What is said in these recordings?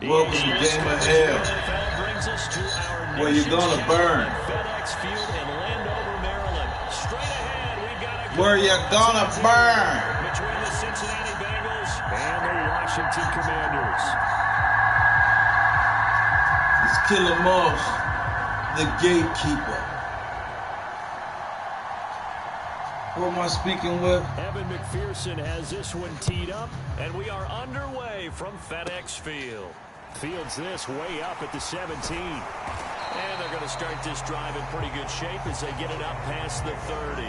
Welcome to Game of Hell, where you're gonna burn. Where you're gonna burn. Between the Cincinnati Bengals and the Washington Commanders. It's Killamoss, the gatekeeper. Who am I speaking with? Evan McPherson has this one teed up, and we are underway from FedEx Field. Fields this way up at the 17. And they're going to start this drive in pretty good shape as they get it up past the 30.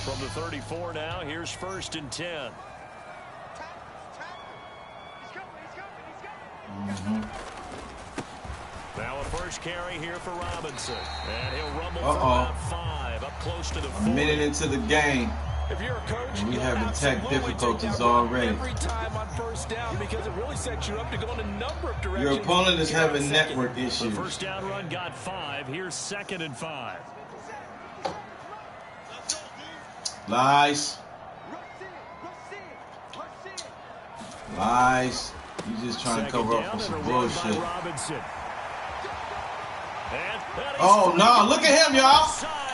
From the 34 now, here's 1st and 10. Now a first carry here for Robinson. And he'll rumble for about 5, up close to the 40. A minute into the game. If you're a coach, we have attack difficulties already. Every time on 1st down because it really sets you up to go in a number of directions. Your opponent is having network issues. The first down run got 5. Here's 2nd and 5. Lies. Lies. You just trying to cover up for some bullshit. Oh, no. Look at him, y'all.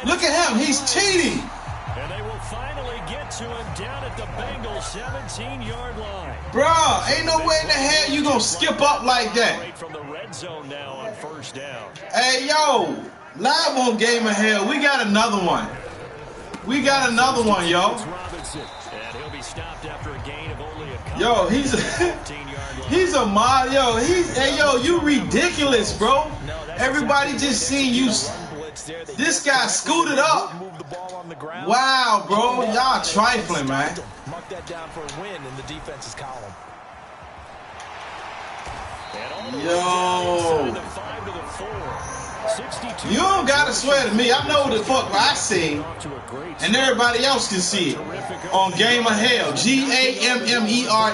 Look at him. He's cheating. And they will finally get to him down at the Bengals 17-yard line. Bruh, ain't no way in the hell you gonna skip up like that. Right from the red zone now on 1st down. Hey, yo. Live on Game of Hell. We got another one. We got another one, yo. And he'll be stopped after a gain of only a couple. Yo, he's a mod. Yo, hey, yo, you ridiculous, bro. Everybody just seen you. This guy scooted up. Wow, bro. Y'all trifling, man. Mark that down for a win in the defense's column. Yo. You don't gotta swear to me. I know the fuck I see, and everybody else can see it on Game of Hell. GAMMERHELL.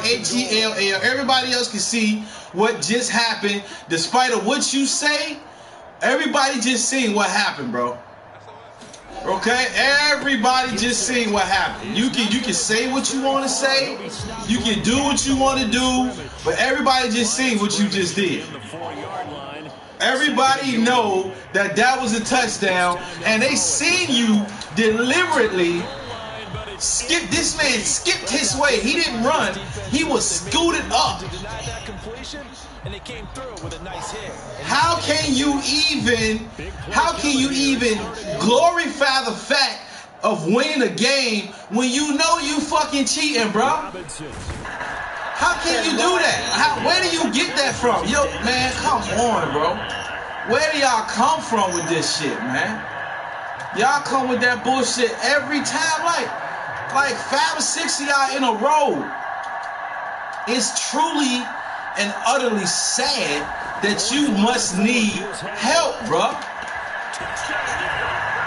Everybody else can see what just happened. Despite of what you say, everybody just seen what happened, bro. Okay, everybody just seen what happened. You can say what you want to say. You can do what you want to do, but everybody just seen what you just did. Everybody know that was a touchdown, and they seen you deliberately skip. This man skipped his way. He didn't run. He was scooted up. How can you even glorify the fact of winning a game when you know you fucking cheating, bro? How can you do that? Where do you get that from? Yo, man, come on, bro. Where do y'all come from with this shit, man? Y'all come with that bullshit every time, like 5 or 6 of y'all in a row. It's truly and utterly sad that you must need help, bro.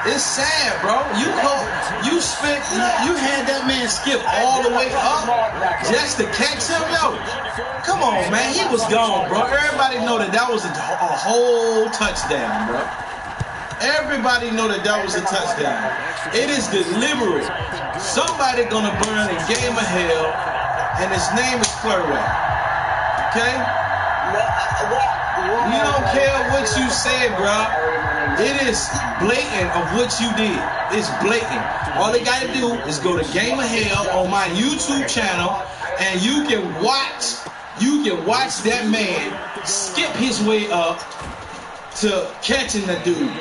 It's sad, bro. You had that man skip all the way up just to catch him, yo. Come on, man. He was gone, bro. Everybody know that was a whole touchdown, bro. Everybody know that was a touchdown. It is deliberate. Somebody gonna burn a Game of Hell, and his name is Flurway. Okay? You don't care what you said, bro. It is blatant of what you did. It's blatant. All they gotta do is go to Game of Hell on my YouTube channel, and you can watch that man skip his way up to catching the dude.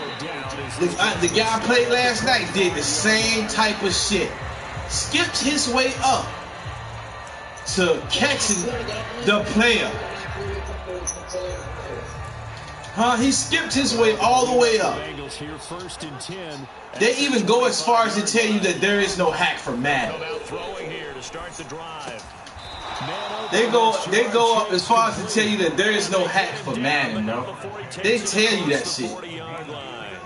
The guy I played last night did the same type of shit. Skipped his way up to catching the player. He skipped his way all the way up. They even go as far as to tell you that there is no hack for Madden. They go up as far as to tell you that there is no hack for Madden, bro. They tell you that shit.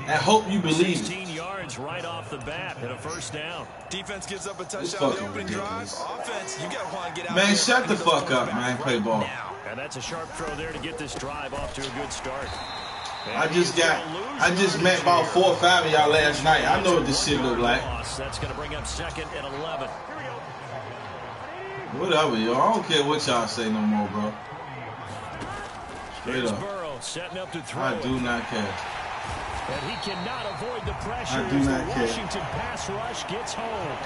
I hope you believe it. points right off the bat and a first down. Defense gives up a touchdown in the opening drive. Offense, you got to want to get out Man, there shut the and get those fuck up, points man. back Play right ball. now. And that's a sharp throw there to get this drive off to a good start. I just met about 4 or 5 of y'all last night. I know what this shit look like. That's going to bring up 2nd and 11. Whatever, yo. I don't care what y'all say no more, bro. Straight up. Burrow setting up to throw. I do not care. And he cannot avoid the pressure I do as not the care. Washington pass rush gets home.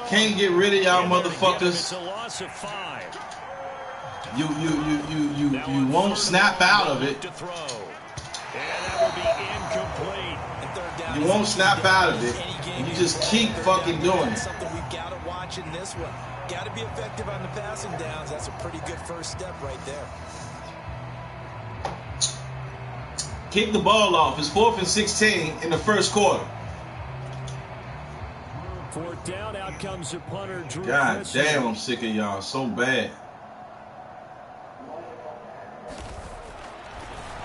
Can't get rid of y'all motherfuckers. It's a loss of 5. You won't snap out of it. To throw. And that will be incomplete. You won't snap out of it. You just keep fucking doing it. Something we've got to watch in this one. Got to be effective on the passing downs. That's a pretty good first step right there. Kick the ball off. It's 4th and 16 in the first quarter. 4th down. Out comes the punter, Drew. God damn, I'm sick of y'all so bad.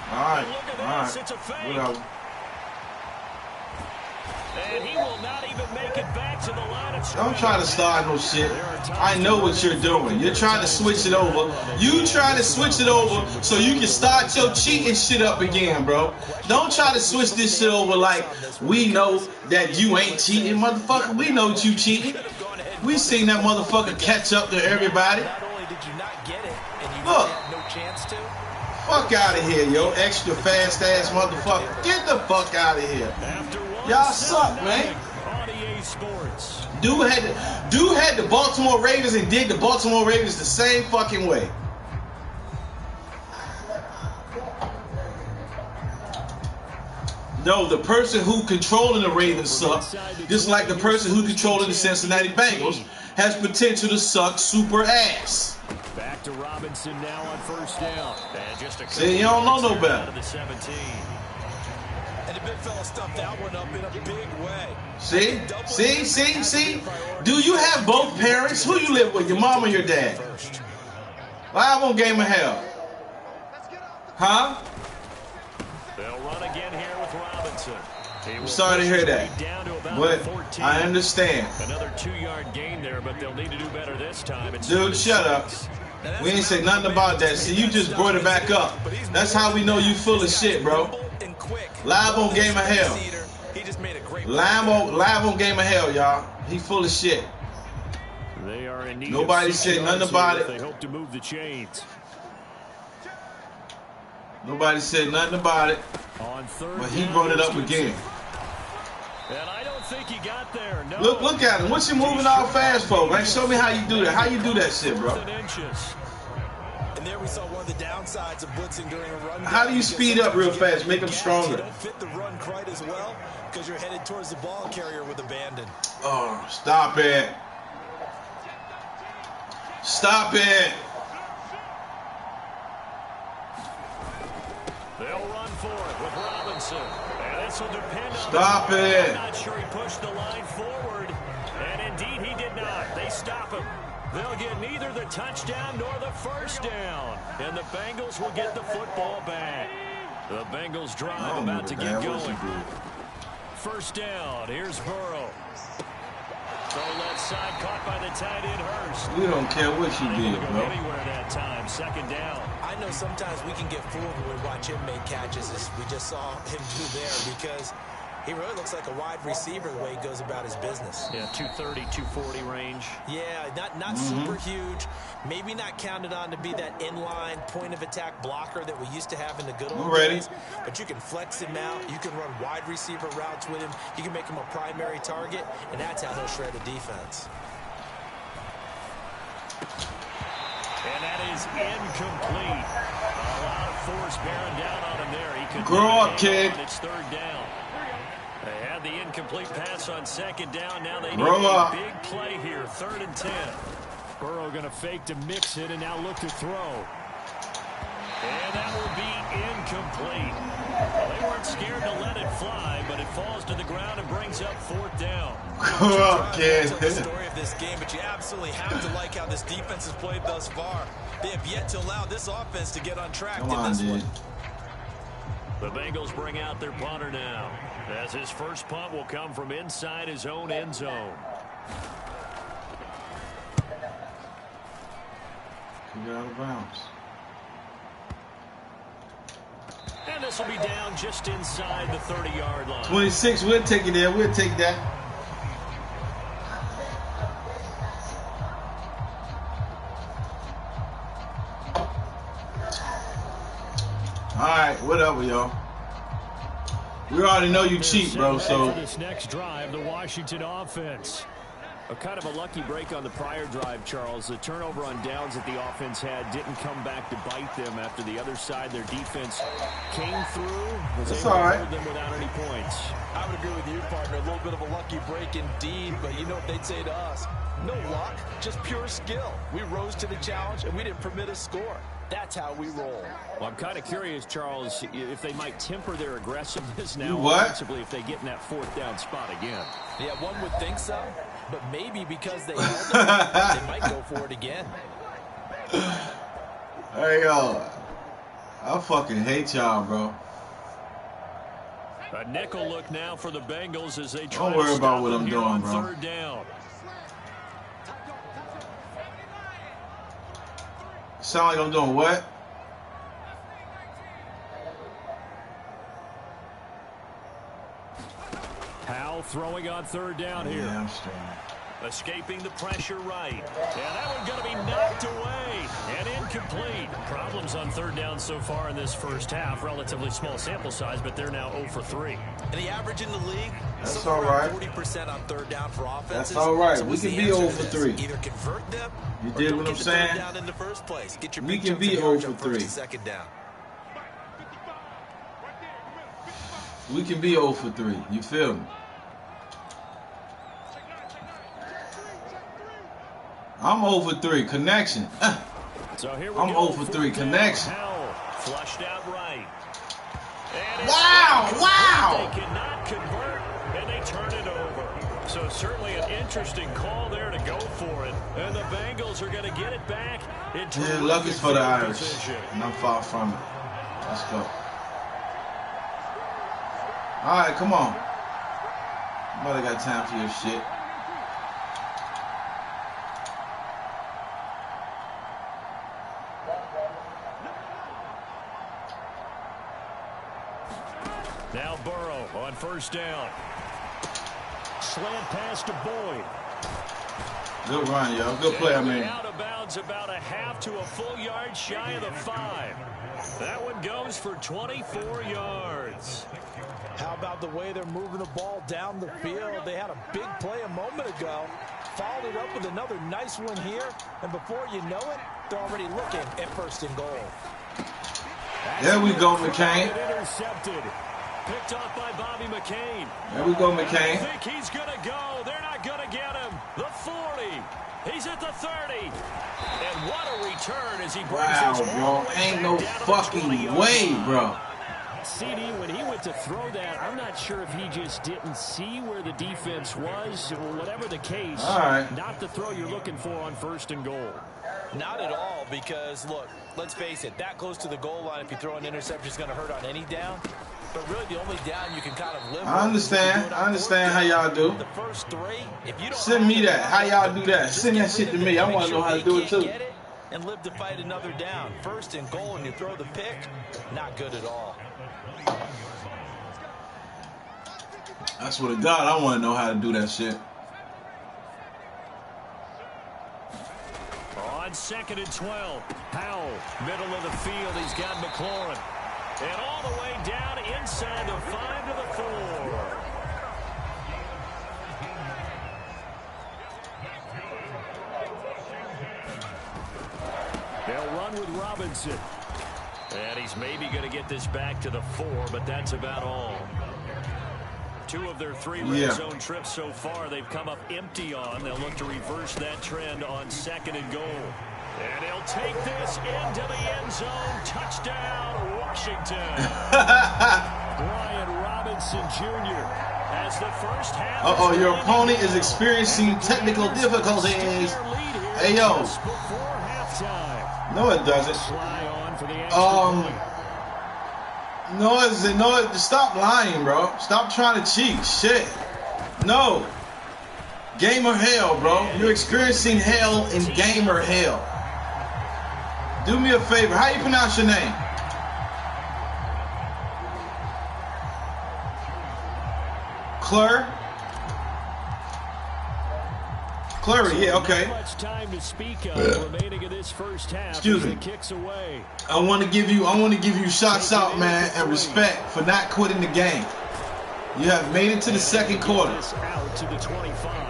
All right. It's a fake. Whatever. And he will not even make it back to the line of scrimmage. Don't try to start no shit. I know what you're doing. You're trying to switch it over. You trying to switch it over so you can start your cheating shit up again, bro. Don't try to switch this shit over like we know that you ain't cheating, motherfucker. We know that you cheating. We seen that motherfucker catch up to everybody. Not only did you not get it, and you Look. had no chance to. Fuck out of here, yo. Extra fast ass motherfucker. Get the fuck out of here. Y'all suck, man. Dude had the Baltimore Ravens and did the Baltimore Ravens the same fucking way. No, the person who controlling the Ravens suck, just like the person who controlling the Cincinnati Bengals has potential to suck super ass. Back to Robinson now on 1st down. And just a See, you don't know no better. out of the 17. And the big fella stuffed that one up in a big way. See? Do you have both parents? Who you live with, your mom or your dad? Live on Game of Hell. Huh? They'll run again here with Robinson. I'm sorry to hear that, but I understand. Another 2-yard gain there, but they'll need to do better this time. Dude, shut up. We ain't say nothing about that. See, you just brought it back up. That's how we know you full of shit, bro. Live on Game of Hell. Live on Game of Hell, y'all. He full of shit. They are in need. Nobody said nothing about it. They hope to move the chains. Nobody said nothing about it. On 3rd But he brought it up again. And I don't think he got there. No. Look at him. What's he moving all fast for, man? Show me how you do that. How you do that shit, bro? And there we saw one of the downsides of blitzing during a run. How do you speed up real fast, make them stronger? You don't fit the run quite as well because you're headed towards the ball carrier with abandon. Oh, stop it. Stop it. They'll run for it with Robinson. And this will depend on Stop it. I'm not sure he pushed the line forward. And indeed he did not. They stop him. They'll get neither the touchdown nor the first down. And the Bengals will get the football back. The Bengals drive about to get going. 1st down. Here's Burrow. Throw left side, caught by the tight end Hurst. We don't care what you did, bro. Anywhere that time. 2nd down. I know sometimes we can get fooled when we watch him make catches, as we just saw him do there, because he really looks like a wide receiver the way he goes about his business. Yeah, 230, 240 range. Yeah, not super huge. Maybe not counted on to be that inline point of attack blocker that we used to have in the good old days. But you can flex him out. You can run wide receiver routes with him. You can make him a primary target, and that's how he'll shred the defense. And that is incomplete. A lot of force bearing down on him there. He could grow up, kid. It's 3rd down. They had the incomplete pass on 2nd down. Now they Grow need up. a big play here. 3rd and 10. Burrow going to fake to mix it and now look to throw. And that will be incomplete. Well, they weren't scared to let it fly, but it falls to the ground and brings up 4th down. Grow up, kid. The story of this game, but you absolutely have to like how this defense has played thus far. They have yet to allow this offense to get on track in this one. The Bengals bring out their punter now. As his first punt will come from inside his own end zone. Get out of bounds. And this will be down just inside the 30-yard line. 26, we'll take it there. We'll take that. All right, whatever, y'all. We already know you cheat, bro. So this next drive, the Washington offense. A kind of a lucky break on the prior drive, Charles. The turnover on downs that the offense had didn't come back to bite them after the other side. Their defense came through, was able to hold them without any points. I would agree with you, partner. A little bit of a lucky break indeed, but you know what they'd say to us? No luck, just pure skill. We rose to the challenge, and we didn't permit a score. That's how we roll. Well, I'm kind of curious, Charles, if they might temper their aggressiveness now offensively if they get in that fourth down spot again. Yeah, one would think so, but maybe because they held it, they might go for it again. Hey, yo, I fucking hate y'all, bro. A nickel look now for the Bengals as they try Don't worry to about stop what I'm doing, bro. Third down. Sound like I'm doing what? Powell throwing on third down here. Yeah, I'm straight. Escaping the pressure right. And that one's going to be knocked away and incomplete. Problems on third down so far in this first half. Relatively small sample size, but they're now 0 for 3. And the average in the league, that's all right. 40% on third down for offenses. That's all right. So we can be 0 for 3. Either convert them, you did what I'm saying? Down in the first place. Get your we can be 0 for 3. Second down. We can be 0 for 3. You feel me? I'm 0 for 3. Connection. So here we I'm go. 0 for 3. Connection. Flushed out right. Wow! Wow! They cannot convert, and they turn it over. So certainly an interesting call there to go for it. And the Bengals are going to get it back. Yeah, luck is for the Irish. And I'm far from it. Let's go. All right, come on. Nobody got time for your shit. Now Burrow on first down. Slant pass to Boyd. Good run, yo. Good play, I mean. Out of bounds about a half to a full yard shy of the 5. That one goes for 24 yards. How about the way they're moving the ball down the field? They had a big play a moment ago. Followed it up with another nice one here. And before you know it, they're already looking at first and goal. There we go, McCain. Intercepted. Picked off by Bobby McCain. There we go, McCain. I think he's going to go. They're not going to get him. The 40. He's at the 30. And what a return as he brings his bro. Ain't no fucking way, bro. CD, when he went to throw that, I'm not sure if he just didn't see where the defense was. Whatever the case, not the throw you're looking for on first and goal. Not at all, because, look, let's face it, that close to the goal line, if you throw an interception, is going to hurt on any down. But really, the only down you can kind of live with. I understand how y'all do. The first 3, if you don't send me that. How y'all do that? Send that shit to me. I want to know how to do it, too. And live to fight another down. First and goal, and you throw the pick, not good at all. I swear to God, I want to know how to do that shit. On 2nd and 12, Powell, middle of the field, he's got McLaurin. And all the way down inside the 5 to the 4. They'll run with Robinson. And he's maybe going to get this back to the 4, but that's about all. 2 of their 3 red zone trips so far, they've come up empty on. They'll look to reverse that trend on 2nd and goal. And he'll take this into the end zone. Touchdown, Washington. Brian Robinson Jr. as the first half. Your opponent is experiencing technical difficulties. Hey, yo. No, it doesn't. No, stop lying, bro. Stop trying to cheat. Shit. No. Gamer hell, bro. You're experiencing hell in gamer hell. Do me a favor. How you pronounce your name? Claire? Clary, yeah, okay. Excuse me. I want to give you shots out, man, and respect for not quitting the game. You have made it to the second quarter. Out to the 25.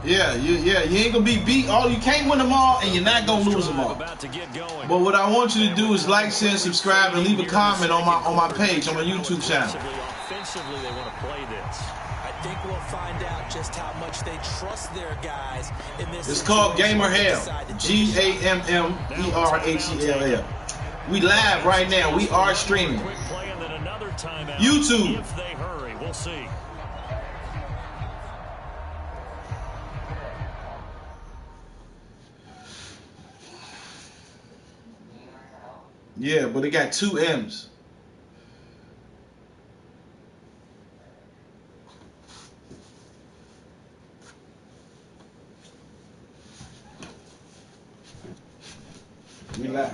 Yeah, you ain't gonna be beat. You can't win them all, and you're not gonna lose them all. But what I want you to do is like, share, and subscribe, and leave a comment on my page, on my YouTube channel. Offensively, they want to play this. I think we'll find out just how much they trust their guys in this. It's called Gamer Hell. GAMMERHELL. We live right now. We are streaming. YouTube. If they hurry, we'll see. Yeah, but it got 2 M's. We live.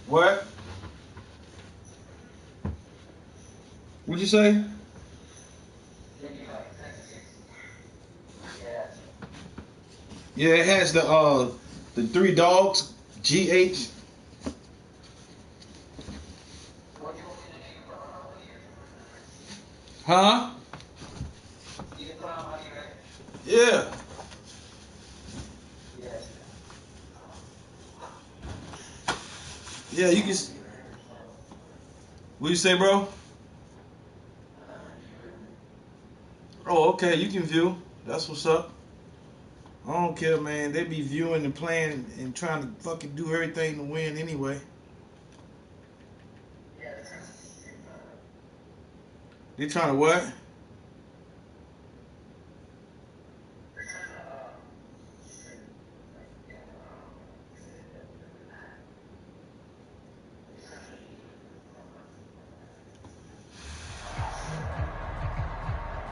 What? What'd you say? Yeah, it has the 3 dogs. GH. Huh? Yeah. Yeah, you can. What you say, bro? Oh, okay, you can view. That's what's up. I don't care, man. They be viewing and playing and trying to fucking do everything to win anyway. They trying to what?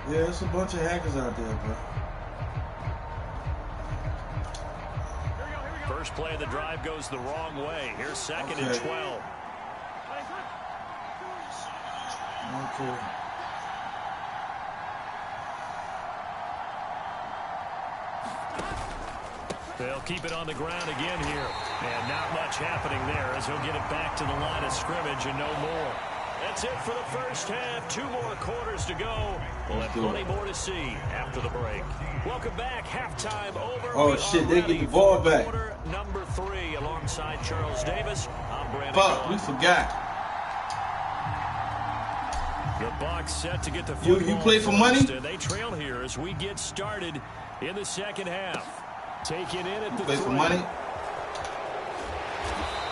Yeah, there's a bunch of hackers out there, bro. First play of the drive goes the wrong way. Here's second and 12. Okay. They'll keep it on the ground again here. And not much happening there as he'll get it back to the line of scrimmage and no more. That's it for the first half. 2 more quarters to go. We'll have plenty more to see after the break. Welcome back. Halftime over. Oh, shit, they get the ball back. Quarter number 3 alongside Charles Davis. I'm Brandon. Fuck, we forgot. The Bucs set to get the football. You play for money? They trail here as we get started in the second half. Taking in at the play 3. for money?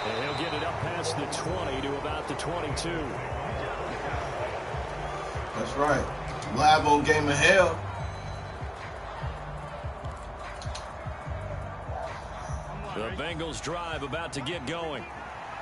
And he'll get it up past the 20 to about the 22. That's right. Live on Game of Hell. The Bengals drive about to get going.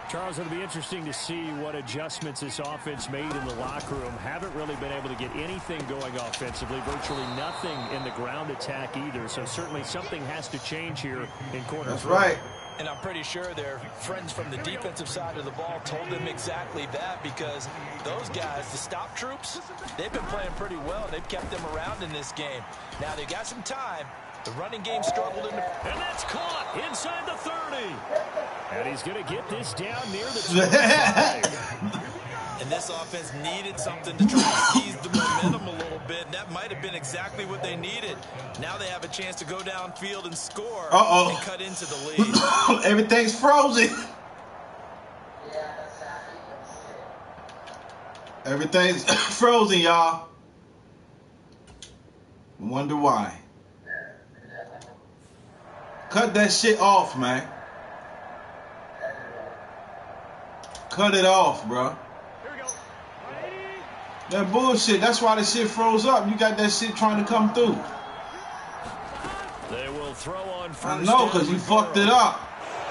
Charles, it'll be interesting to see what adjustments this offense made in the locker room. Haven't really been able to get anything going offensively. Virtually nothing in the ground attack either. So certainly something has to change here in quarter 3. That's right. And I'm pretty sure their friends from the defensive side of the ball told them exactly that, because those guys, the stop troops, they've been playing pretty well. They've kept them around in this game. Now they got some time. The running game struggled in the... And that's caught inside the 30. And he's going to get this down near the 25. And this offense needed something to try to seize the momentum a little bit. And that might have been exactly what they needed. Now they have a chance to go downfield and score and cut into the lead. Everything's frozen. Everything's frozen, y'all. Wonder why. Cut that shit off, man. Cut it off, bro. That bullshit. That's why the shit froze up. You got that shit trying to come through. The throw on first. I know, because you fucked it up.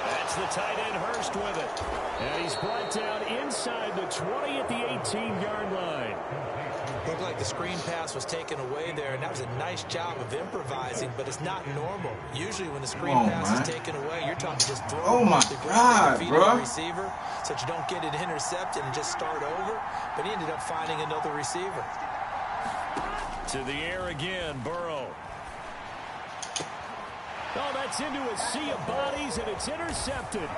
That's the tight end Hurst with it. And he's brought down inside the 20 at the 18-yard line. Looked like the screen pass was taken away there, and that was a nice job of improvising, but it's not normal. Usually when the screen pass is taken away, you're talking just throw it off the ground, feed the receiver so that you don't get it intercepted and just start over. But he ended up finding another receiver. To the air again, Burrow. Oh, that's into a sea of bodies, and it's intercepted.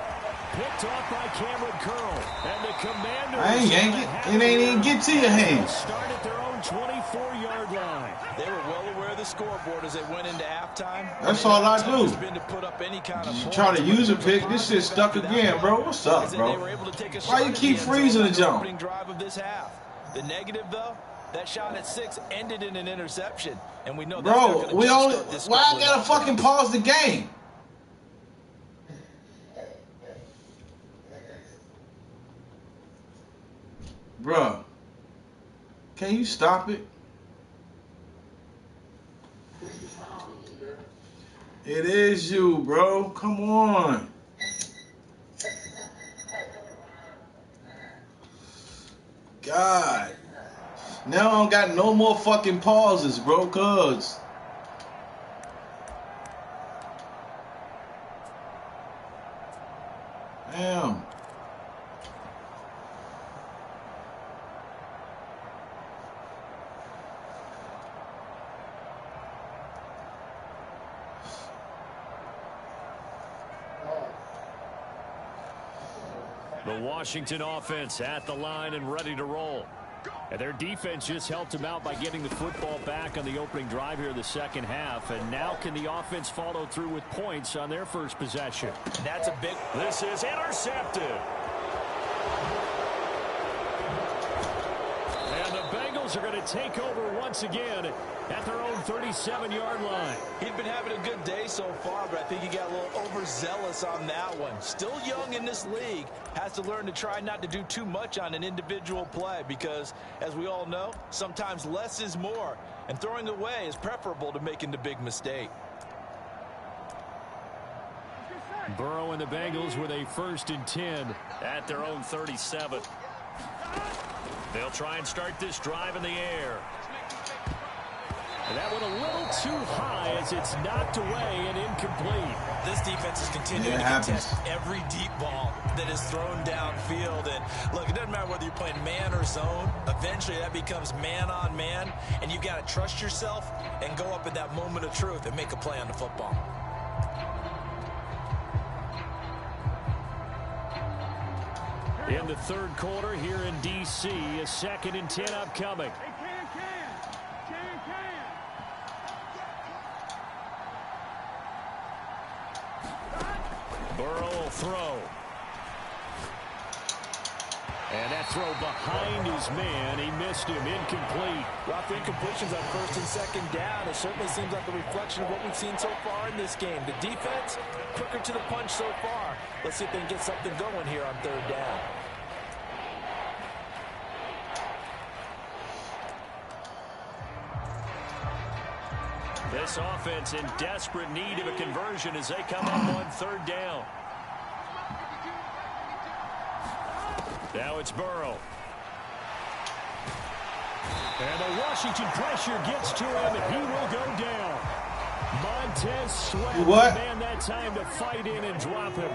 Picked off by Cameron Curl. And the Commanders... I ain't yank it. It ain't even get to your hands. Start at their own 24-yard line. They were well aware of the scoreboard as they went into halftime. That's all I do. Been to put up any kind of You try to use a pick. This shit stuck again, bro. What's up, bro? Why you keep freezing the jump? Drive of this half. The negative, though, that shot at 6 ended in an interception. And we know bro, we only... Why I gotta fucking pause the game? Bruh, can you stop it? It is you, bro. Come on. God. Now I don't got no more fucking pauses, bro, cuz. Damn. The Washington offense at the line and ready to roll. And their defense just helped them out by getting the football back on the opening drive here in the second half. And now can the offense follow through with points on their first possession? That's a big... This is intercepted. And the Bengals are going to take over once again at their own 37-yard line. He'd been having a good day so far, but I think he got a little overzealous on that one. Still young in this league. Has to learn to try not to do too much on an individual play because, as we all know, sometimes less is more. And throwing away is preferable to making the big mistake. Burrow and the Bengals with a 1st and 10 at their own 37. They'll try and start this drive in the air. And that one a little too high as it's knocked away and incomplete. This defense is continuing to contest every deep ball that is thrown downfield. And look, it doesn't matter whether you're playing man or zone. Eventually that becomes man on man. And you've got to trust yourself and go up in that moment of truth and make a play on the football. In the third quarter here in D.C., a 2nd and 10 upcoming. Burrow will throw. And that throw behind his man. He missed him. Incomplete. Rough incompletions on 1st and 2nd down. It certainly seems like a reflection of what we've seen so far in this game. The defense, quicker to the punch so far. Let's see if they can get something going here on 3rd down. This offense in desperate need of a conversion as they come up on 3rd down. Now it's Burrow. And the Washington pressure gets to him, and he will go down. Montez Sweat, the man that time to fight in and drop him.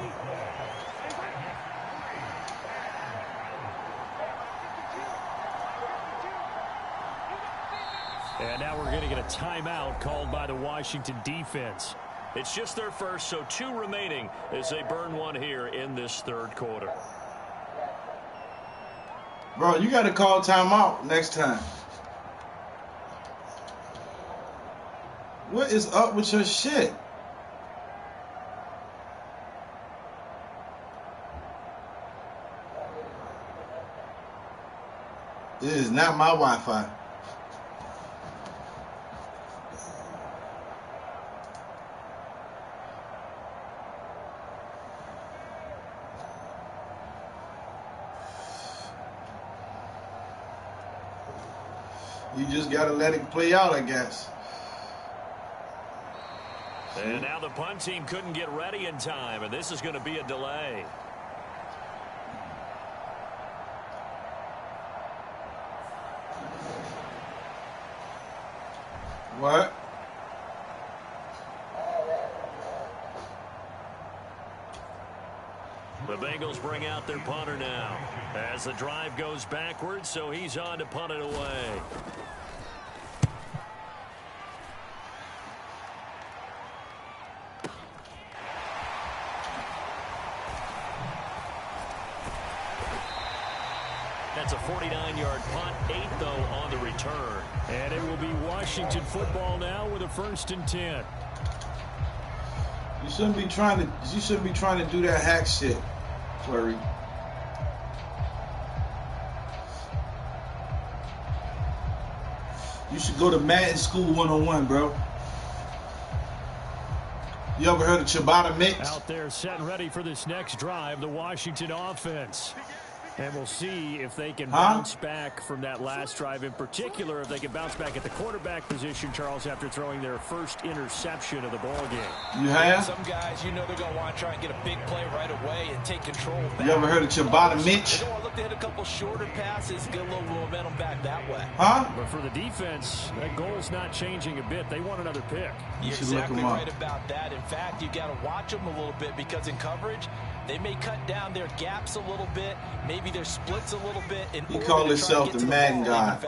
And now we're going to get a timeout called by the Washington defense. It's just their first, so 2 remaining as they burn one here in this 3rd quarter. Bro, you got to call timeout next time. What is up with your shit? This is not my Wi-Fi. You just gotta let it play out, I guess. And now the punt team couldn't get ready in time, and this is going to be a delay. What? The Bengals bring out their punter now as the drive goes backwards, so he's on to punt it away. That's a 49-yard punt, 8 though on the return. And it will be Washington football now with a 1st and 10. You shouldn't be trying to do that hack shit, Flurry. You should go to Madden School 101, bro. You ever heard of Ciabatta Mix? Out there set and ready for this next drive, the Washington offense. And we'll see if they can bounce back from that last drive. In particular, if they can bounce back at the quarterback position, Charles, after throwing their first interception of the ball game. You have? Some guys, you know they're going to want to try and get a big play right away and take control back. You ever heard of Ciabatta Mitch? They're going to look to hit a couple shorter passes, get a little momentum back that way. Huh? But for the defense, that goal's not changing a bit. They want another pick. You're exactly right about that. In fact, you got to watch them a little bit because in coverage, they may cut down their gaps a little bit, maybe their splits a little bit. He called himself the Madden guy.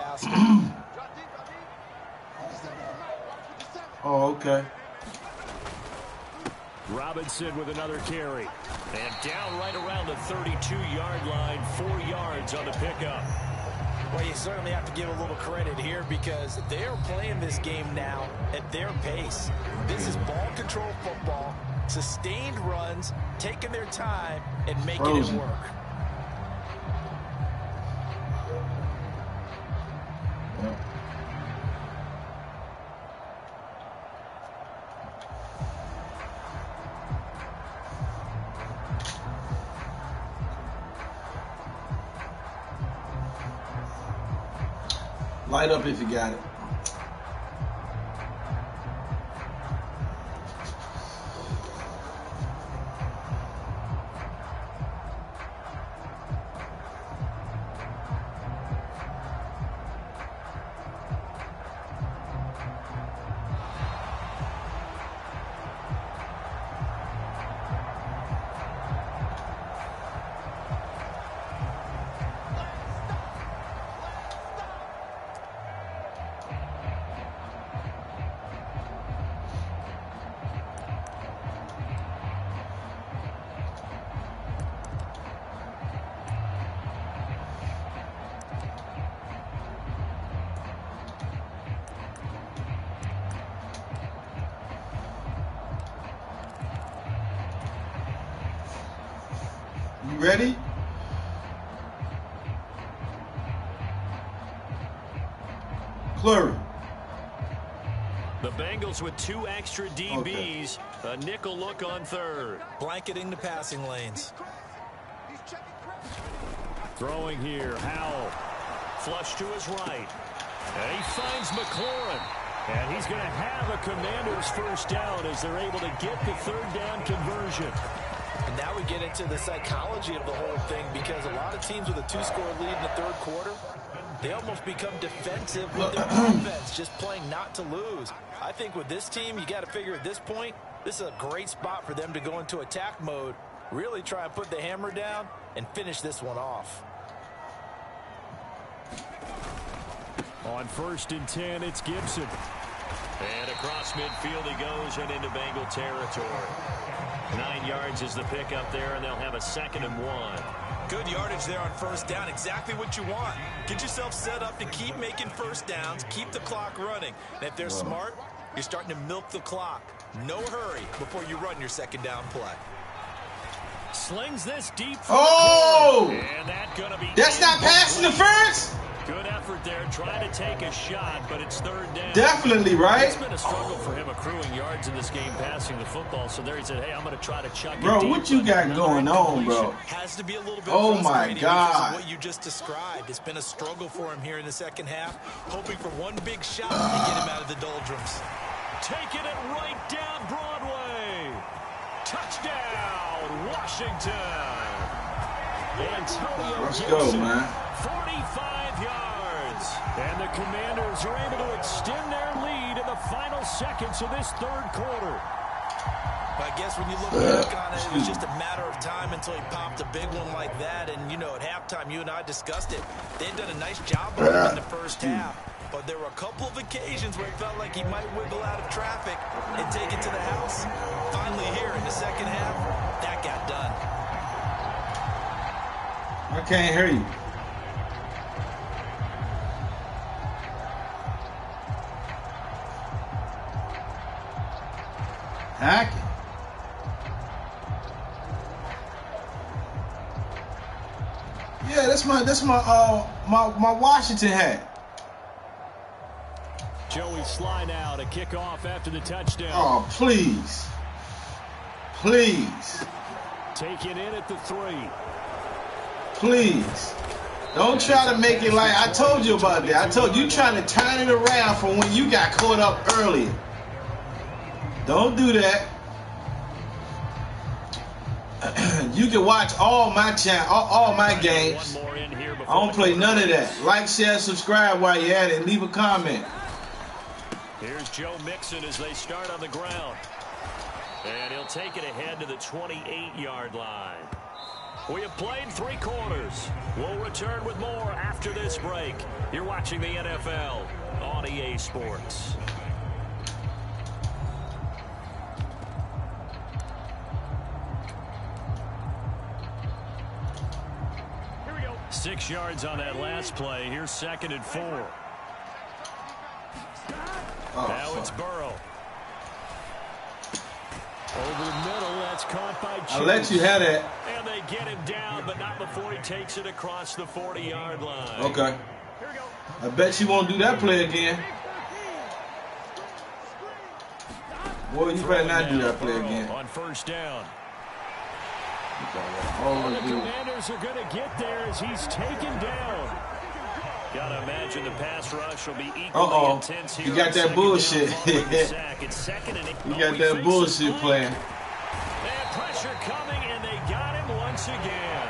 Oh, okay. Robinson with another carry. And down right around the 32-yard line, 4 yards on the pickup. Well, you certainly have to give a little credit here because they're playing this game now at their pace. This is ball control football, sustained runs, taking their time, and making it work. Light up if you got it. You ready? Flurry. The Bengals with 2 extra DBs. Okay. A nickel look on third. Blanketing the passing lanes. Throwing here, Howell. Flush to his right. And he finds McLaurin. And he's going to have a Commander's first down as they're able to get the 3rd down conversion. And now we get into the psychology of the whole thing because a lot of teams with a 2-score lead in the 3rd quarter, they almost become defensive with their offense, just playing not to lose. I think with this team, you got to figure at this point, this is a great spot for them to go into attack mode, really try and put the hammer down and finish this one off. On 1st and 10, it's Gibson. And across midfield he goes and into Bengal territory. 9 yards is the pickup there, and they'll have a 2nd and 1. Good yardage there on 1st down. Exactly what you want. Get yourself set up to keep making 1st downs, keep the clock running. And if they're smart, you're starting to milk the clock. No hurry before you run your 2nd down play. Slings this deep. And that's not pass interference. Good effort there, trying to take a shot, but it's 3rd down. Definitely, right? It's been a struggle for him accruing yards in this game passing the football. So there he said, hey, I'm going to try to chuck it Bro, deep. What you got going on, bro? Has to be a little bit oh, my God. Because of what you just described. It's been a struggle for him here in the 2nd half, hoping for one big shot to get him out of the doldrums. taking it right down Broadway. Touchdown, Washington. Antonio Let's Gibson, go, man. 45 yards. And the Commanders are able to extend their lead in the final seconds of this third quarter. I guess when you look back on it, it was just a matter of time until he popped a big one like that. And, you know, at halftime, you and I discussed it. They'd done a nice job of it in the first half. But there were a couple of occasions where it felt like he might wiggle out of traffic and take it to the house. Finally here in the second half, that got done. I can't hear you. Hacking. Yeah, that's my Washington hat. Joey Sly now to kick off after the touchdown. Oh, please. Please. Taking in at the 3. Please. Don't try to make it like I told you about that. I told you trying to turn it around from when you got caught up earlier. Don't do that. You can watch all my all my games. I don't play none of that. Like, share, subscribe while you're at it. Leave a comment. Here's Joe Mixon as they start on the ground. And he'll take it ahead to the 28-yard line. We have played 3 quarters. We'll return with more after this break. You're watching the NFL on EA Sports. Here we go. 6 yards on that last play. Here's 2nd and 4. Now it's Burrow. Over the middle, that's caught by Chase. I'll let you have that. And they get him down, but not before he takes it across the 40-yard line. Okay. Here we go. I bet you won't do that play again. Boy, you better not do that play again. On first down. The Commanders are going to get there as he's taken down. Gotta imagine the pass rush will be equally intense here. You got that bullshit. You got that bullshit playing. And pressure coming, and they got him once again.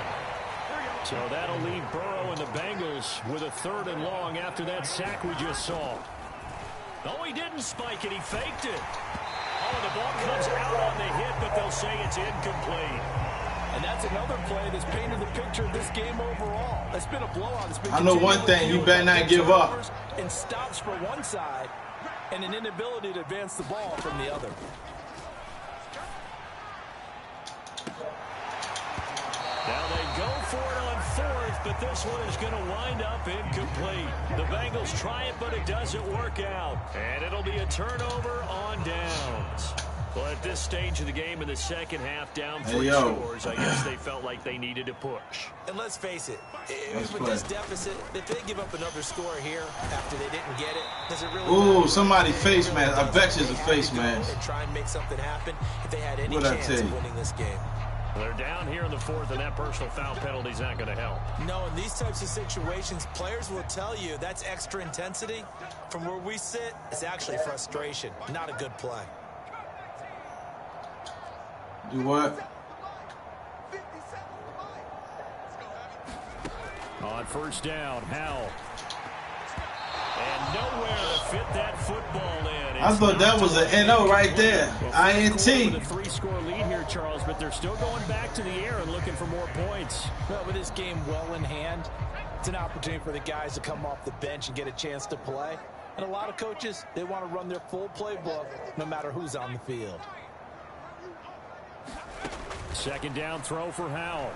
So that'll leave Burrow and the Bengals with a 3rd and long after that sack we just saw. Oh, he didn't spike it. He faked it. Oh, the ball comes out on the hit, but they'll say it's incomplete. And that's another play that's painted the picture of this game overall. It's been a blowout. It's been I know one thing, you better not give up. And stops for one side and an inability to advance the ball from the other. Now they go for it on 4th, but this one is going to wind up incomplete. The Bengals try it, but it doesn't work out. And it'll be a turnover on downs. Well, at this stage of the game in the second half, down 3 scores, I guess they felt like they needed to push. And let's face it, with this deficit, if they give up another score here after they didn't get it, does it really matter? Ooh, somebody face mask. I bet you it's a face mask. And try and make something happen if they had any chance of winning this game. Well, they're down here in the 4th, and that personal foul penalty is not going to help. No, in these types of situations, players will tell you that's extra intensity. From where we sit, it's actually frustration, not a good play. Do what? On first down, Howell. And nowhere to fit that football in. I thought that was an NO right there. INT. A 3-score lead here, Charles, but they're still going back to the air and looking for more points. Well, with this game well in hand, it's an opportunity for the guys to come off the bench and get a chance to play. And a lot of coaches, they want to run their full playbook no matter who's on the field. 2nd down throw for Howell.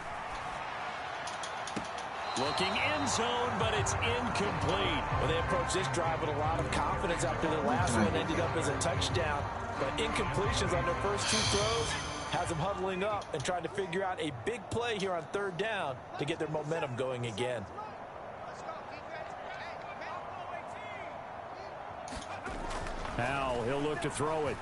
Looking end zone, but it's incomplete. Well, they approached this drive with a lot of confidence after their last one ended up as a touchdown. But incompletions on their first 2 throws has them huddling up and trying to figure out a big play here on 3rd down to get their momentum going again. Howell, he'll look to throw it.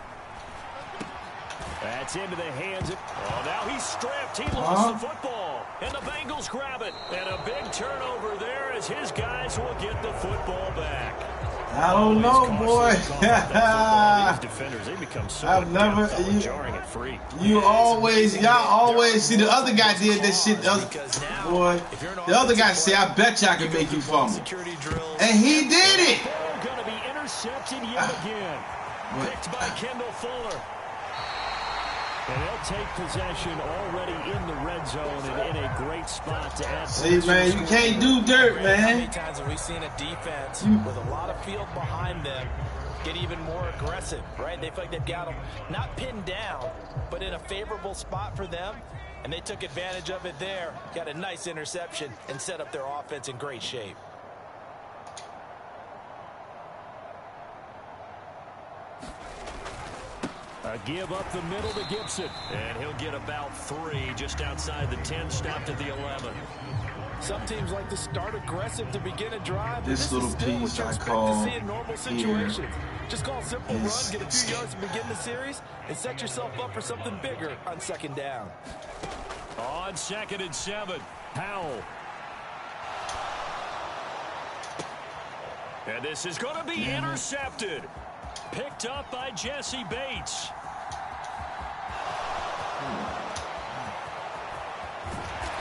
That's into the hands of... Oh, now he's stripped. He lost the football. And the Bengals grab it. And a big turnover there as his guys will get the football back. I don't know, boy. These defenders, they become so I've never. jarring it free. Y'all always see the other guy did that shit. Boy, the other guy say, "I bet y'all can make you fumble," and he did it. Going to be intercepted yet again. Picked by Kendall Fuller. And they'll take possession already in the red zone and in a great spot to add. See, man, you can't do dirt, man. How many times have we seen a defense with a lot of field behind them get even more aggressive, right? They feel like they've got them not pinned down, but in a favorable spot for them, and they took advantage of it there, got a nice interception, and set up their offense in great shape. A give up the middle to Gibson. And he'll get about 3 just outside the 10, stopped at the 11. Some teams like to start aggressive to begin a drive. This little piece I call in normal situations. Just call a simple run, get a few yards to begin the series, and set yourself up for something bigger on second down. On 2nd and 7, Powell. And this is going to be intercepted. Picked up by Jesse Bates.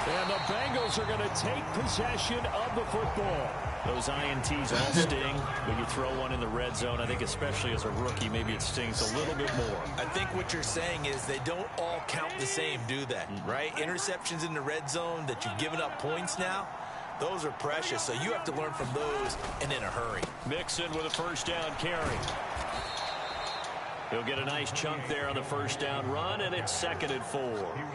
And the Bengals are going to take possession of the football. Those INTs all sting, but you throw one in the red zone, I think especially as a rookie, maybe it stings a little bit more. I think what you're saying is they don't all count the same, do they? Right? Interceptions in the red zone that you've given up points now, those are precious, so you have to learn from those and in a hurry. Mixon with a first down carry. He'll get a nice chunk there on the first down run, and it's 2nd and 4.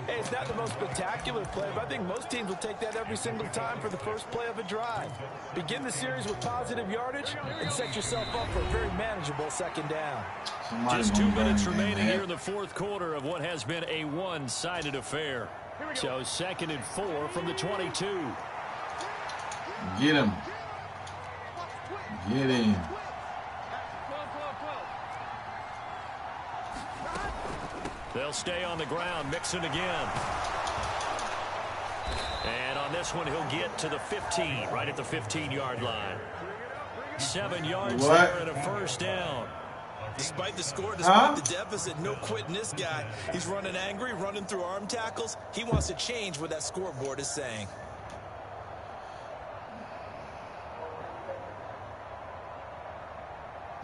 Hey, it's not the most spectacular play, but I think most teams will take that every single time for the first play of a drive. Begin the series with positive yardage and set yourself up for a very manageable second down. Just 2 minutes remaining here in the 4th quarter of what has been a one-sided affair. So 2nd and 4 from the 22. Get him. Get him. They'll stay on the ground. Mixon again. And on this one, he'll get to the 15, right at the 15-yard line. 7 yards there and a first down. Despite the score, despite the deficit, no quitting this guy. He's running angry, running through arm tackles. He wants to change what that scoreboard is saying.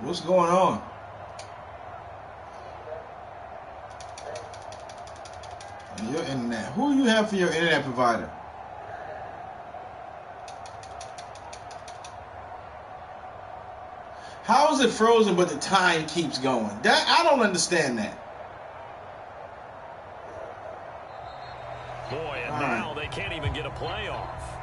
What's going on? Your internet. Who you have for your internet provider? How is it frozen but the time keeps going? That I don't understand that. Boy, and now they can't even get a play off.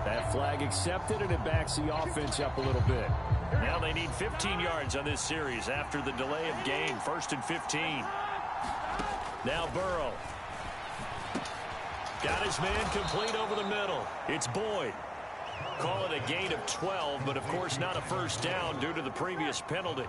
That flag accepted, and it backs the offense up a little bit. Now they need 15 yards on this series after the delay of game. 1st and 15. Now Burrow. Got his man complete over the middle. It's Boyd. Call it a gain of 12, but of course not a first down due to the previous penalty.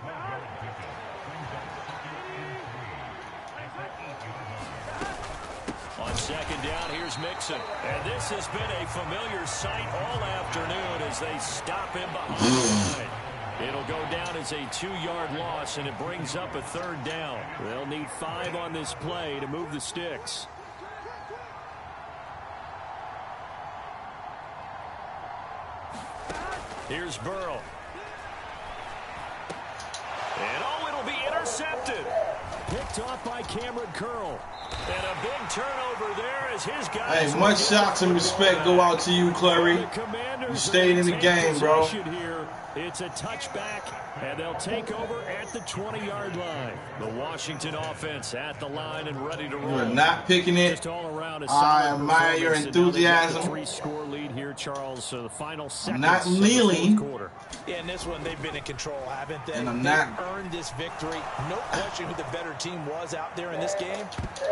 On 2nd down, here's Mixon. And this has been a familiar sight all afternoon as they stop him behind the line. It'll go down as a 2-yard loss, and it brings up a 3rd down. They'll need 5 on this play to move the sticks. Here's Burrow. And it'll be intercepted. Picked off by Cameron Curl. And a big turnover there as his guys. Hey, much shots and respect go out to you, Clary. You stayed in the game, bro. Here. It's a touchback, and they'll take over at the 20-yard line. The Washington offense at the line and ready to roll. You're not picking it. Just all around I admire your enthusiasm. 3-score lead here, Charles. So the final I'm not kneeling. Yeah, in this one, they've been in control, haven't they? And I'm not. They've earned this victory. No question who the better team was out there in this game.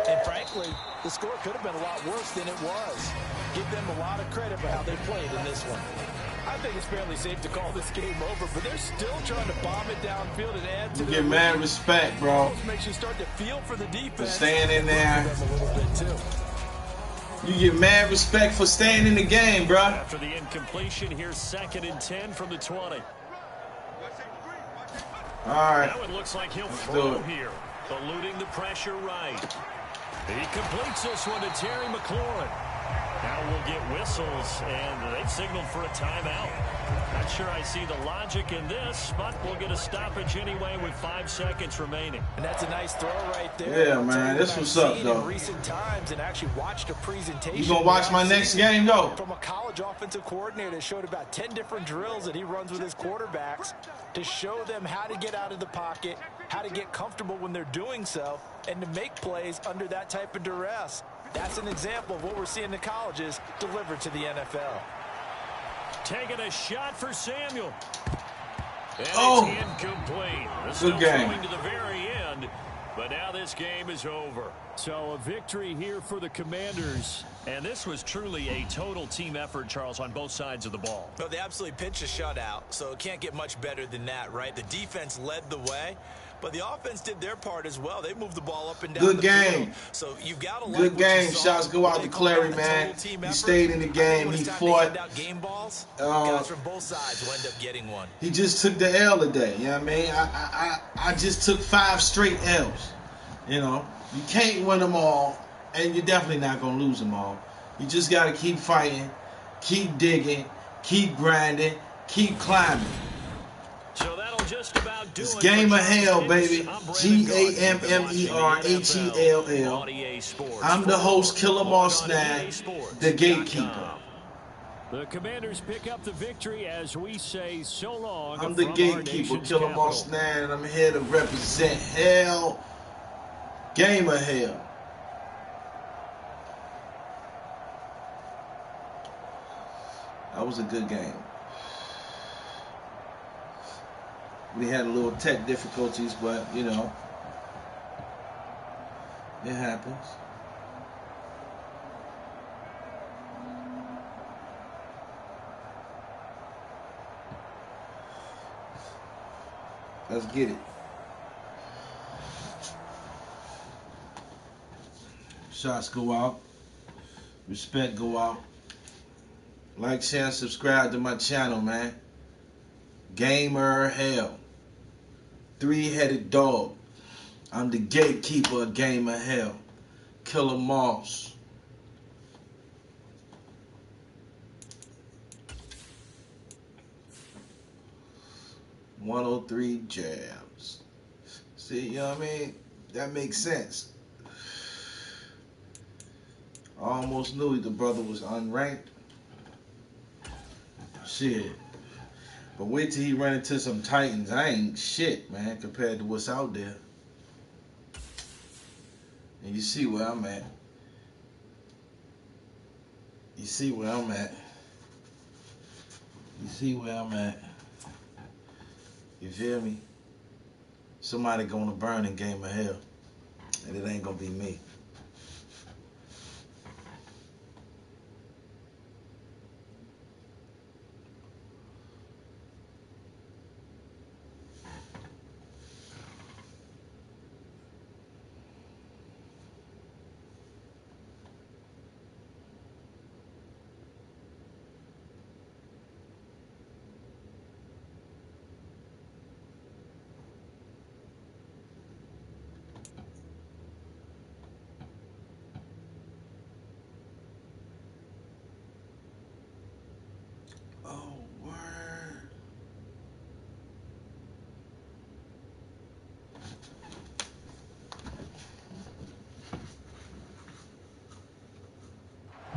And frankly, the score could have been a lot worse than it was. Give them a lot of credit for how they played in this one. I think it's fairly safe to call this game over, but they're still trying to bomb it downfield and add to you get mad respect, bro. Makes you start to feel for the defense. For staying in there. You get mad respect for staying in the game, bro. After the incompletion, here's 2nd and 10 from the 20. All right. Now it looks like he'll throw here, eluding the pressure right. He completes this one to Terry McLaurin. Now we'll get whistles, and they've signaled for a timeout. Not sure I see the logic in this, but we'll get a stoppage anyway with 5 seconds remaining. And that's a nice throw right there. Yeah, man, this what's up, though. In recent times, and actually watched a presentation. You gonna watch my next game, though? From a college offensive coordinator that showed about 10 different drills that he runs with his quarterbacks to show them how to get out of the pocket, how to get comfortable when they're doing so, and to make plays under that type of duress. That's an example of what we're seeing in the colleges delivered to the NFL. Taking a shot for Samuel. And it's incomplete. Good game. Going to the very end, but now this game is over. So a victory here for the Commanders. And this was truly a total team effort, Charles, on both sides of the ball. No, they absolutely pitched a shutout, so it can't get much better than that, right? The defense led the way, but the offense did their part as well. They moved the ball up and down Good the game. field. So you've got to Good game. Shots go out to Clary, man. He stayed in the game. He fought. Game balls, guys from both sides will end up getting one. He just took the L today. You know what I mean? I just took 5 straight L's. You know, you can't win them all, and you're definitely not going to lose them all. You just got to keep fighting, keep digging, keep grinding, keep climbing. So that'll just about do it's it. Game of Hell, baby. GAMMERHELL. I'm the host, Killamoss9, the gatekeeper. The Commanders pick up the victory as we say so long. I'm the gatekeeper, Killamoss9, and I'm here to represent hell. Game of Hell. That was a good game. We had a little tech difficulties, but, you know, it happens. Let's get it. Shots go out. Respect go out. Like, share, and subscribe to my channel, man. Gamer Hell. 3-headed dog. I'm the gatekeeper of Game of Hell. Killamoss. .103 jabs. See, you know what I mean? That makes sense. I almost knew the brother was unranked. Shit. But wait till he run into some Titans. I ain't shit, man, compared to what's out there. And you see where I'm at. You see where I'm at. You see where I'm at. You feel me? Somebody gonna burn in Game of Hell. And it ain't gonna be me.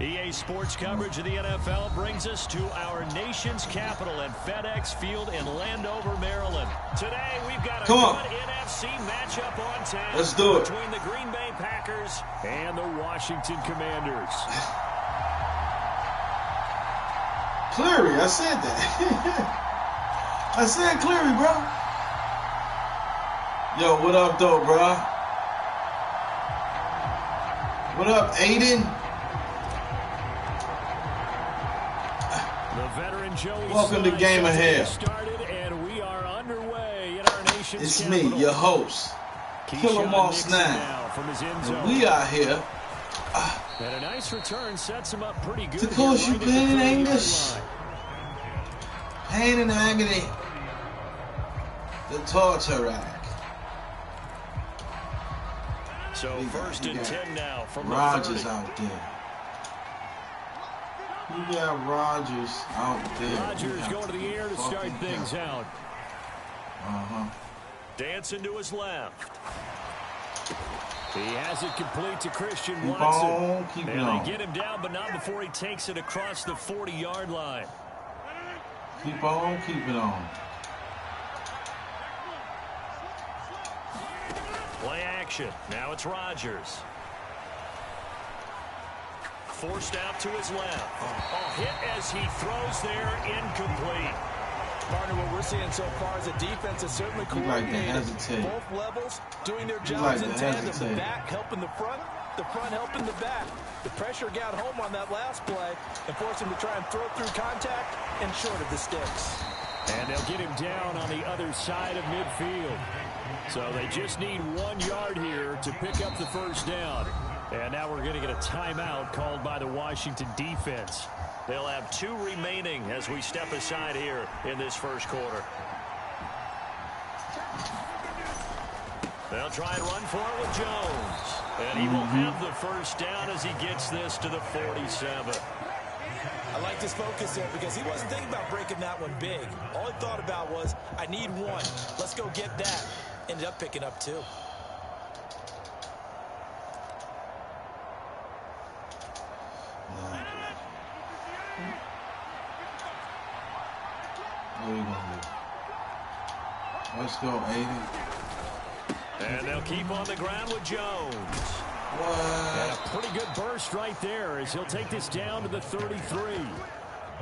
EA Sports coverage of the NFL brings us to our nation's capital at FedEx Field in Landover, Maryland. Today, we've got a good NFC matchup on tap. Let's do it. Between the Green Bay Packers and the Washington Commanders. Cleary, I said that. I said Cleary, bro. Yo, what up, though, bro? What up, Aiden? Welcome to Game of Hell. And we are underway in our nation's it's capital. me, your host, Killamoss9. From his end zone. And we are here And a nice return sets him up pretty good. Of course, you pain and anguish. Pain and agony. The torture rack. So first and 10 now from Rodgers the 30. out there. You got Rodgers out there. Rodgers going to the air to start things out. Dancing to his left. He has it complete to Christian Watson. Keep and on. They get him down, but not before he takes it across the 40-yard line. Keep on, keep it on. Play action. Now it's Rodgers. Forced out to his left. A hit as he throws there, incomplete. Partner, what we're seeing so far is a defense is certainly coordinated. Both levels doing their jobs in tandem. The back helping the front helping the back. The pressure got home on that last play and forced him to try and throw through contact and short of the sticks. And they'll get him down on the other side of midfield. So they just need 1 yard here to pick up the first down. And now we're going to get a timeout called by the Washington defense. They'll have 2 remaining as we step aside here in this first quarter. They'll try and run for it with Jones. And he will have the first down as he gets this to the 47. I like this focus there because he wasn't thinking about breaking that one big. All he thought about was, I need 1. Let's go get that. Ended up picking up 2. What are we gonna do? Let's go, Aiden. And they'll keep on the ground with Jones. And a pretty good burst right there as he'll take this down to the 33.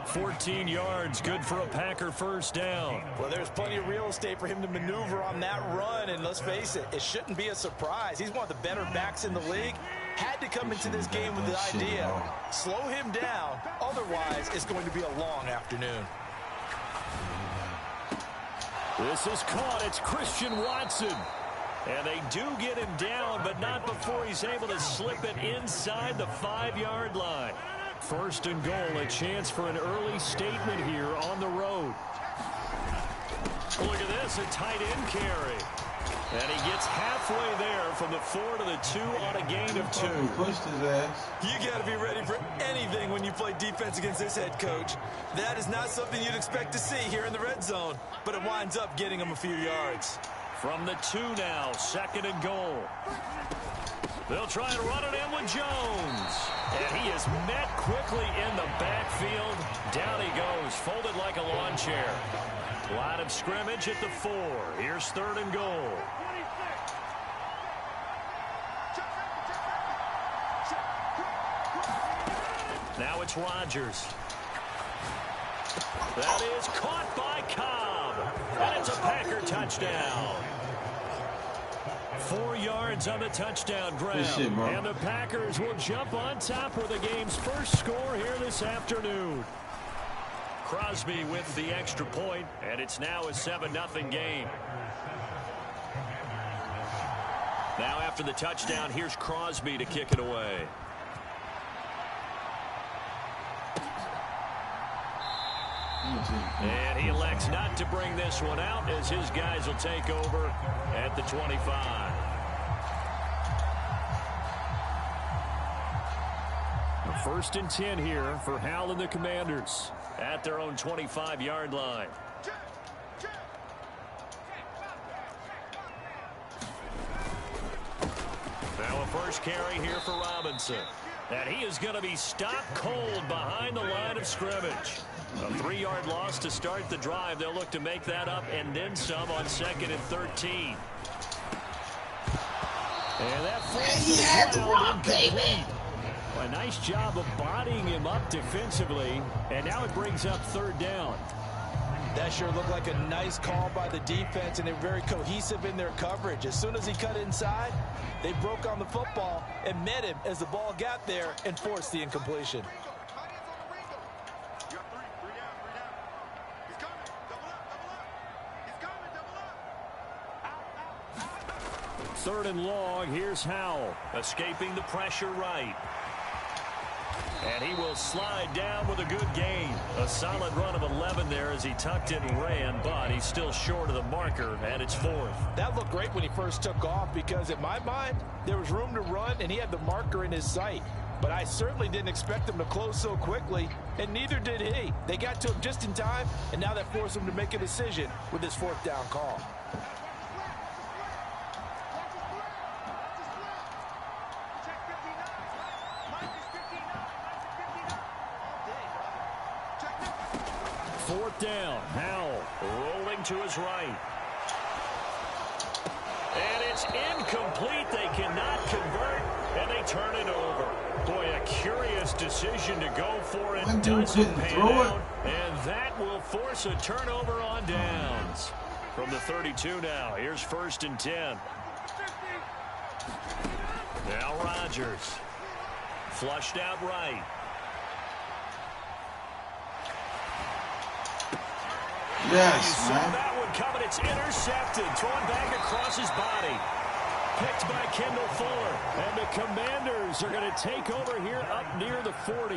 14 yards, good for a Packer first down. Well, there's plenty of real estate for him to maneuver on that run, and let's face it, it shouldn't be a surprise. He's one of the better backs in the league. Had to come into this game with the idea, slow him down, otherwise it's going to be a long afternoon. This is caught. It's Christian Watson. And they do get him down, but not before he's able to slip it inside the 5-yard line. First and goal, a chance for an early statement here on the road. Look at this, a tight end carry. And he gets halfway there from the 4 to the 2 on a gain of 2. Pushed his ass. You got to be ready for anything when you play defense against this head coach. That is not something you'd expect to see here in the red zone, but it winds up getting him a few yards. From the 2 now, second and goal. They'll try and run it in with Jones. And he is met quickly in the backfield. Down he goes, folded like a lawn chair. Line of scrimmage at the 4. Here's third and goal. Now it's Rodgers. That is caught by Cobb. And it's a Packer touchdown. 4 yards on the touchdown grab. And the Packers will jump on top with the game's first score here this afternoon. Crosby with the extra point, and it's now a 7-0 game. Now after the touchdown, here's Crosby to kick it away. And he elects not to bring this one out as his guys will take over at the 25. First and 10 here for Hal and the Commanders at their own 25-yard line. Now a first carry here for Robinson. And he is going to be stopped cold behind the line of scrimmage. A 3-yard loss to start the drive. They'll look to make that up and then some on 2nd and 13. And that he had to run, baby. A nice job of bodying him up defensively, and now it brings up third down. That sure looked like a nice call by the defense, and they're very cohesive in their coverage. As soon as he cut inside, they broke on the football and met him as the ball got there and forced the incompletion. Third and long, here's Howell. Escaping the pressure right. And he will slide down with a good gain. A solid run of 11 there as he tucked it and ran, but he's still short of the marker, and it's 4th. That looked great when he first took off because, in my mind, there was room to run, and he had the marker in his sight. But I certainly didn't expect him to close so quickly, and neither did he. They got to him just in time, and now that forced him to make a decision with his 4th down call. Fourth down. Howell rolling to his right. And it's incomplete. They cannot convert, and they turn it over. Boy, a curious decision to go for it. Doesn't pan out, and that will force a turnover on downs. From the 32 now, here's 1st and 10. Now Rodgers. Flushed out right. Yes, man. That one coming. It's intercepted. Thrown back across his body. Picked by Kendall Fuller. And the Commanders are going to take over here up near the 40.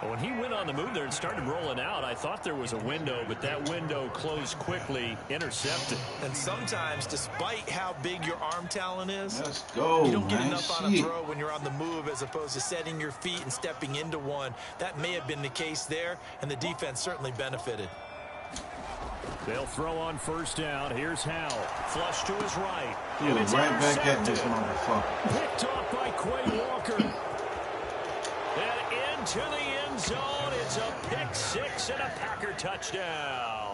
When he went on the move there and started rolling out, I thought there was a window, but that window closed quickly, intercepted. And sometimes, despite how big your arm talent is, let's go, you don't get enough on a throw when you're on the move as opposed to setting your feet and stepping into one. That may have been the case there, and the defense certainly benefited. They'll throw on 1st down. Here's Howell. Flush to his right. He was right back at this motherfucker. Picked off by Quay Walker. And into the end zone. It's a pick 6 and a Packer touchdown.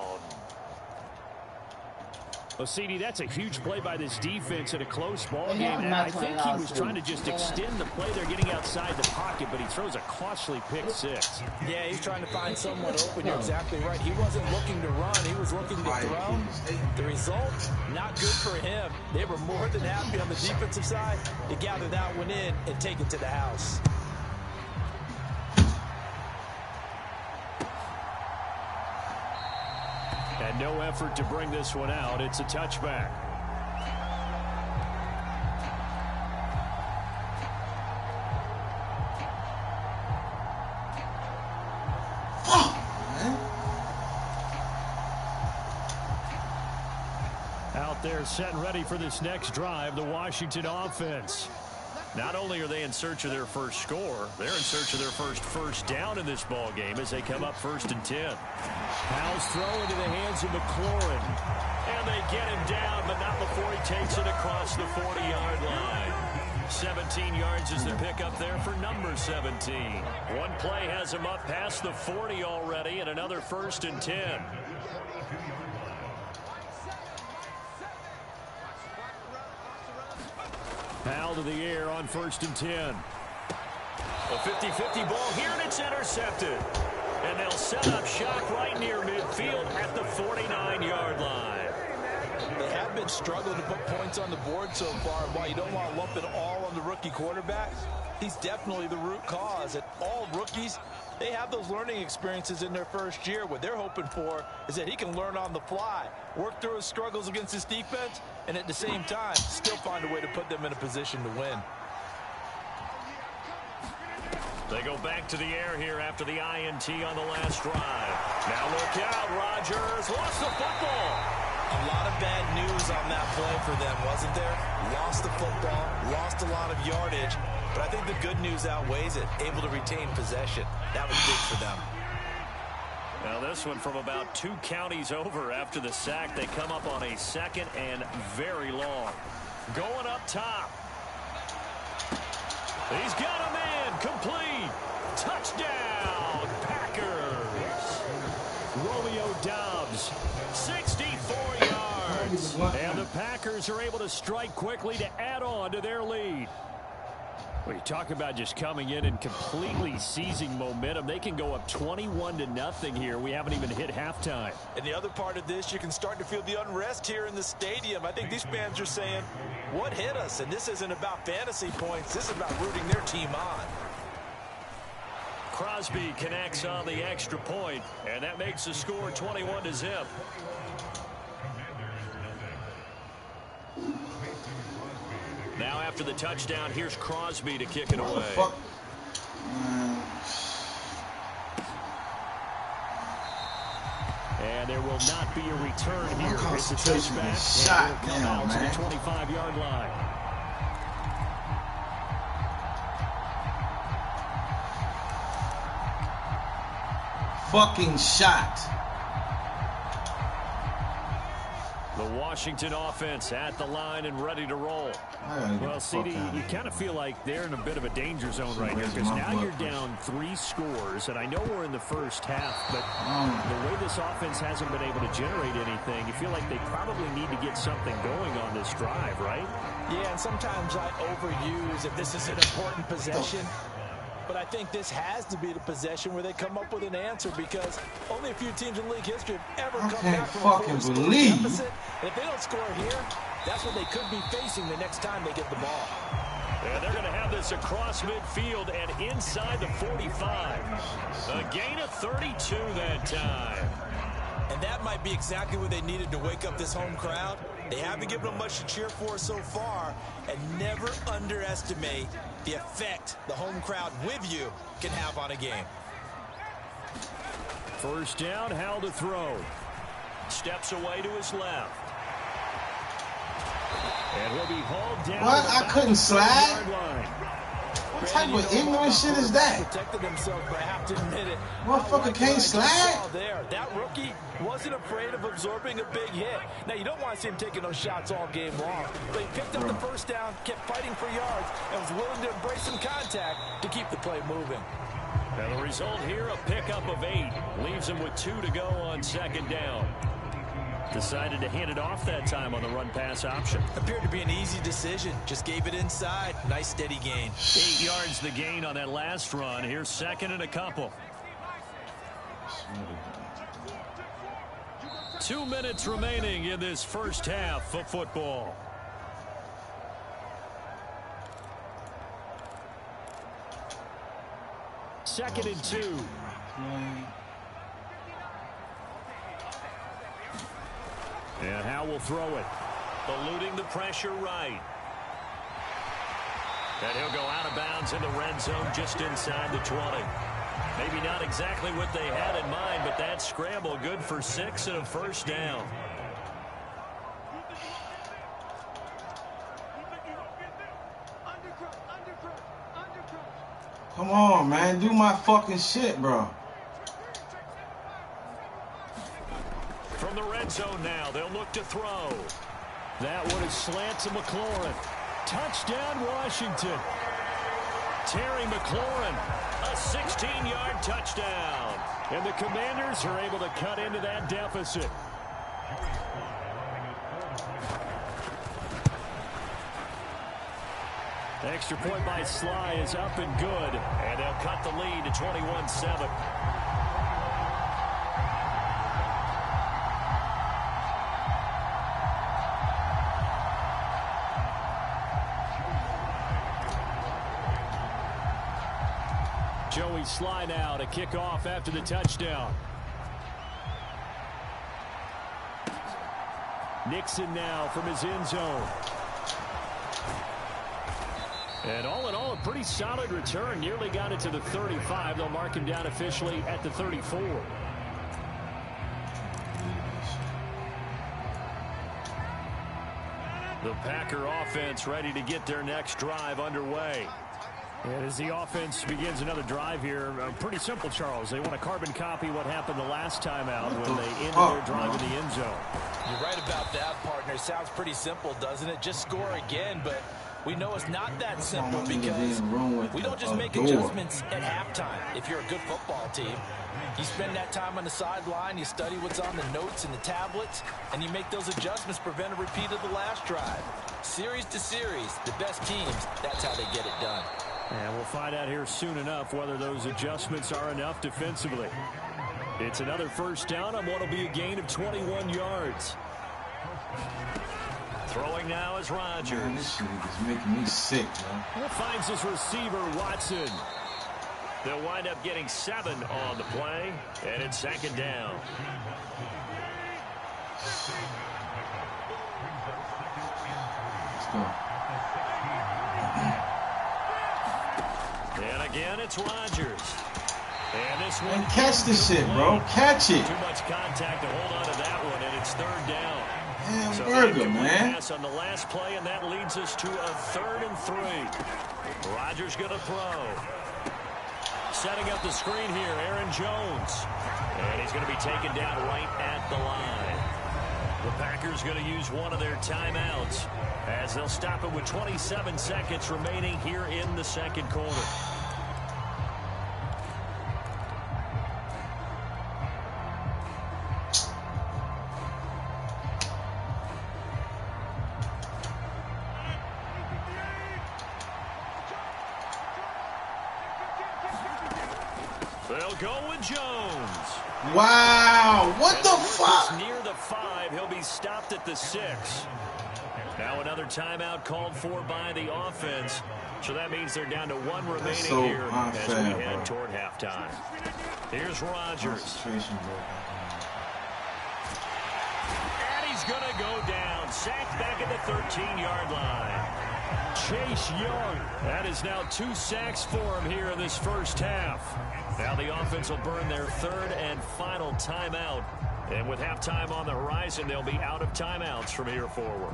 Well, CD, that's a huge play by this defense in a close ball game. And I think he was trying to just extend the play. They're getting outside the pocket, but he throws a costly pick 6. Yeah, he's trying to find someone open. You're exactly right. He wasn't looking to run. He was looking to throw. The result, not good for him. They were more than happy on the defensive side to gather that one in and take it to the house. And no effort to bring this one out. It's a touchback. Out there set and ready for this next drive, the Washington offense. Not only are they in search of their first score, they're in search of their first down in this ball game as they come up 1st and 10. Howell's throw into the hands of McLaurin. And they get him down, but not before he takes it across the 40-yard line. 17 yards is the pickup there for number 17. One play has him up past the 40 already, and another 1st and 10. Howell to the air on 1st and 10. A 50-50 ball here, and it's intercepted. And they'll set up shop right near midfield at the 49-yard line. They have been struggling to put points on the board so far. While you don't want to lump it all on the rookie quarterback, he's definitely the root cause. And all rookies, they have those learning experiences in their first year. What they're hoping for is that he can learn on the fly, work through his struggles against his defense, and at the same time, still find a way to put them in a position to win. They go back to the air here after the INT on the last drive. Now look out, Rodgers lost the football. A lot of bad news on that play for them, wasn't there? Lost the football, lost a lot of yardage, but I think the good news outweighs it. Able to retain possession. That was big for them. Now this one from about 2 counties over after the sack. They come up on a 2nd and very long. Going up top. He's got a man. Complete. Touchdown, Packers. Romeo Doubs. 64 yards. And the Packers are able to strike quickly to add on to their lead. Well, you talk about just coming in and completely seizing momentum. They can go up 21-0 here. We haven't even hit halftime. And the other part of this, you can start to feel the unrest here in the stadium. I think these fans are saying, what hit us? And this isn't about fantasy points. This is about rooting their team on. Crosby connects on the extra point, and that makes the score 21-0. Now after the touchdown, here's Crosby to kick it away. And there will not be a return here. It's a touchback. Shot And it'll come out to the 25-yard line. Fucking shot. The Washington offense at the line and ready to roll. Well, CD, you kind of feel like they're in a bit of a danger zone right here because now you're down 3 scores, and I know we're in the first half, but the way this offense hasn't been able to generate anything, you feel like they probably need to get something going on this drive, right? Yeah, and sometimes I overuse if this is an important possession. But I think this has to be the possession where they come up with an answer because only a few teams in league history have ever come back from a full deficit. And if they don't score here, that's what they could be facing the next time they get the ball. And they're going to have this across midfield and inside the 45. A gain of 32 that time. And that might be exactly what they needed to wake up this home crowd. They haven't given them much to cheer for so far, and never underestimate the effect the home crowd with you can have on a game. First down, Howell to throw. Steps away to his left. And he'll be hauled down. What? I couldn't slide? What type of ignorant shit is that? Protected themselves, but I have to admit it. Motherfucker can't slide? That rookie wasn't afraid of absorbing a big hit. Now, you don't want to see him taking those shots all game long. But he picked up the first down, kept fighting for yards, and was willing to embrace some contact to keep the play moving. And the result here, a pickup of 8. Leaves him with 2 to go on second down. Decided to hand it off that time on the run-pass option. Appeared to be an easy decision. Just gave it inside. Nice steady gain. 8 yards the gain on that last run. Here's second and a couple. 2 minutes remaining in this first half of football. Second and 2. And Howell will throw it. Eluding the pressure right. And he'll go out of bounds in the red zone just inside the 20. Maybe not exactly what they had in mind, but that scramble good for 6 and a first down. Come on, man. Do my fucking shit, bro. From the red zone now, they'll look to throw. That one is slant to McLaurin. Touchdown, Washington. Terry McLaurin, a 16-yard touchdown. And the Commanders are able to cut into that deficit. Extra point by Sly is up and good. And they'll cut the lead to 21-7. Joey Sly now to kick off after the touchdown. Nixon now from his end zone. And all in all, a pretty solid return. Nearly got it to the 35. They'll mark him down officially at the 34. The Packer offense ready to get their next drive underway. And as the offense begins another drive here, pretty simple, Charles. They want to carbon copy what happened the last time out when they ended their drive in the end zone. You're right about that, partner. Sounds pretty simple, doesn't it? Just score again, but we know it's not that simple because we don't just make adjustments at halftime if you're a good football team. You spend that time on the sideline, you study what's on the notes and the tablets, and you make those adjustments, prevent a repeat of the last drive. Series to series, the best teams, that's how they get it done. And we'll find out here soon enough whether those adjustments are enough defensively. It's another first down on what will be a gain of 21 yards. Throwing now is Rodgers. Man, this shit is making me sick, man. Finds his receiver, Watson. They'll wind up getting 7 on the play, and it's second down. Let's go. And again, it's Rodgers. And catch this shit, bro. Catch it. Too much contact to hold on to that one, and it's third down. Hamburger, man. Pass on the last play, and that leads us to a 3rd and 3. Rodgers going to throw. Setting up the screen here, Aaron Jones. And he's going to be taken down right at the line. The Packers going to use one of their timeouts as they'll stop it with 27 seconds remaining here in the second quarter. They'll go with Jones. Wow, what the fuck? Near the 5, he'll be stopped at the 6. Now another timeout called for by the offense. So that means they're down to 1 remaining here as we head toward halftime. Here's Rodgers. And he's going to go down. Sacked back at the 13-yard line. Chase Young. That is now 2 sacks for him here in this first half. Now the offense will burn their 3rd and final timeout. And with halftime on the horizon, they'll be out of timeouts from here forward.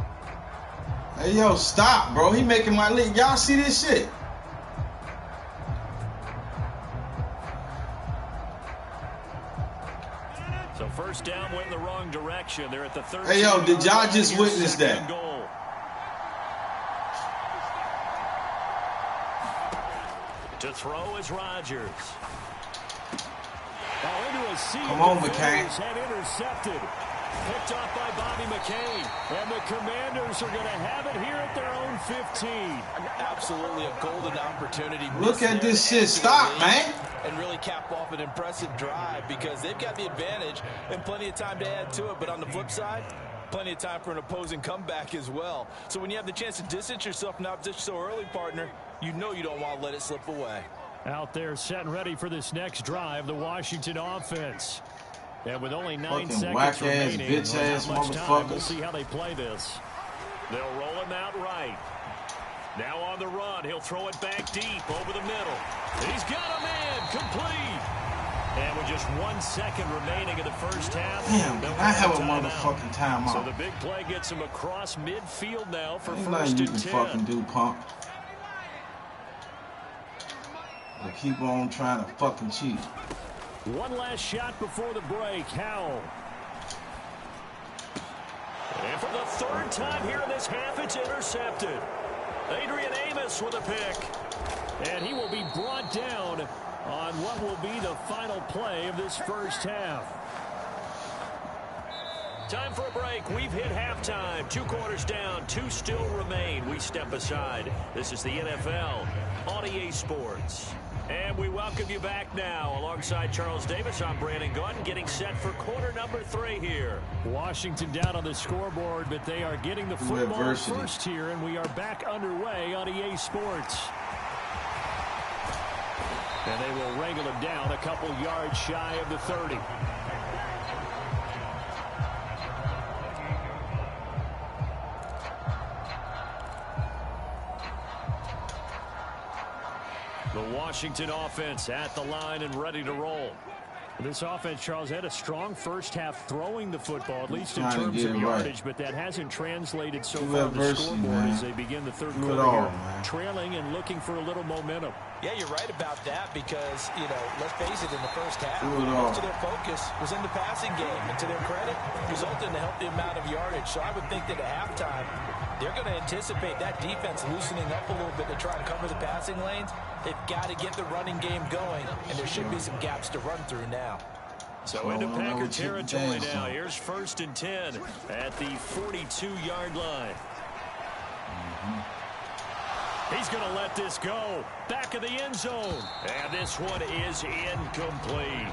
Hey, yo, stop, bro. He making my league. Y'all see this shit? So first down went in the wrong direction. They're at the 13. Hey, yo, did y'all just witness that? Goal. To throw is Rodgers. Come on, McCain. And intercepted. Picked off by Bobby McCain. And the Commanders are going to have it here at their own 15. Absolutely a golden opportunity. Look at this shit. Stop, man. And really cap off an impressive drive because they've got the advantage and plenty of time to add to it. But on the flip side, plenty of time for an opposing comeback as well. So when you have the chance to distance yourself from opposition so early, partner, you know you don't want to let it slip away. Out there set and ready for this next drive, the Washington offense. And with only 9 seconds remaining, bitch-ass motherfuckers. We'll see how they play this. They'll roll him out right. Now on the run, he'll throw it back deep over the middle. He's got a man complete. And with just 1 second remaining in the first half, damn, I have a motherfucking timeout. So the big play gets him across midfield now for ain't first nothing you and can 10. fucking do, punk. But keep on trying to fucking cheat. One last shot before the break. Howell. And for the 3rd time here in this half, it's intercepted. Adrian Amos with a pick. And he will be brought down on what will be the final play of this first half. Time for a break. We've hit halftime. 2 quarters down. 2 still remain. We step aside. This is the NFL on EA Sports. And we welcome you back now. Alongside Charles Davis, I'm Brandon Gaunt, getting set for quarter number 3 here. Washington down on the scoreboard, but they are getting the football first here, and we are back underway on EA Sports. And they will wrangle him down a couple yards shy of the 30. The Washington offense at the line and ready to roll. This offense, Charles, had a strong first half throwing the football, at least in terms of yardage, but that hasn't translated so far on the scoreboard as they begin the third quarter here, trailing and looking for a little momentum. Yeah, you're right about that because, you know, let's face it, in the first half, most of their focus was in the passing game. And to their credit, resulted in a healthy amount of yardage. So I would think that at halftime, they're going to anticipate that defense loosening up a little bit to try and cover the passing lanes. They've got to get the running game going, and there should be some gaps to run through now. So into Packer territory now. Here's 1st and 10 at the 42-yard line. He's going to let this go. Back of the end zone. And this one is incomplete.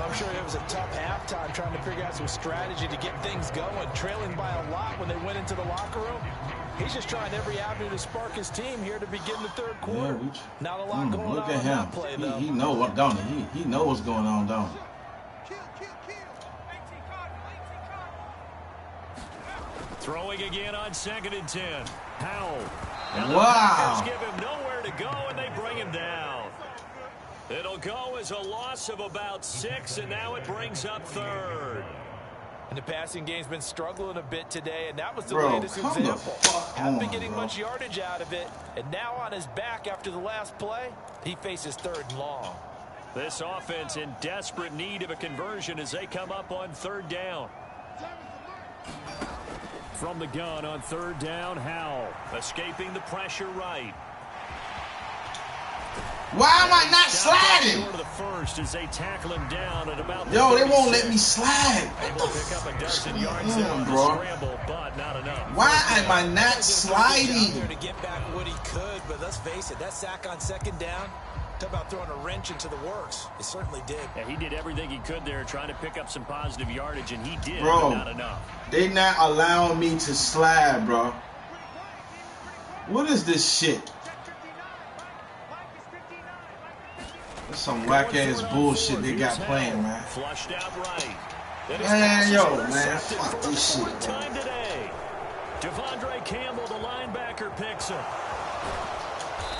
I'm sure it was a tough halftime trying to figure out some strategy to get things going, trailing by a lot when they went into the locker room. He's just trying every avenue to spark his team here to begin the third quarter. Yeah, not a lot going on in that play, though. He knows what, don't he? He knows what's going on, don't he? Throwing again on 2nd and 10. Howell. Wow. Give him nowhere to go, and they bring him down. It'll go as a loss of about 6, and now it brings up 3rd. And the passing game's been struggling a bit today, and that was the latest example. Hasn't been getting much yardage out of it, and now on his back after the last play, he faces 3rd and long. This offense in desperate need of a conversion as they come up on 3rd down. From the gun on 3rd down, Howell. Escaping the pressure right. Why am I not sliding? To the first as they tackle him down at about Yo, they won't let me slide. Able to pick up a dozen yards there on the scramble, but not enough. Why am I not sliding? There to get back what he could, but let's face it, that sack on 2nd down, talk about throwing a wrench into the works. It certainly did. Yeah, he did everything he could there trying to pick up some positive yardage, and he did, bro, but not enough. They not allowing me to slide, bro. What is this shit? That's some whack-ass bullshit they got playing, man. Flushed out right. Man, yo, man, fuck this shit, Time today. Devondre Campbell, the linebacker, picks him.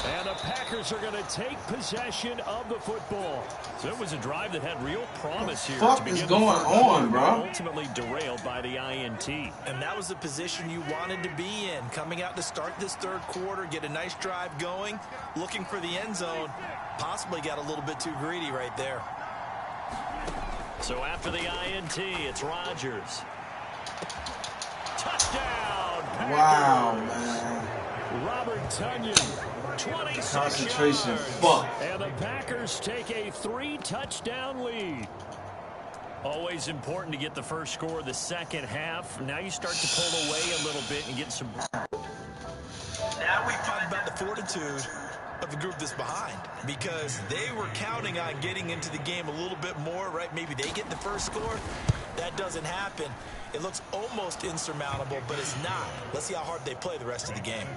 And the Packers are going to take possession of the football. So it was a drive that had real promise here. What the fuck is going on, bro? Ultimately derailed by the INT. And that was the position you wanted to be in. Coming out to start this 3rd quarter, get a nice drive going, looking for the end zone. Possibly got a little bit too greedy right there. So after the INT, it's Rodgers. Touchdown! Packers. Wow, man. Robert Tonyan. Concentration, fuck. And the Packers take a 3-touchdown lead. Always important to get the first score of the second half. Now you start to pull away a little bit and get some. Now we talk about the fortitude of the group that's behind, because they were counting on getting into the game a little bit more, right? Maybe they get the first score. That doesn't happen. It looks almost insurmountable, but it's not. Let's see how hard they play the rest of the game.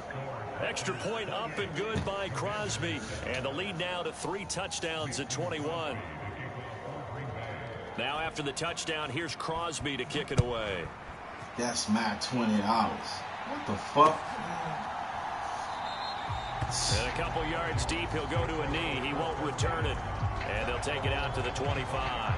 Extra point up and good by Crosby. And the lead now to 3 touchdowns at 21. Now after the touchdown, here's Crosby to kick it away. That's my $20. What the fuck? And a couple yards deep, he'll go to a knee. He won't return it. And they'll take it out to the 25.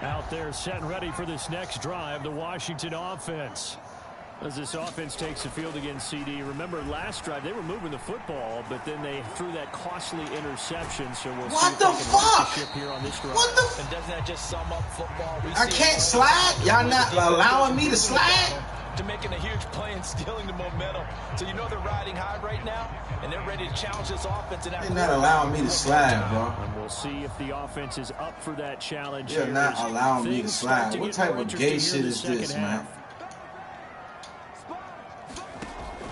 Out there set and ready for this next drive, the Washington offense. As this offense takes the field against CD. Remember last drive, they were moving the football, but then they threw that costly interception. So we'll see if they can right the ship here on this drive. What the? And doesn't that just sum up football? I can't slide? Y'all not allowing me to slide? To making a huge play and stealing the momentum. So you know they're riding high right now, and they're ready to challenge this offense. They're not allowing me to slide, bro. And we'll see if the offense is up for that challenge. They're not allowing me to slide. What type of gay shit is this, man?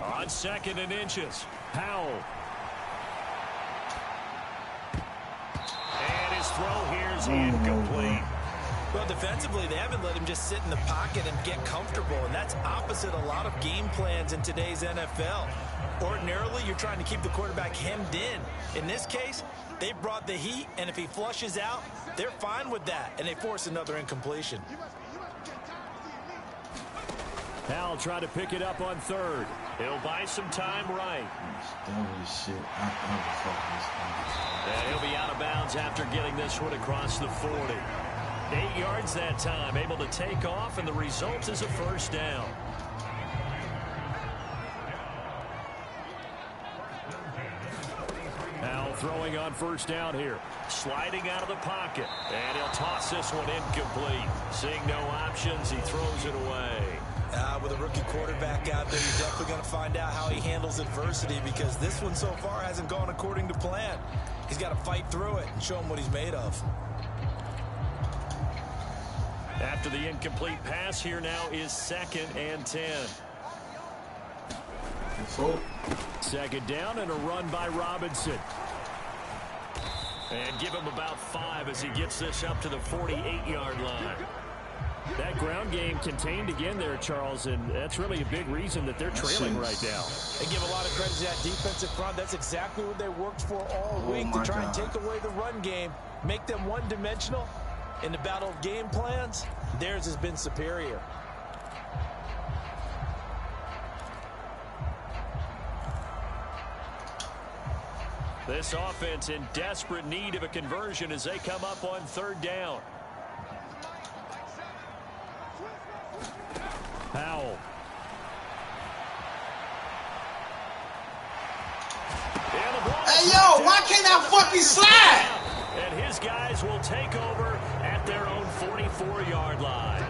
On 2nd and inches. Howell. And his throw here is incomplete. Well, defensively, they haven't let him just sit in the pocket and get comfortable, and that's opposite a lot of game plans in today's NFL. Ordinarily, you're trying to keep the quarterback hemmed in. In this case, they brought the heat, and if he flushes out, they're fine with that, and they force another incompletion. Howell trying to pick it up on 3rd. He'll buy some time right. Shit. And he'll be out of bounds after getting this one across the 40. 8 yards that time, able to take off, and the result is a first down. Howell throwing on 1st down here. Sliding out of the pocket, and he'll toss this one incomplete. Seeing no options, he throws it away. With a rookie quarterback out there, you're definitely going to find out how he handles adversity, because this one so far hasn't gone according to plan. He's got to fight through it and show him what he's made of. After the incomplete pass, here now is 2nd and 10. 2nd down and a run by Robinson. And give him about 5 as he gets this up to the 48-yard line. That ground game contained again there, Charles, and that's really a big reason that they're trailing right now. They give a lot of credit to that defensive front. That's exactly what they worked for all week, to try and take away the run game, make them one-dimensional. In the battle of game plans, theirs has been superior. This offense in desperate need of a conversion as they come up on 3rd down. Powell. Hey, yo, why can't I fucking slide? And his guys will take over at their own 44-yard line.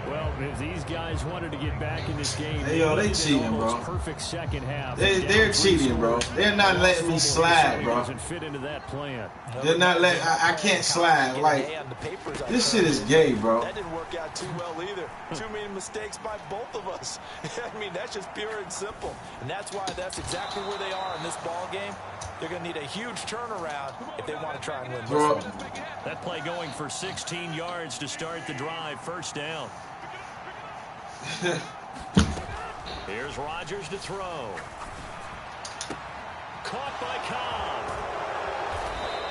Well, if these guys wanted to get back in this game, hey, yo, they cheating, bro. Perfect second half. They're cheating, bro. They're not letting me slide, bro. Fit into that plan. They're not letting. I can't slide. Like, this shit is gay, bro. That didn't work out too well either. Too many mistakes by both of us. I mean, that's just pure and simple. And that's why that's exactly where they are in this ball game. They're going to need a huge turnaround if they want to try and win this one. That play going for 16 yards to start the drive. 1st down. Here's Rodgers to throw. Caught by Cobb.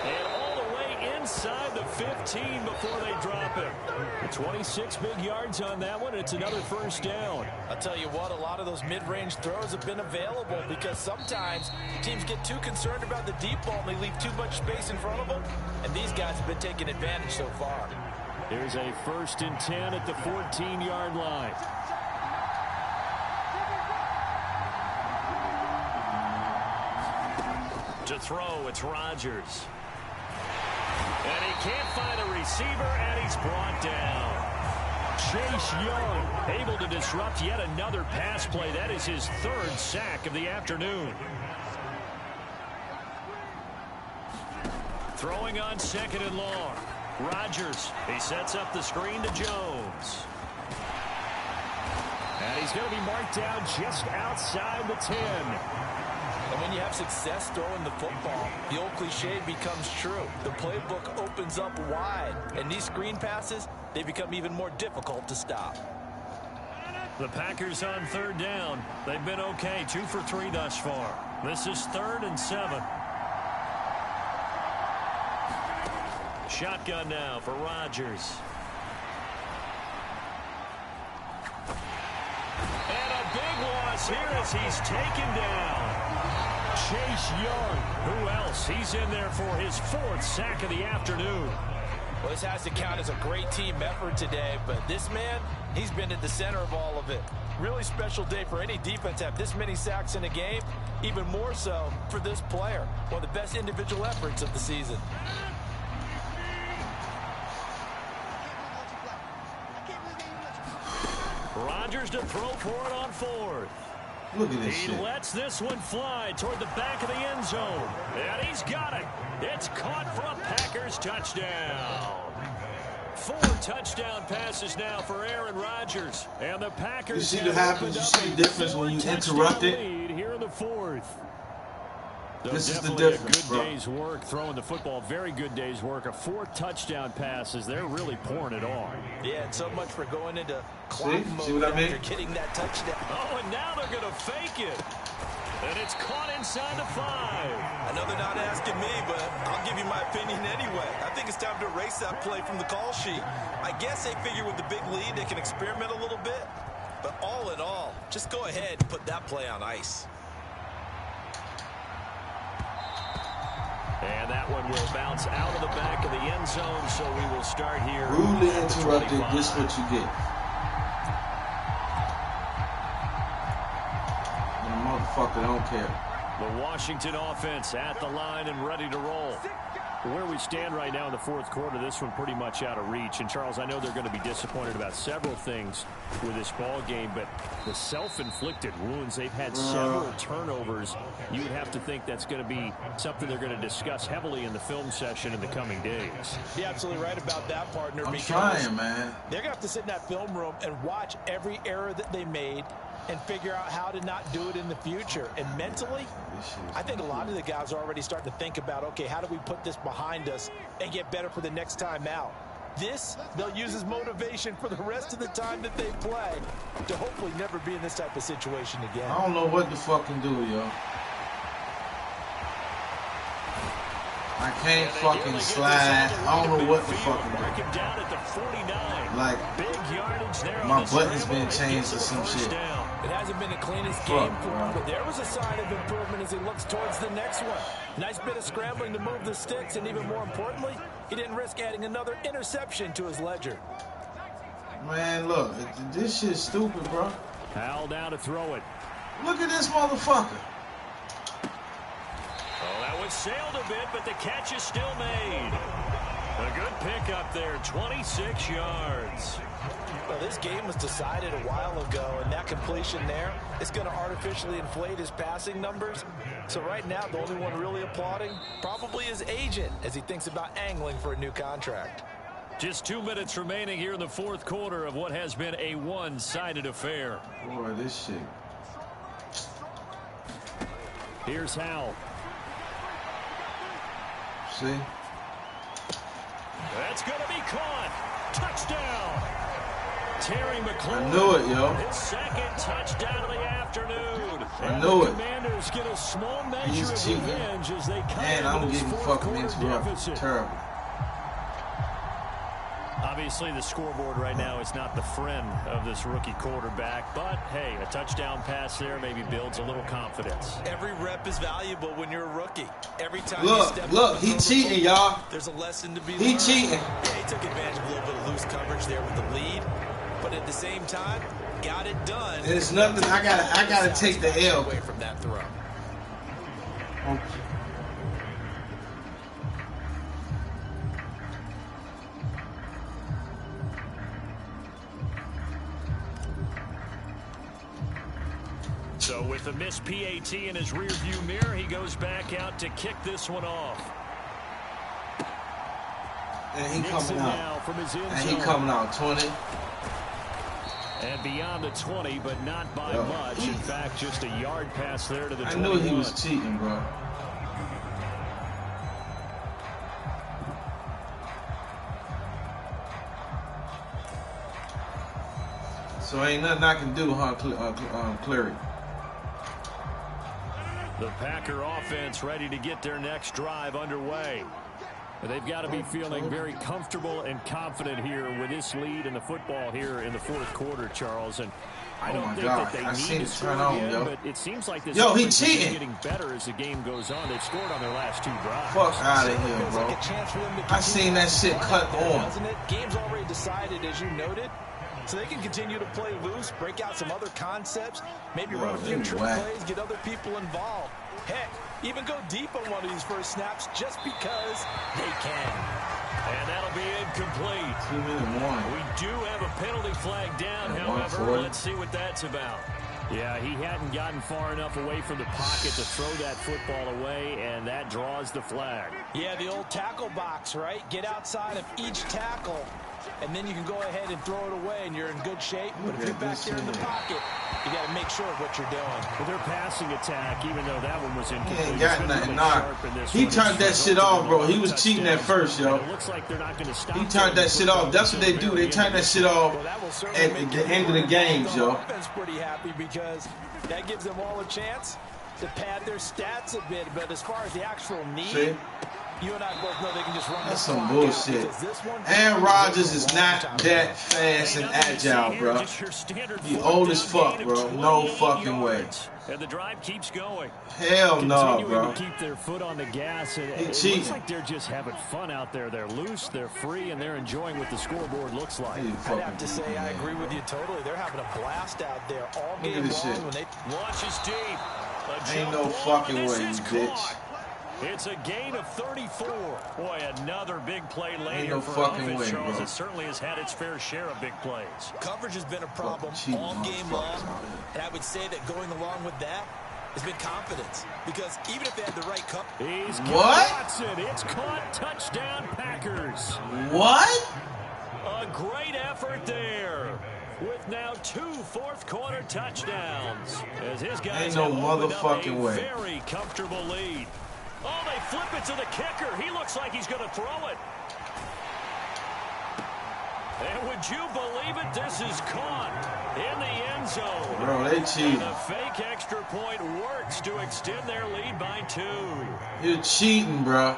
And all the way inside the 15 before they drop it. 26 big yards on that one. It's another 1st down. I'll tell you what, a lot of those mid-range throws have been available because sometimes teams get too concerned about the deep ball and they leave too much space in front of them. And these guys have been taking advantage so far. There's a 1st and 10 at the 14-yard line. To throw, it's Rodgers. And he can't find a receiver, and he's brought down. Chase Young able to disrupt yet another pass play. That is his 3rd sack of the afternoon. Throwing on 2nd and long. Rodgers, he sets up the screen to Jones. And he's going to be marked down just outside the 10. And when you have success throwing the football, the old cliche becomes true. The playbook opens up wide. And these screen passes, they become even more difficult to stop. The Packers on 3rd down. They've been okay, 2 for 3 thus far. This is 3rd and 7. Shotgun now for Rodgers. And a big loss here as he's taken down. Chase Young. Who else? He's in there for his 4th sack of the afternoon. Well, this has to count as a great team effort today, but this man, he's been at the center of all of it. Really special day for any defense to have this many sacks in a game, even more so for this player. One of the best individual efforts of the season. Rodgers to throw for it on 4th. Look at this He shit. lets this one fly toward the back of the end zone. And he's got it. It's caught for a Packers touchdown. 4 touchdown passes now for Aaron Rodgers. And the Packers. You see what happens? You see the difference when you interrupt it? Lead here in the 4th. So this is the definitely difference, a good day's work throwing the football. Very good day's work. A 4 touchdown passes. They're really pouring it on. Yeah, and so much for going into clock mode. See what I mean? After getting that touchdown. Oh, and now they're going to fake it. And it's caught inside the 5. I know they're not asking me, but I'll give you my opinion anyway. I think it's time to erase that play from the call sheet. I guess they figure with the big lead they can experiment a little bit. But all in all, just go ahead and put that play on ice. And that one will bounce out of the back of the end zone, so we will start here. Rudely interrupted, just what you get. The motherfucker don't care. The Washington offense at the line and ready to roll. Where we stand right now in the 4th quarter, this one pretty much out of reach. And, Charles, I know they're going to be disappointed about several things with this ball game, but the self-inflicted wounds, they've had several turnovers. You would have to think that's going to be something they're going to discuss heavily in the film session in the coming days. You're absolutely right about that, partner. I'm trying, man. They're going to have to sit in that film room and watch every error that they made and figure out how to not do it in the future. And mentally, I think a lot of the guys are already starting to think about, okay, how do we put this behind us and get better for the next time out? This, they'll use as motivation for the rest of the time that they play to hopefully never be in this type of situation again. I don't know what to fucking do, yo. I can't fucking slide. I don't know what to fucking do. Like, my button's been changed or some shit. It hasn't been the cleanest game for him, but there was a sign of improvement as he looks towards the next one. Nice bit of scrambling to move the sticks, and even more importantly, he didn't risk adding another interception to his ledger. Man, look, this shit's stupid, bro. Hal down to throw it. Look at this motherfucker. Oh, that one sailed a bit, but the catch is still made. A good pickup there, 26 yards. Well, this game was decided a while ago, and that completion there is going to artificially inflate his passing numbers. So right now, the only one really applauding probably his agent as he thinks about angling for a new contract. Just 2 minutes remaining here in the fourth quarter of what has been a one-sided affair. Boy, this shit. Here's Hal. See? That's going to be caught. Touchdown. Terry McLaurin. I knew it, yo. His second touchdown of the afternoon. I knew it. Commanders get a small measure He's of cheating. revenge as they cut And I'm into this getting fourth fucking quarter interrupted. deficit. Terrible. Obviously, the scoreboard right now is not the friend of this rookie quarterback, but hey, a touchdown pass there maybe builds a little confidence. Every rep is valuable when you're a rookie. Every time Look, you step look, up he and throw the cheating, ball, y'all. There's a lesson to be He learned. cheating. Yeah, he took advantage of a little bit of loose coverage there with the lead, but at the same time, got it done. There's nothing. I gotta take the L. Away from that throw. So with the missed PAT in his rearview mirror, he goes back out to kick this one off. And he Gets coming it out. now from his end And he zone. coming out 20. And beyond the 20, but not by Yo, much. In fact, just a yard pass there to the I 21. knew he was cheating, bro. So ain't nothing I can do, huh, Cleary? The Packer offense ready to get their next drive underway. But they've got to be feeling very comfortable and confident here with this lead in the football here in the fourth quarter, Charles. And I don't think that they need to score again, but it seems like this offense is getting better as the game goes on. They've scored on their last two drives. Fuck out of here, bro. I seen that shit cut on. Doesn't it? Game's already decided, as you noted. So they can continue to play loose, break out some other concepts, maybe run a few trick plays, get other people involved. Heck, even go deep on one of these first snaps just because they can. And that'll be incomplete. 2-minute warning. We do have a penalty flag down, however. Let's see what that's about. Yeah, he hadn't gotten far enough away from the pocket to throw that football away, and that draws the flag. Yeah, the old tackle box, right? Get outside of each tackle, and then you can go ahead and throw it away, and you're in good shape. But if you're back there in the pocket, you got to make sure of what you're doing. With their passing attack, even though that one was incomplete, He ain't got nothing. Nah, he turned that shit off, bro. He was cheating at first, yo. It looks like they're not going to stop. He turned that shit off. That's what they do. They turn that shit off at the end of the games, yo. Offense pretty happy because that gives them all a chance to pad their stats a bit. But as far as the actual need, See? you and I both know they can just run. That's some bullshit. Aaron Rodgers is not that fast and agile, bro. He old as fuck, bro. No fucking way. And the drive keeps going. Hell no, Continuing bro. to keep their foot on the gas. It looks cheating. like they're just having fun out there. They're loose, they're free, and they're enjoying what the scoreboard looks like. I'd have to say I agree with you totally. They're having a blast out there all game long. shit. When they Launches deep. Ain't no fucking way, you bitch. It's a gain of 34. Boy, another big play Ain't later no for fucking offense, way, Charles. bro. It certainly has had its fair share of big plays. Coverage has been a problem cheating all game motherfuckers long, out here. and I would say that going along with that has been confidence. Because even if they had the right He's What? Watson. It's caught. Touchdown, Packers. What? A great effort there. With now 2 fourth-quarter touchdowns. As his guys Ain't no have opened up motherfucking a way. very comfortable lead. Oh, they flip it to the kicker. He looks like he's going to throw it. And would you believe it? This is caught in the end zone. Bro, they And cheating. a fake extra point works to extend their lead by 2. You're cheating, bro.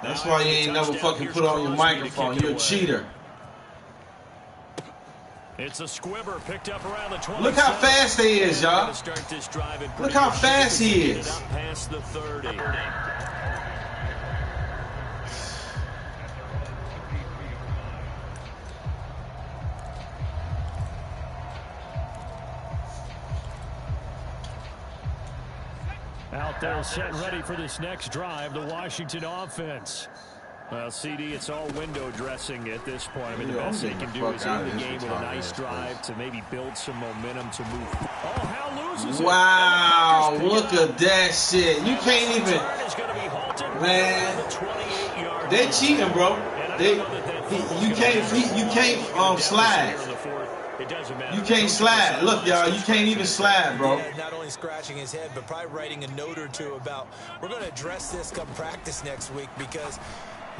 That's why you ain't never fucking put on your microphone. You're a cheater. It's a squibber picked up around the 20. Look how fast he is, y'all. Look how fast he is. Past the 30. Out there set ready for this next drive, the Washington offense. Well, CD, it's all window dressing at this point. I mean, the best they can do is end the game with a nice drive to maybe build some momentum to move. Oh, Hal loses it. Wow, look at that shit. You can't even, man. They're cheating, bro. You can't slide. You can't slide. Look, y'all, you can't even slide, bro. Not only scratching his head, but probably writing a note or two about, we're going to address this come practice next week, because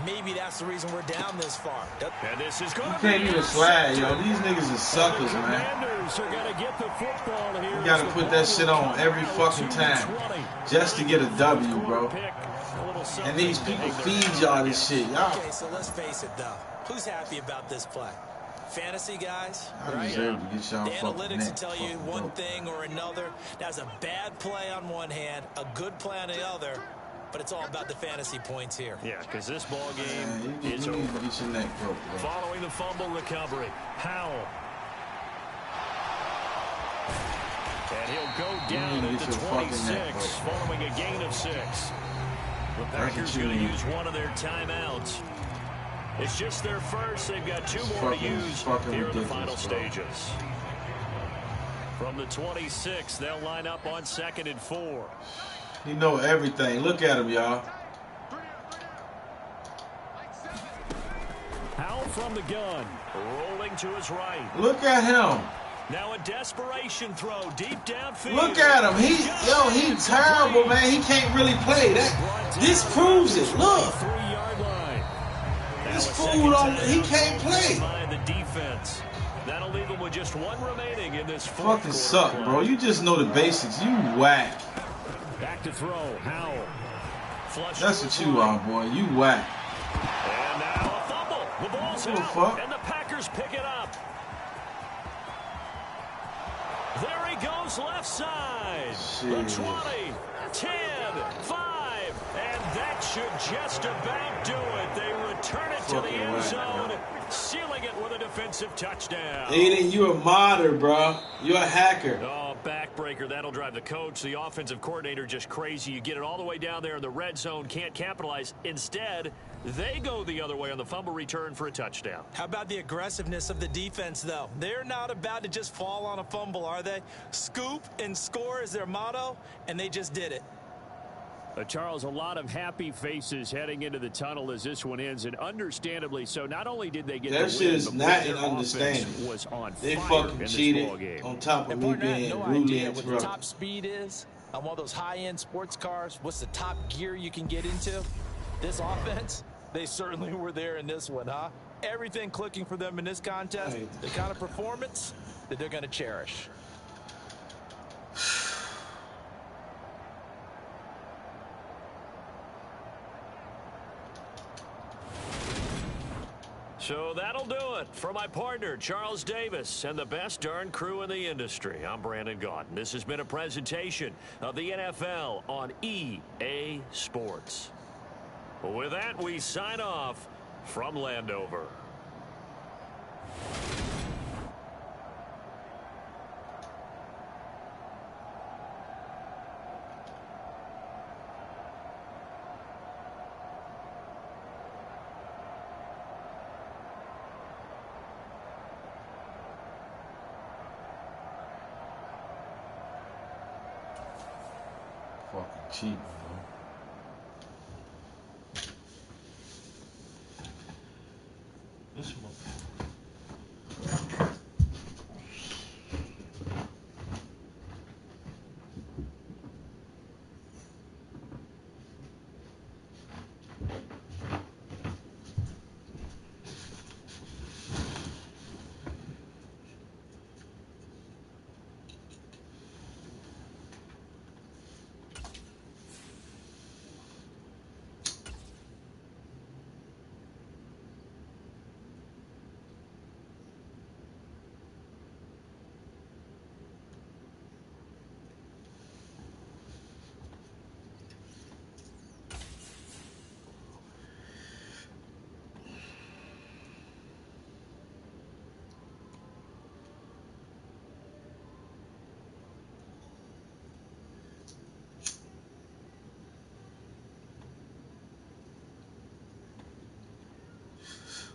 maybe that's the reason we're down this far. And this is going you can't even slide, yo. These niggas are suckers, man. You got to put that shit on every fucking time just to get a W, bro. And these people feed y'all this shit, y'all. Okay, so let's face it, though. Who's happy about this play? Fantasy guys, right? The analytics will tell you one thing or another. That's a bad play on one hand, a good play on the other, but it's all about the fantasy points here. Yeah, because this ball game is over. Get your neck broke, bro. Following the fumble recovery, Howell. And he'll go down at the 26 following a gain of 6. The Packers going to use one of their timeouts. It's just their first. They've got 2 more to use here in the final stages. From the 26, they'll line up on 2nd and 4. He know everything. Look at him, y'all. Howell from the gun. Rolling to his right. Look at him. Now a desperation throw deep downfield. Look at him. He's terrible, man. He can't really play. This proves it. Look. This fool he can't play. The defense. That'll leave him with just 1 remaining in this fucking suck, bro. You just know the basics. You whack. Back to throw. Howell. That's what you are, boy. You whack. And now a fumble. The ball's out, and the Packers pick it up. There he goes, left side. Jeez. The 20, 10, 5, and that should just about do it. They return it to the end zone, sealing it with a defensive touchdown. Aiden, you a modder, bro. You're a hacker. Oh, backbreaker. That'll drive the coach, the offensive coordinator, just crazy. You get it all the way down there in the red zone, can't capitalize. Instead, they go the other way on the fumble return for a touchdown. How about the aggressiveness of the defense, though? They're not about to just fall on a fumble, are they? Scoop and score is their motto, and they just did it. Charles, a lot of happy faces heading into the tunnel as this one ends, and understandably so. Not only did they get that the shit win, is not an understanding. Was on they fire fucking in cheated this on top of me being no rudely idea what the interrupted. top speed is on one of those high-end sports cars. What's the top gear you can get into? This offense, they certainly were there in this one, huh? Everything clicking for them in this contest, the kind of performance that they're going to cherish. So that'll do it for my partner, Charles Davis, and the best darn crew in the industry. I'm Brandon Gaudin. This has been a presentation of the NFL on EA Sports. With that, we sign off from Landover. Fucking cheap, bro. This one.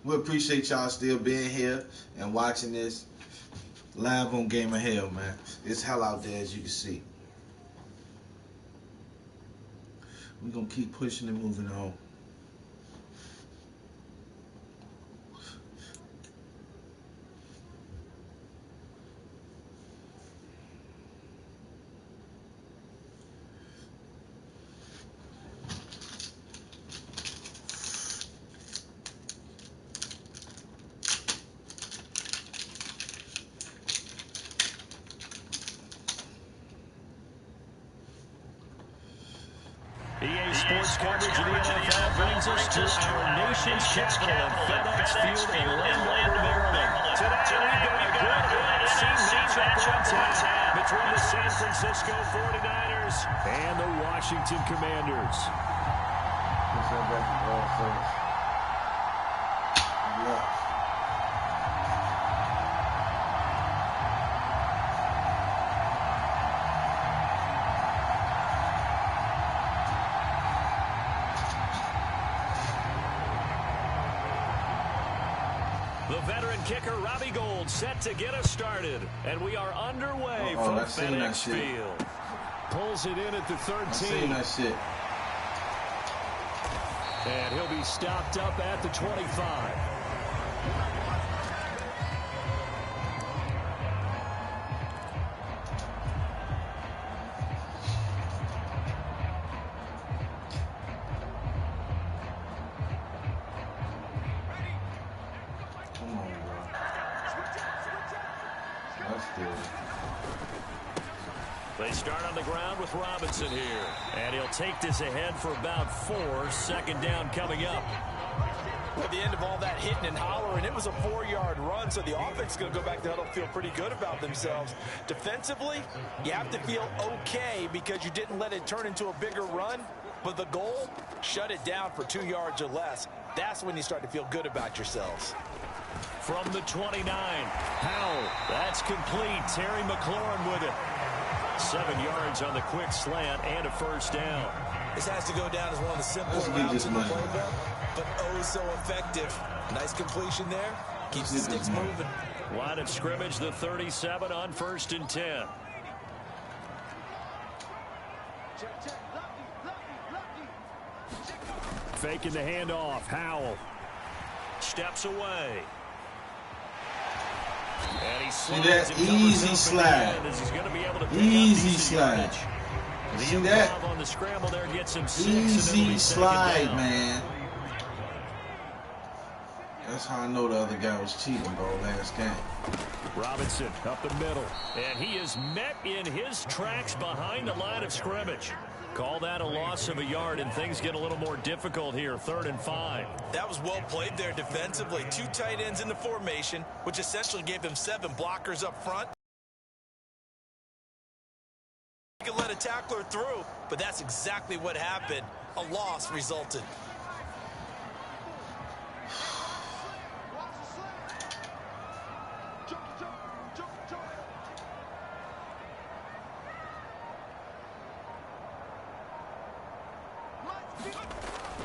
We appreciate y'all still being here and watching this live on Game of Hell, man. It's hell out there, as you can see. We're going to keep pushing and moving on. EA Sports coverage of the NFL brings us to our nation's capital at FedEx Field in Landover, Maryland. Today, we've got a good NFC matchup on tap between the San Francisco 49ers and the Washington Commanders. The veteran kicker, Robbie Gould, set to get us started. And we are underway from FedEx Field. Pulls it in at the 13. That's it. And he'll be stopped up at the 25. They start on the ground with Robinson here. And he'll take this ahead for about 4. Second down coming up. At the end of all that hitting and hollering, it was a 4-yard run, so the offense is going to go back to the huddle, feel pretty good about themselves. Defensively, you have to feel okay because you didn't let it turn into a bigger run. But the goal, shut it down for 2 yards or less. That's when you start to feel good about yourselves. From the 29, Howell. That's complete. Terry McLaurin with it. 7 yards on the quick slant and a first down. This has to go down as one of the simplest routes in the playbook, but oh so effective. Nice completion there. Keeps the sticks moving. Line of scrimmage, the 37 on 1st and 10. Faking the handoff. Howell steps away. And he see that easy slide. Easy slide. See that? On the scramble there, get some easy slide, man. That's how I know the other guy was cheating, bro, last game. Robinson up the middle. And he is met in his tracks behind the line of scrimmage. Call that a loss of a yard, and things get a little more difficult here. 3rd and 5. That was well played there defensively. 2 tight ends in the formation, which essentially gave them 7 blockers up front. You can let a tackler through, but that's exactly what happened. A loss resulted.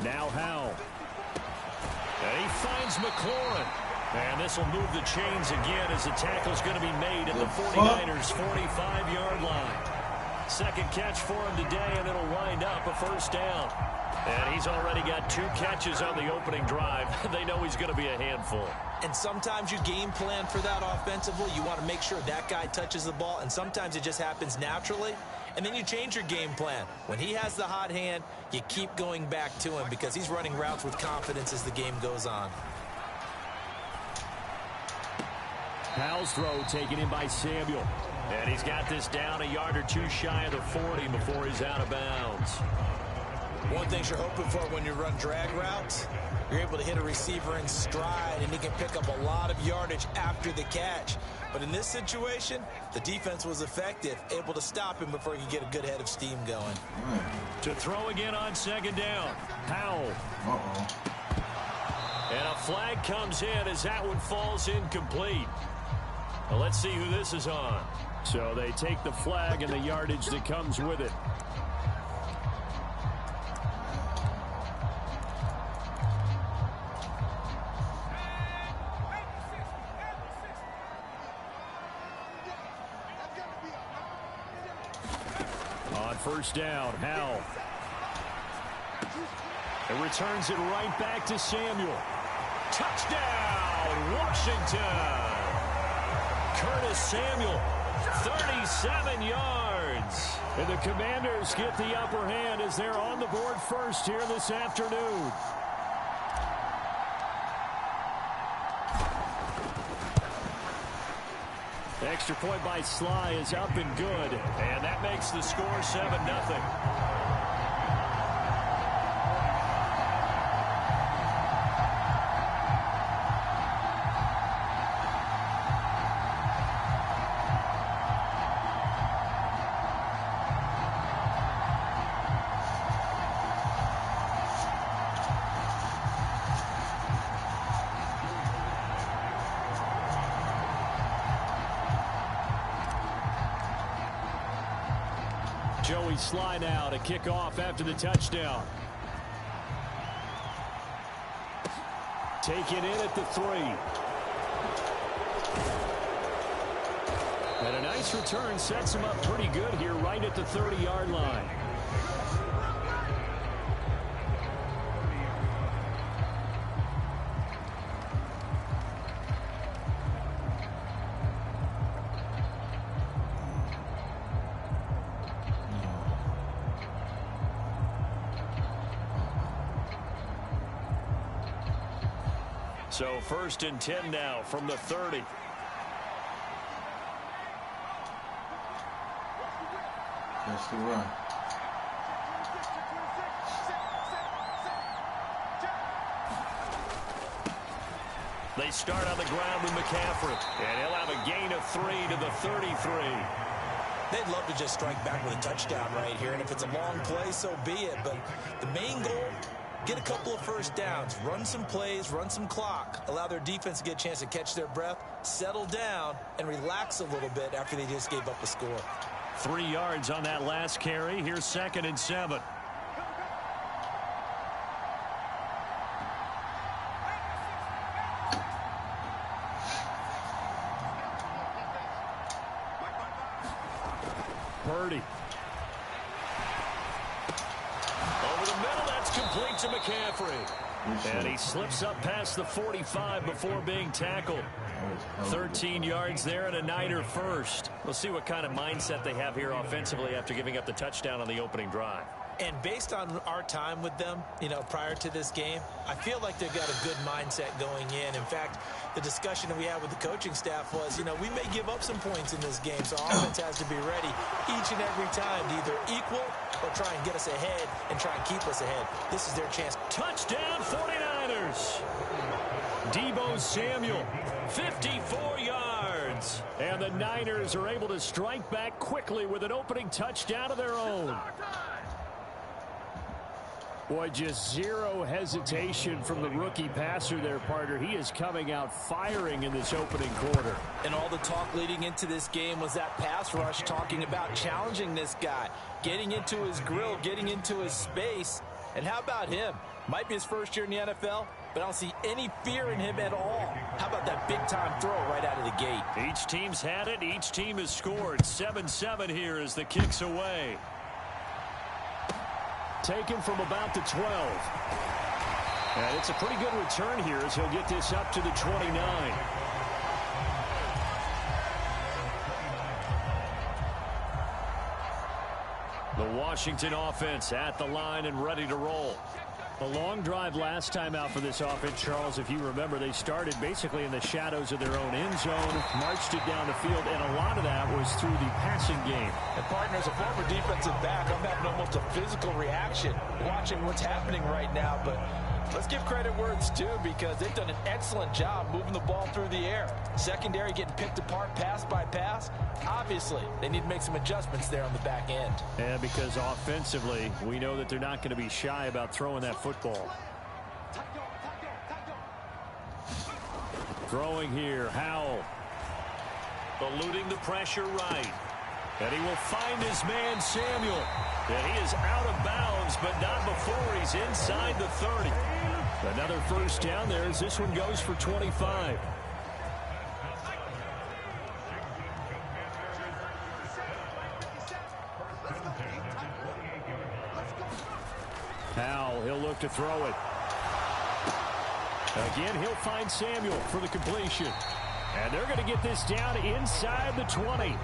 Now Howell. And he finds McLaurin. And this will move the chains again as the tackle's going to be made at the 49ers' 45-yard line. Second catch for him today, and it'll wind up a first down. And he's already got 2 catches on the opening drive. They know he's going to be a handful. And sometimes you game plan for that offensively. You want to make sure that guy touches the ball, and sometimes it just happens naturally. And then you change your game plan. When he has the hot hand, you keep going back to him because he's running routes with confidence as the game goes on. Howell's throw taken in by Samuel. And he's got this down a yard or 2 shy of the 40 before he's out of bounds. One thing you're hoping for when you run drag routes, you're able to hit a receiver in stride, and he can pick up a lot of yardage after the catch. But in this situation, the defense was effective, able to stop him before he could get a good head of steam going. To throw again on 2nd down, Howell. And a flag comes in as that one falls incomplete. Well, let's see who this is on. So they take the flag and the yardage that comes with it. first down. Howell. It returns it right back to Samuel. Touchdown, Washington. Curtis Samuel, 37 yards. And the Commanders get the upper hand as they're on the board first here this afternoon. The extra point by Sly is up and good. And that makes the score 7-0. Joey Sly now to kick off after the touchdown. Taken in at the 3. And a nice return sets him up pretty good here right at the 30-yard line. So 1st and 10 now from the 30. That's the run. They start on the ground with McCaffrey. And he'll have a gain of 3 to the 33. They'd love to just strike back with a touchdown right here. And if it's a long play, so be it. But the main goal, get a couple of first downs, run some plays, run some clock, allow their defense to get a chance to catch their breath, settle down, and relax a little bit after they just gave up a score. 3 yards on that last carry. Here's 2nd and 7. Purdy. Over the middle, that's complete to McCaffrey. And he slips up past the 45 before being tackled. 13 yards there and a Niner first. We'll see what kind of mindset they have here offensively after giving up the touchdown on the opening drive. And based on our time with them, prior to this game, I feel like they've got a good mindset going in. In fact, the discussion that we had with the coaching staff was, we may give up some points in this game, so our offense has to be ready each and every time to either equal or try and get us ahead and try and keep us ahead. This is their chance. Touchdown 49ers. Deebo Samuel, 54 yards. And the Niners are able to strike back quickly with an opening touchdown of their own. Boy, just zero hesitation from the rookie passer there, partner. He is coming out firing in this opening quarter. And all the talk leading into this game was that pass rush, talking about challenging this guy, getting into his grill, getting into his space. And how about him? Might be his first year in the NFL, but I don't see any fear in him at all. How about that big-time throw right out of the gate? Each team's had it. Each team has scored. 7-7 here as the kick's away. Taken from about the 12. And it's a pretty good return here as he'll get this up to the 29. The Washington offense at the line and ready to roll. A long drive last time out for this offense, Charles. If you remember, they started basically in the shadows of their own end zone, marched it down the field, and a lot of that was through the passing game. And partner, as a former defensive back, I'm having almost a physical reaction watching what's happening right now. But let's give credit where it's due, because they've done an excellent job moving the ball through the air. Secondary getting picked apart pass by pass. Obviously, they need to make some adjustments there on the back end. And because offensively, we know that they're not going to be shy about throwing that football. Throwing here, Howell. Eluding the pressure right. And he will find his man, Samuel. And he is out of bounds, but not before he's inside the 30. Another first down there as this one goes for 25. Powell, he'll look to throw it. Again, he'll find Samuel for the completion. And they're going to get this down inside the 20.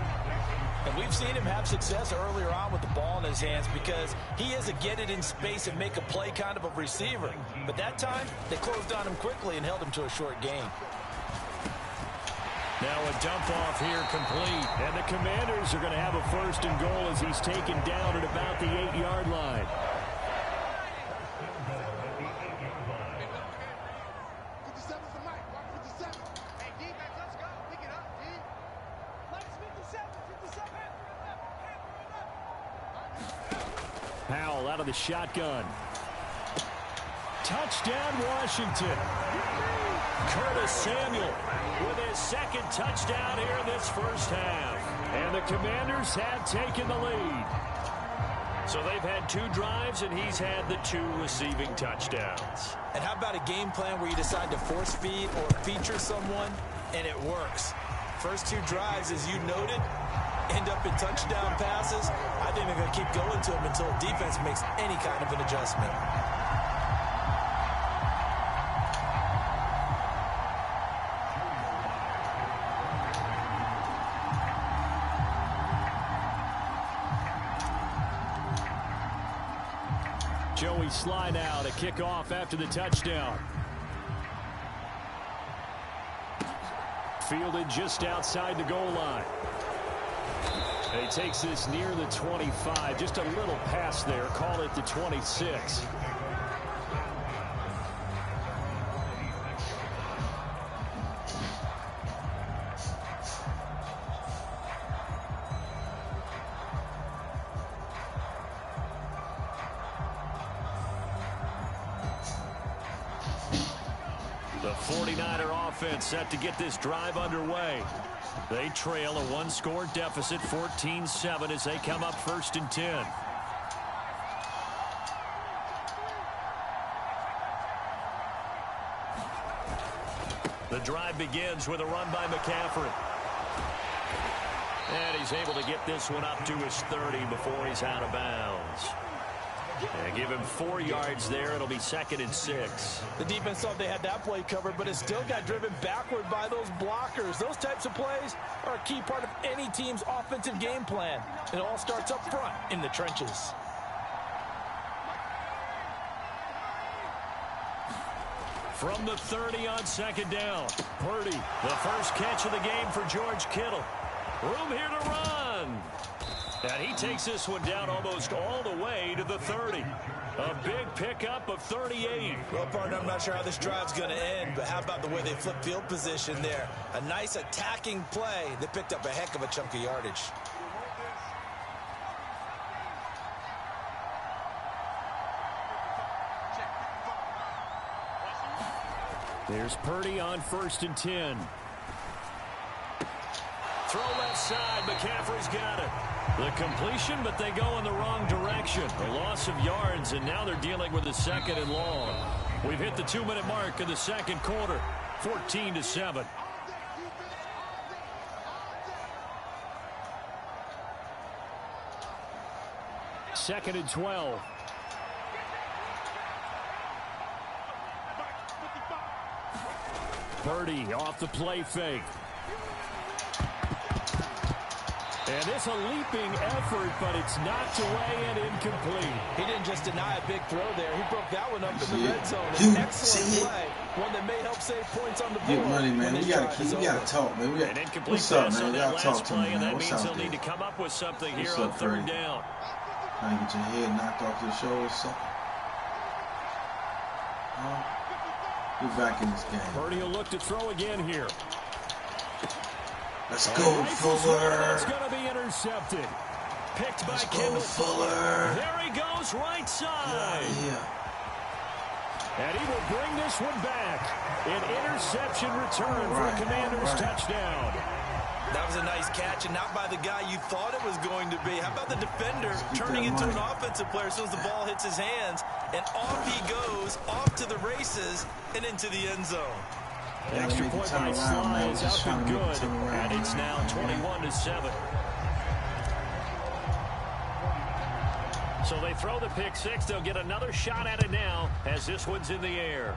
And we've seen him have success earlier on with the ball in his hands because he is a get it in space and make a play kind of a receiver. But that time, they closed on him quickly and held him to a short gain. Now a dump off here complete. And the Commanders are going to have a 1st and goal as he's taken down at about the 8-yard line. Powell out of the shotgun. Touchdown, Washington. Curtis Samuel with his 2nd touchdown here in this first half. And the Commanders have taken the lead. So they've had 2 drives, and he's had the 2 receiving touchdowns. And how about a game plan where you decide to force feed or feature someone, and it works? First 2 drives, as you noted, end up in touchdown passes. I think they're going to keep going to him until defense makes any kind of an adjustment. Joey Sly now to kick off after the touchdown. Fielded just outside the goal line. He takes this near the 25. Just a little pass there. Call it the 26. The 49er offense set to get this drive underway. They trail a 1-score deficit, 14-7, as they come up 1st and 10. The drive begins with a run by McCaffrey. And he's able to get this one up to his 30 before he's out of bounds. And give him 4 yards there. It'll be 2nd and 6. The defense thought they had that play covered, but it still got driven backward by those blockers. Those types of plays are a key part of any team's offensive game plan. It all starts up front in the trenches. From the 30 on 2nd down. Purdy, the first catch of the game for George Kittle. Room here to run. And he takes this one down almost all the way to the 30. A big pickup of 38. Well, partner, I'm not sure how this drive's going to end, but how about the way they flip field position there? A nice attacking play that picked up a heck of a chunk of yardage. There's Purdy on 1st and 10. Throw left side. McCaffrey's got it. The completion, but they go in the wrong direction. A loss of yards, and now they're dealing with a 2nd and long. We've hit the 2-minute mark in the 2nd quarter. 14-7. Second and 12. Purdy off the play fake. And it's a leaping effort, but it's knocked away and incomplete. He didn't just deny a big throw there. He broke that one up in the red zone. An excellent play. One that may help save points on the board. Get money, man. We gotta talk, man. What's up, man? Y'all talk to me, man. That What's means up, they'll need to come up with something here What's on up, 3rd down. Trying to get your head knocked off your shoulders, son. We're back in this game. Purdy will look to throw again here. Let's go, Fuller. It's going to be intercepted. Picked by Let's Kendall. go, Fuller. There he goes, right side. Yeah. And he will bring this one back. An interception return for a Commanders touchdown. That was a nice catch, and not by the guy you thought it was going to be. How about the defender turning into an offensive player as soon as the ball hits his hands, and off he goes, off to the races, and into the end zone. The extra point by Sly is up and good, and it's now 21-7. So they throw the pick six. They'll get another shot at it now as this one's in the air.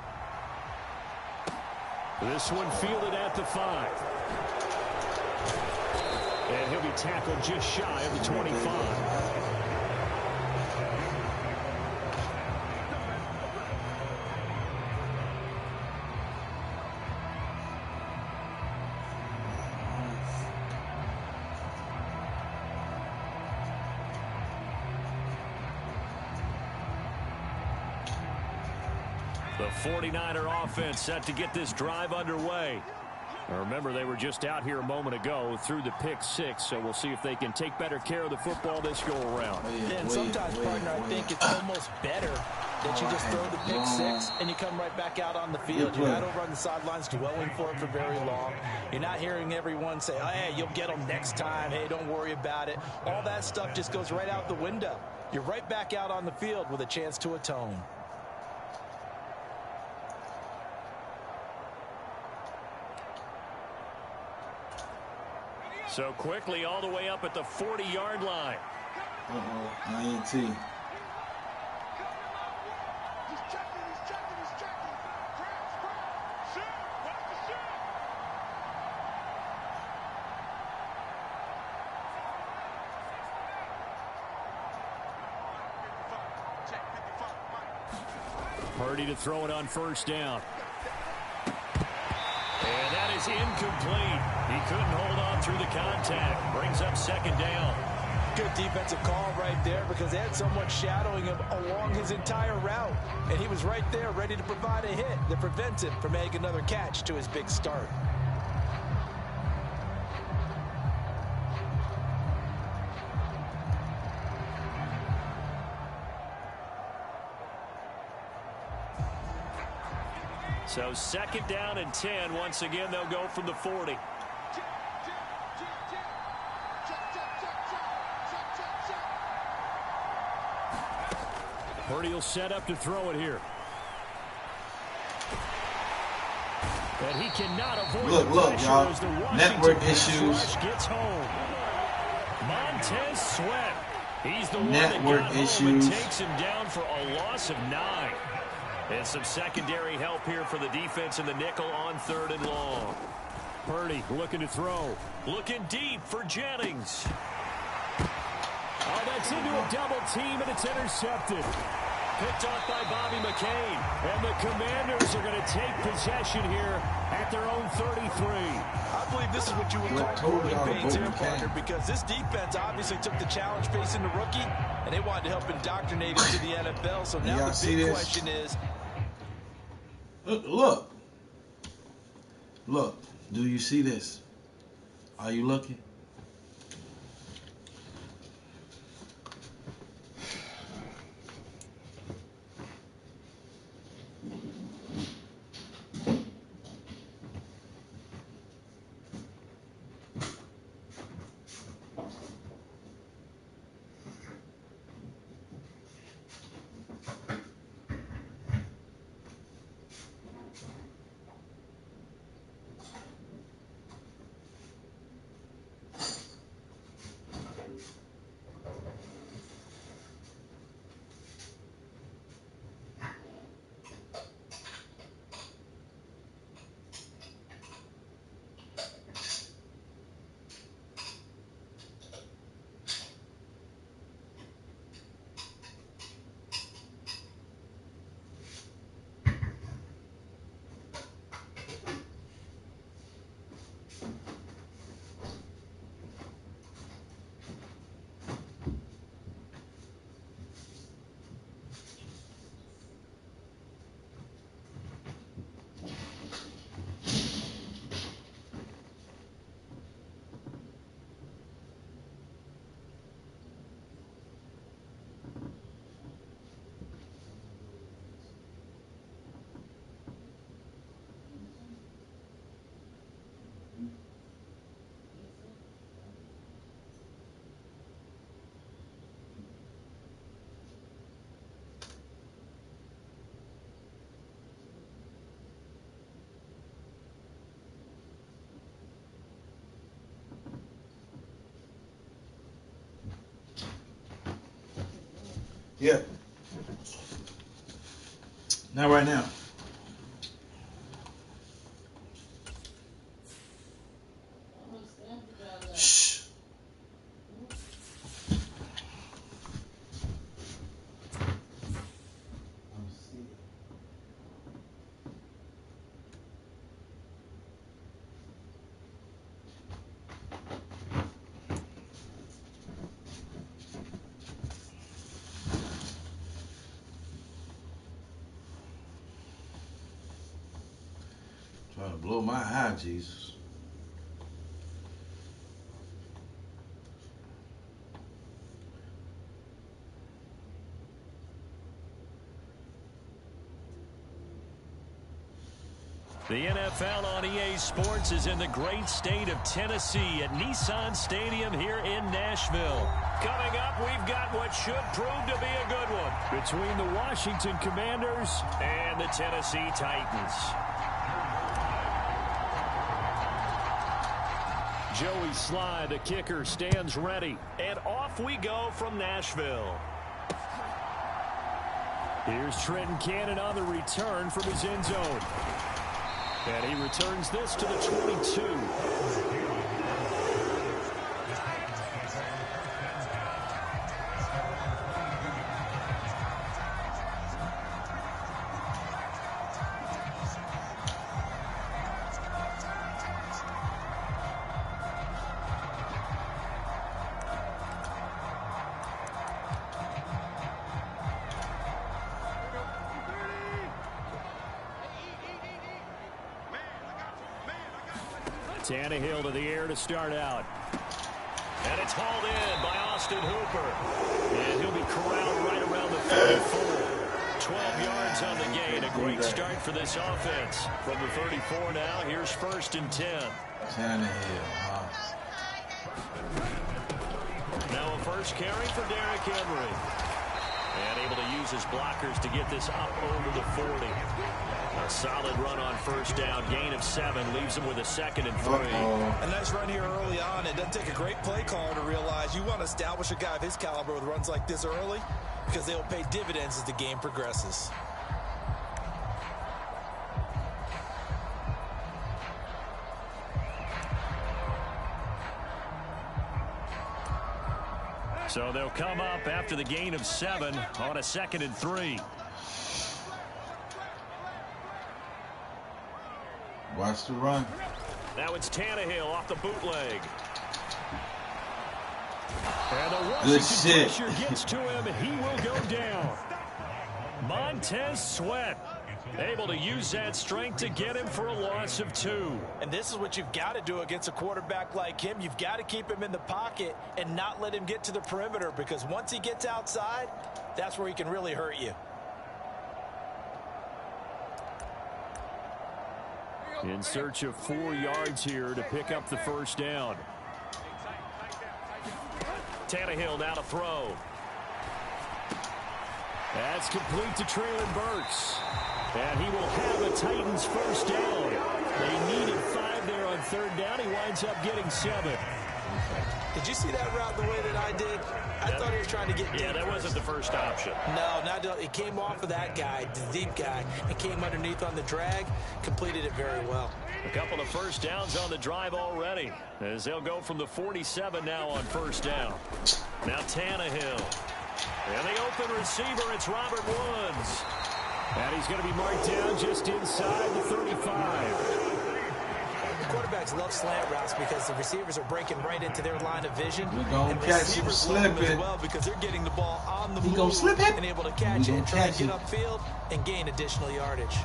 This one fielded at the 5. And he'll be tackled just shy of the 25. The 49er offense set to get this drive underway. Now remember, they were just out here a moment ago through the pick six, so we'll see if they can take better care of the football this go around. And sometimes, partner, I think it's almost better that you just throw the pick six and you come right back out on the field. You're not over on the sidelines dwelling for it for very long. You're not hearing everyone say, oh, hey, you'll get them next time. Hey, don't worry about it. All that stuff just goes right out the window. You're right back out on the field with a chance to atone. So quickly all the way up at the 40-yard line. INT. Purdy to throw it on first down. And that is incomplete. He couldn't hold on through the contact. Brings up second down. Good defensive call right there because they had someone shadowing him along his entire route. And he was right there ready to provide a hit that prevents him from making another catch to his big start. So second down and 10. Once again, they'll go from the 40. Purdy will set up to throw it here. And he cannot avoid look, y'all. Network issues. Gets home. Montez Sweat. He's the one that got issues. home and takes him down for a loss of 9. And some secondary help here for the defense in the nickel on 3rd and long. Purdy looking to throw. Looking deep for Jennings. Oh, that's into a double team, and it's intercepted. Picked off by Bobby McCain. And the Commanders are going to take possession here at their own 33. I believe this is what you would call growing pains here, partner, because this defense obviously took the challenge facing the rookie, and they wanted to help indoctrinate him to the NFL. So now the big question is... Look. Do you see this? Are you looking? Yeah. Not right now. Shh. Trying to blow my high, Jesus. The NFL on EA Sports is in the great state of Tennessee at Nissan Stadium here in Nashville. Coming up, we've got what should prove to be a good one between the Washington Commanders and the Tennessee Titans. Joey Sly, the kicker, stands ready. And off we go from Nashville. Here's Trenton Cannon on the return from his end zone. And he returns this to the 22. Tannehill to the air to start out. And it's hauled in by Austin Hooper. And he'll be corralled right around the 34. 12 yards on the gain. A great start for this offense. From the 34 now, here's 1st and 10. Tannehill. Now a first carry for Derrick Henry. And able to use his blockers to get this up over the 40. A solid run on 1st down. Gain of 7 leaves him with a 2nd and 3. A nice run here early on. It doesn't take a great play caller to realize you want to establish a guy of his caliber with runs like this early because they'll pay dividends as the game progresses. So they'll come up after the gain of 7 on a 2nd and 3. Watch the run. Now it's Tannehill off the bootleg. And the Good Washington shit. pressure gets to him, and he will go down. Montez Sweat able to use that strength to get him for a loss of 2. And this is what you've got to do against a quarterback like him. You've got to keep him in the pocket and not let him get to the perimeter, because once he gets outside, that's where he can really hurt you. In search of 4 yards here to pick up the 1st down. Tannehill now to throw. That's complete to Treylon Burks. And he will have a Titans 1st down. They needed 5 there on 3rd down. He winds up getting 7. Did you see that route the way that I did? I thought he was trying to get deep. Yeah, that wasn't the first option. No, it came off of that guy, the deep guy, and came underneath on the drag, completed it very well. A couple of 1st downs on the drive already, as they'll go from the 47 now on 1st down. Now Tannehill. And the open receiver, it's Robert Woods. And he's going to be marked down just inside the 35. Quarterbacks love slant routes because the receivers are breaking right into their line of vision. We're going to catch him slipping. As well, because they're getting the ball on the move gonna slip it? and able to catch it and try to get upfield and gain additional yardage.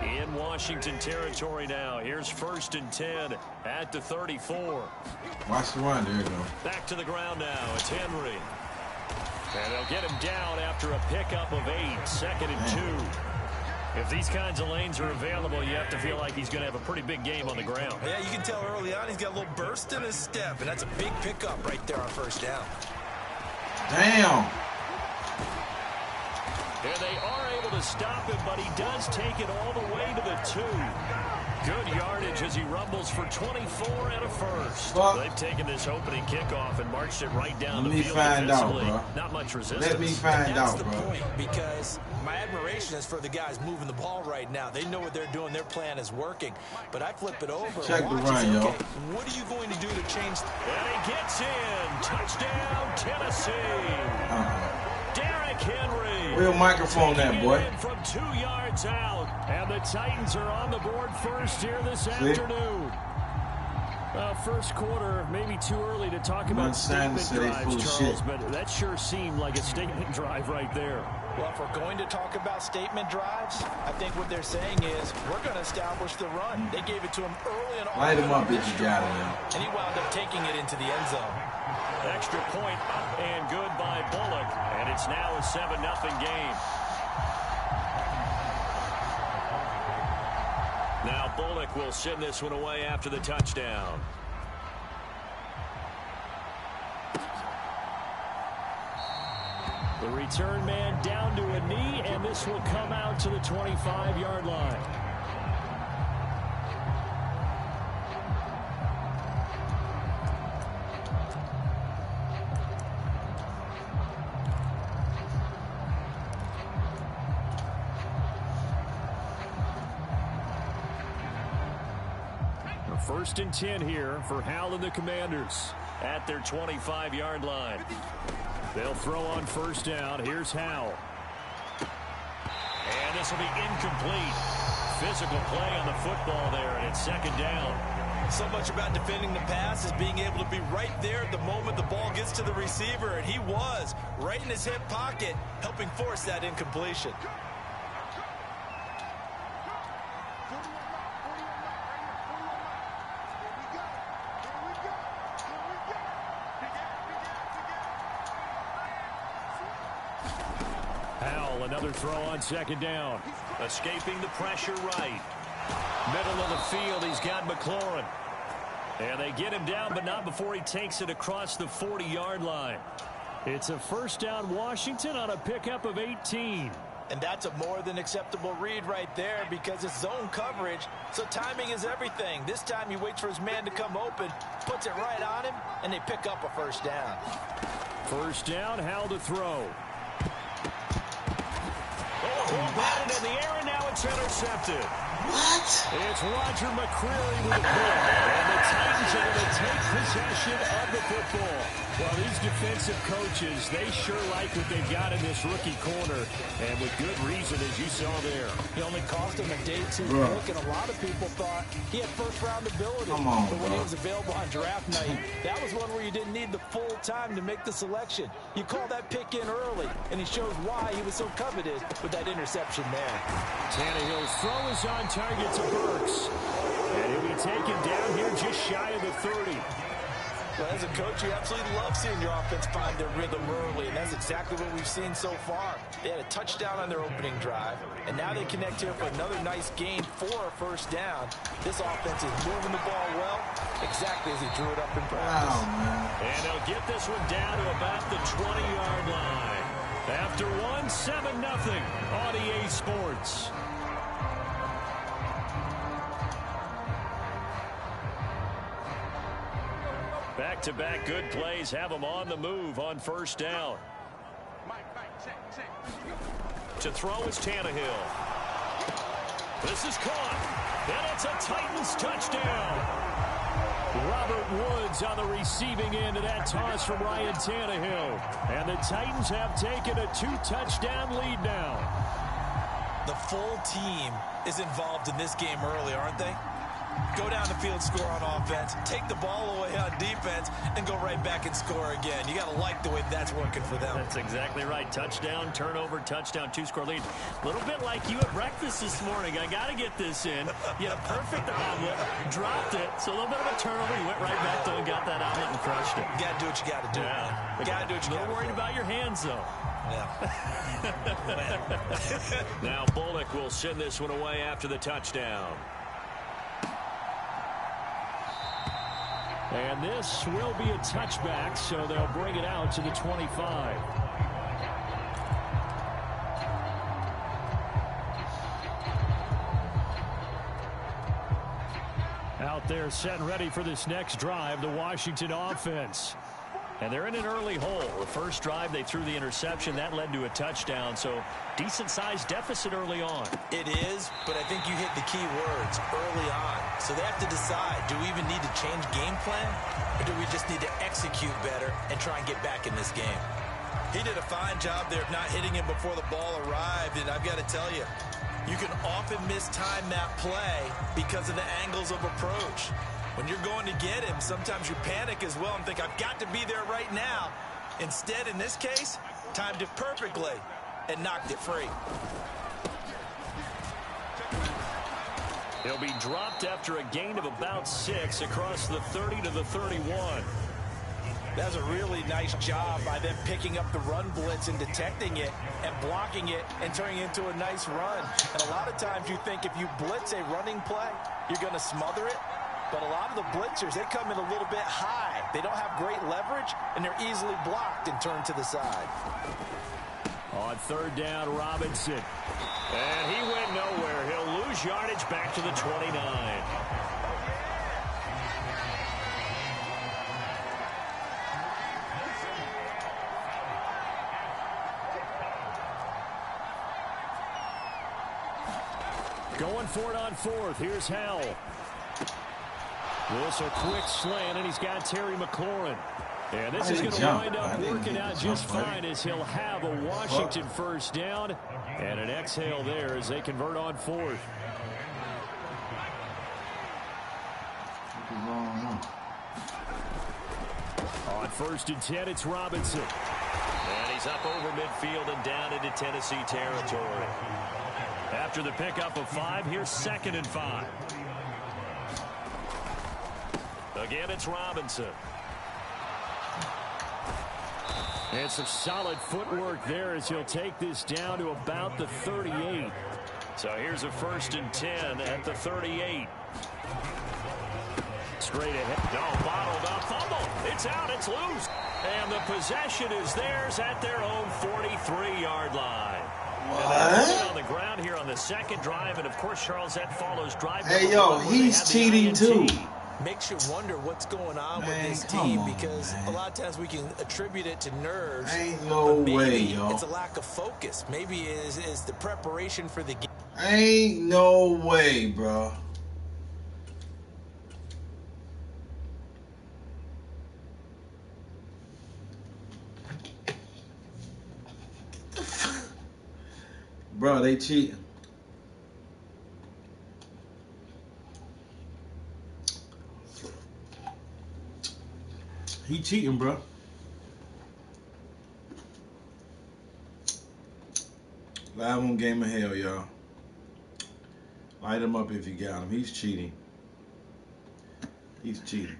In Washington territory now. Here's 1st and 10 at the 34. Watch the run. There you go. Back to the ground now. It's Henry. And they'll get him down after a pickup of 8. 2nd and 2. If these kinds of lanes are available, you have to feel like he's going to have a pretty big game on the ground. Yeah, you can tell early on he's got a little burst in his step, and that's a big pickup right there on 1st down. Damn. And they are able to stop him, but he does take it all the way to the 2. Good yardage as he rumbles for 24 and a first. Well, they've taken this opening kickoff and marched it right down the field. Let me find out, bro. Not much resistance. Let me find out, bro. That's the point, because my admiration is for the guys moving the ball right now. They know what they're doing. Their plan is working. But I flip it over. Check the run, yo. Okay, what are you going to do to change? And he gets in. Touchdown, Tennessee. Derrick Henry. Real microphone that, boy. From 2 yards out. And the Titans are on the board first here this afternoon. First quarter, maybe too early to talk about statement drives, Charles, but that sure seemed like a statement drive right there. Well, if we're going to talk about statement drives, I think what they're saying is we're going to establish the run. They gave it to him early and often. Light him up if you got it, man. And he wound up taking it into the end zone. Extra point up and good by Bullock, and it's now a 7-0 game. Now Bullock will send this one away after the touchdown. The return man down to a knee, and this will come out to the 25-yard line. First and 10 here for Howell and the Commanders at their 25-yard line. They'll throw on first down. Here's Howell. And this will be incomplete. Physical play on the football there, and it's second down. So much about defending the pass is being able to be right there at the moment the ball gets to the receiver, and he was right in his hip pocket, helping force that incompletion. Another throw on second down. Escaping the pressure right. Middle of the field, he's got McLaurin. And they get him down, but not before he takes it across the 40-yard line. It's a first down Washington on a pickup of 18. And that's a more than acceptable read right there because it's zone coverage, so timing is everything. This time he waits for his man to come open, puts it right on him, and they pick up a first down. First down, Howell to throw. Batted in the air, and now it's intercepted. What? It's Roger McCreary with a pick. And the Titans are going to take possession of the football. Well, these defensive coaches, they sure like what they've got in this rookie corner. And with good reason, as you saw there. He only cost him a day 2 pick, and a lot of people thought he had first-round ability. Come on, but when he was available on draft night, that was one where you didn't need the full time to make the selection. You call that pick in early, and he shows why he was so coveted with that interception there. Tannehill's throw is on target to Burks. And he'll be taken down here just shy of the 30. Well, as a coach, you absolutely love seeing your offense find their rhythm early, and that's exactly what we've seen so far. They had a touchdown on their opening drive, and now they connect here for another nice gain for a first down. This offense is moving the ball well, exactly as he drew it up in practice. Wow, and they'll get this one down to about the 20-yard line. After one, 7-0 on EA Sports. Back-to-back good plays have them on the move on first down. To throw is Tannehill. This is caught. And it's a Titans touchdown. Robert Woods on the receiving end of that toss from Ryan Tannehill. And the Titans have taken a 2-touchdown lead now. The full team is involved in this game early, aren't they? Go down the field, score on offense, take the ball away on defense, and go right back and score again. You got to like the way that's working for them. That's exactly right. Touchdown, turnover, touchdown, 2-score lead. A little bit like you at breakfast this morning. I got to get this in. You had a perfect omelet, dropped it, so a little bit of a turnover. You went right back there and got that omelet and crushed it. You got to do what you got to do. Yeah. You got to do what you got to do. A little worried about your hands, though. Yeah. Now Bullock will send this one away after the touchdown. And this will be a touchback, so they'll bring it out to the 25. They're set and ready for this next drive, the Washington offense. And they're in an early hole. The first drive, they threw the interception. That led to a touchdown, so decent-sized deficit early on. It is, but I think you hit the key words, early on. So they have to decide, do we even need to change game plan, or do we just need to execute better and try and get back in this game? He did a fine job there of not hitting him before the ball arrived, and I've got to tell you, you can often mistime that play because of the angles of approach. When you're going to get him, sometimes you panic as well and think, I've got to be there right now. Instead, in this case, timed it perfectly and knocked it free. He'll be dropped after a gain of about 6 across the 30 to the 31. That's a really nice job by them picking up the run blitz and detecting it and blocking it and turning it into a nice run. And a lot of times you think if you blitz a running play, you're going to smother it. But a lot of the blitzers, they come in a little bit high. They don't have great leverage, and they're easily blocked and turned to the side. On third down, Robinson. And he went nowhere. He'll lose yardage back to the 29. Going for it on fourth. Here's Hell. This a quick slant, and he's got Terry McLaurin. And this is going to wind up working out just fine as he'll have a Washington first down. And an exhale there as they convert on fourth. On first and 10, it's Robinson. And he's up over midfield and down into Tennessee territory. After the pickup of 5, here's 2nd and 5. Again, it's Robinson. And some solid footwork there as he'll take this down to about the 38. So here's a 1st and 10 at the 38. Straight ahead. No, bottled up. Fumble. It's out. It's loose. And the possession is theirs at their own 43-yard line. What? On the ground here on the second drive, and of course, Charles, that follows drive. Hey, yo, he's cheating too. Makes you wonder what's going on with this team because a lot of times we can attribute it to nerves. Ain't no way, yo. It's a lack of focus. Maybe it is the preparation for the game. Ain't no way, bro. Bro, they cheating. He cheating, bro. Live on Game of Hell, y'all. Light him up if you got him. He's cheating. He's cheating.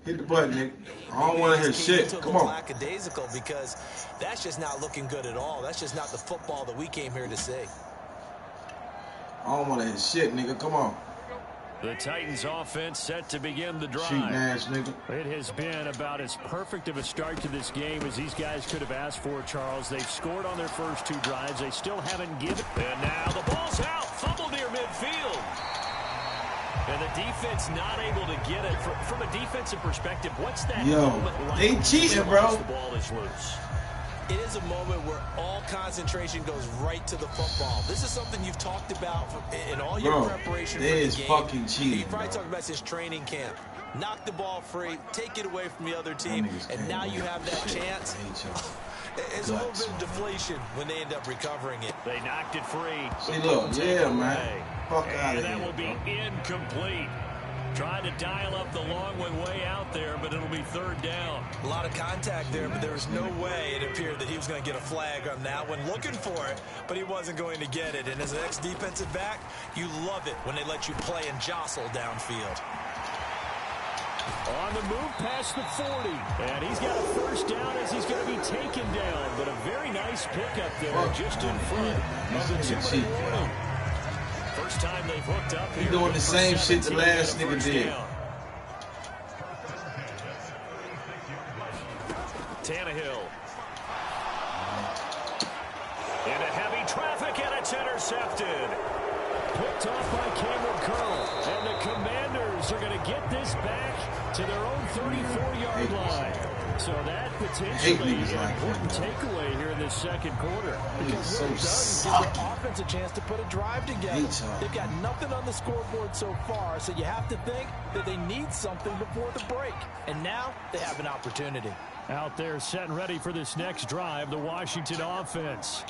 Hit the button, Nick. I don't want to hear shit. Come on. Lackadaisical because that's just not looking good at all. That's just not the football that we came here to see. I don't want to hear shit, nigga. Come on. The Titans offense set to begin the drive. Cheating ass nigga. It has been about as perfect of a start to this game as these guys could have asked for, Charles. They've scored on their first 2 drives. They still haven't given. And now the ball's out. Fumble near midfield. And the defense not able to get it. From a defensive perspective, what's that moment like? They cheating, bro. The ball is loose. It is a moment where all concentration goes right to the football. This is something you've talked about in all your preparation for the game. They is fucking cheating. You probably talked about since training camp. Knock the ball free, take it away from the other team, and now you have that chance. It's a little bit of deflation when they end up recovering it. They knocked it free. See, look, yeah, man. Fuck out of here. And that will be incomplete. Trying to dial up the long way out there, but it'll be 3rd down. A lot of contact there, but there was no way it appeared that he was going to get a flag on that one. Looking for it, but he wasn't going to get it. And as an ex-defensive back, you love it when they let you play and jostle downfield. On the move past the 40. And he's got a 1st down as he's going to be taken down. But a very nice pickup there just in front of the 2-point. First time they've hooked up here. He's doing the same shit the last nigga did. Tannehill. Into heavy traffic, and it's intercepted. Picked off by Cameron Curl. And the Commanders are going to get this back to their own 34-yard line. So that potentially an important takeaway here in this second quarter. Because it does give the offense a chance to put a drive together. They've got nothing on the scoreboard so far, so you have to think that they need something before the break. And now they have an opportunity. Out there set and ready for this next drive, the Washington offense.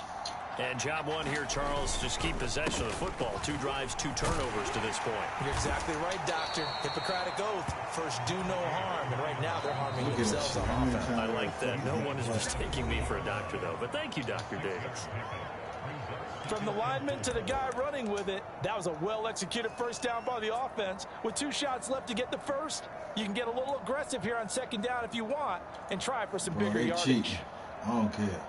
And job one here, Charles, just keep possession of the football. 2 drives, 2 turnovers to this point. You're exactly right, Doctor. Hippocratic oath. First, do no harm. And right now, they're harming themselves on offense. I like that. No one is mistaking me for a doctor, though. But thank you, Dr. Davis. From the lineman to the guy running with it, that was a well-executed first down by the offense. With 2 shots left to get the first, you can get a little aggressive here on second down if you want and try for some bigger yardage. Cheating. I don't care.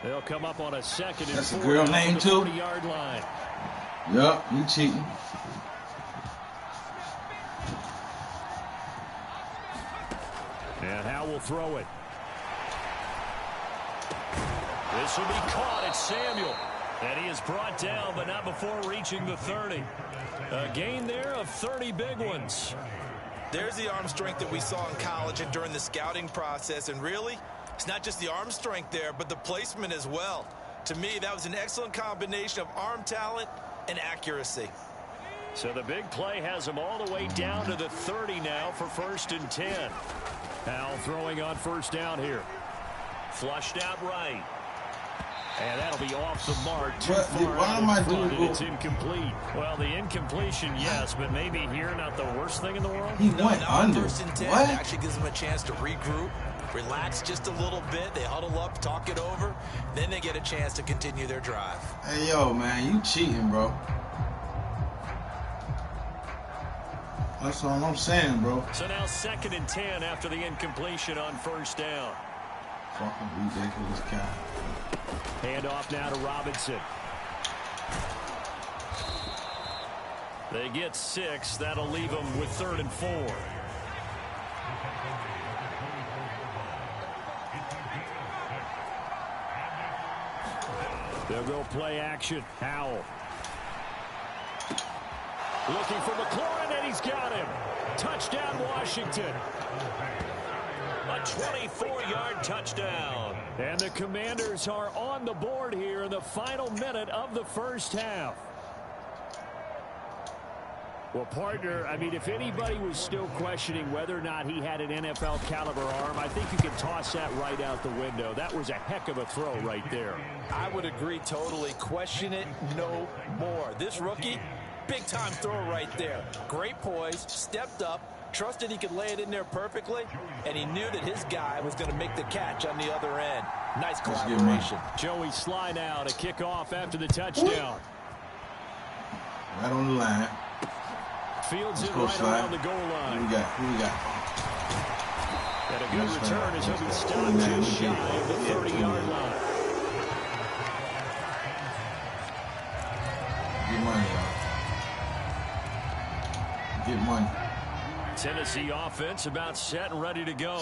They'll come up on a second and 4. That's a girl name, too? 40-yard line. Yup, you cheating. And Howe will throw it. This will be caught. It's Samuel. And he is brought down, but not before reaching the 30. A gain there of 30 big ones. There's the arm strength that we saw in college and during the scouting process. And really, it's not just the arm strength there, but the placement as well. To me, that was an excellent combination of arm talent and accuracy. So the big play has him all the way down to the 30 now for 1st and 10. Howe throwing on first down here. Flushed out right. And that'll be off the mark. Too far out in front, and it's incomplete. Well, the incompletion, yes, but maybe here not the worst thing in the world. He went under. 1st and 10 what? Actually gives them a chance to regroup, relax just a little bit. They huddle up, talk it over. Then they get a chance to continue their drive. Hey, yo, man, you cheating, bro. That's all I'm saying, bro. So now 2nd and 10 after the incompletion on first down. Fucking ridiculous guy. Hand off now to Robinson. They get 6. That'll leave them with 3rd and 4. They'll go play action. Howell. Looking for McLaurin, and he's got him. Touchdown, Washington. A 24-yard touchdown. And the Commanders are on the board here in the final minute of the first half. Well, partner, I mean, if anybody was still questioning whether or not he had an NFL caliber arm, I think you can toss that right out the window. That was a heck of a throw right there. I would agree totally. Question it no more. This rookie, big-time throw right there. Great poise, stepped up, trusted he could lay it in there perfectly, and he knew that his guy was going to make the catch on the other end. Nice collaboration. Joey Sly now to kick off after the touchdown. Right on the line. Fields it right around the goal line. Who we got? Who we got? And a good return as he'll be stopped just shy of the 30-yard line. Get money, y'all. Get money. Tennessee offense about set and ready to go.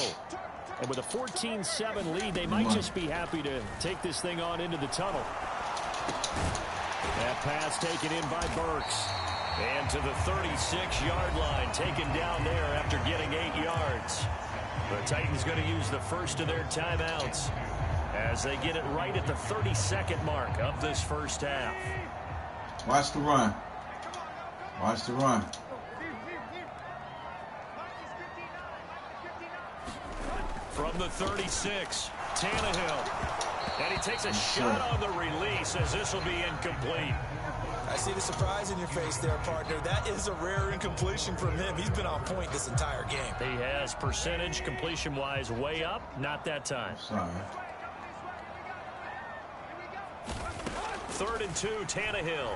And with a 14-7 lead, they might just be happy to take this thing on into the tunnel. That pass taken in by Burks. And to the 36-yard line, taken down there after getting 8 yards. The Titans going to use the first of their timeouts as they get it right at the 32nd mark of this first half. Watch the run. Watch the run. From the 36, Tannehill. And he takes a shot on the release as this will be incomplete. I see the surprise in your face there, partner. That is a rare incompletion from him. He's been on point this entire game. He has percentage completion-wise way up. Not that time. Sorry. 3rd and 2, Tannehill.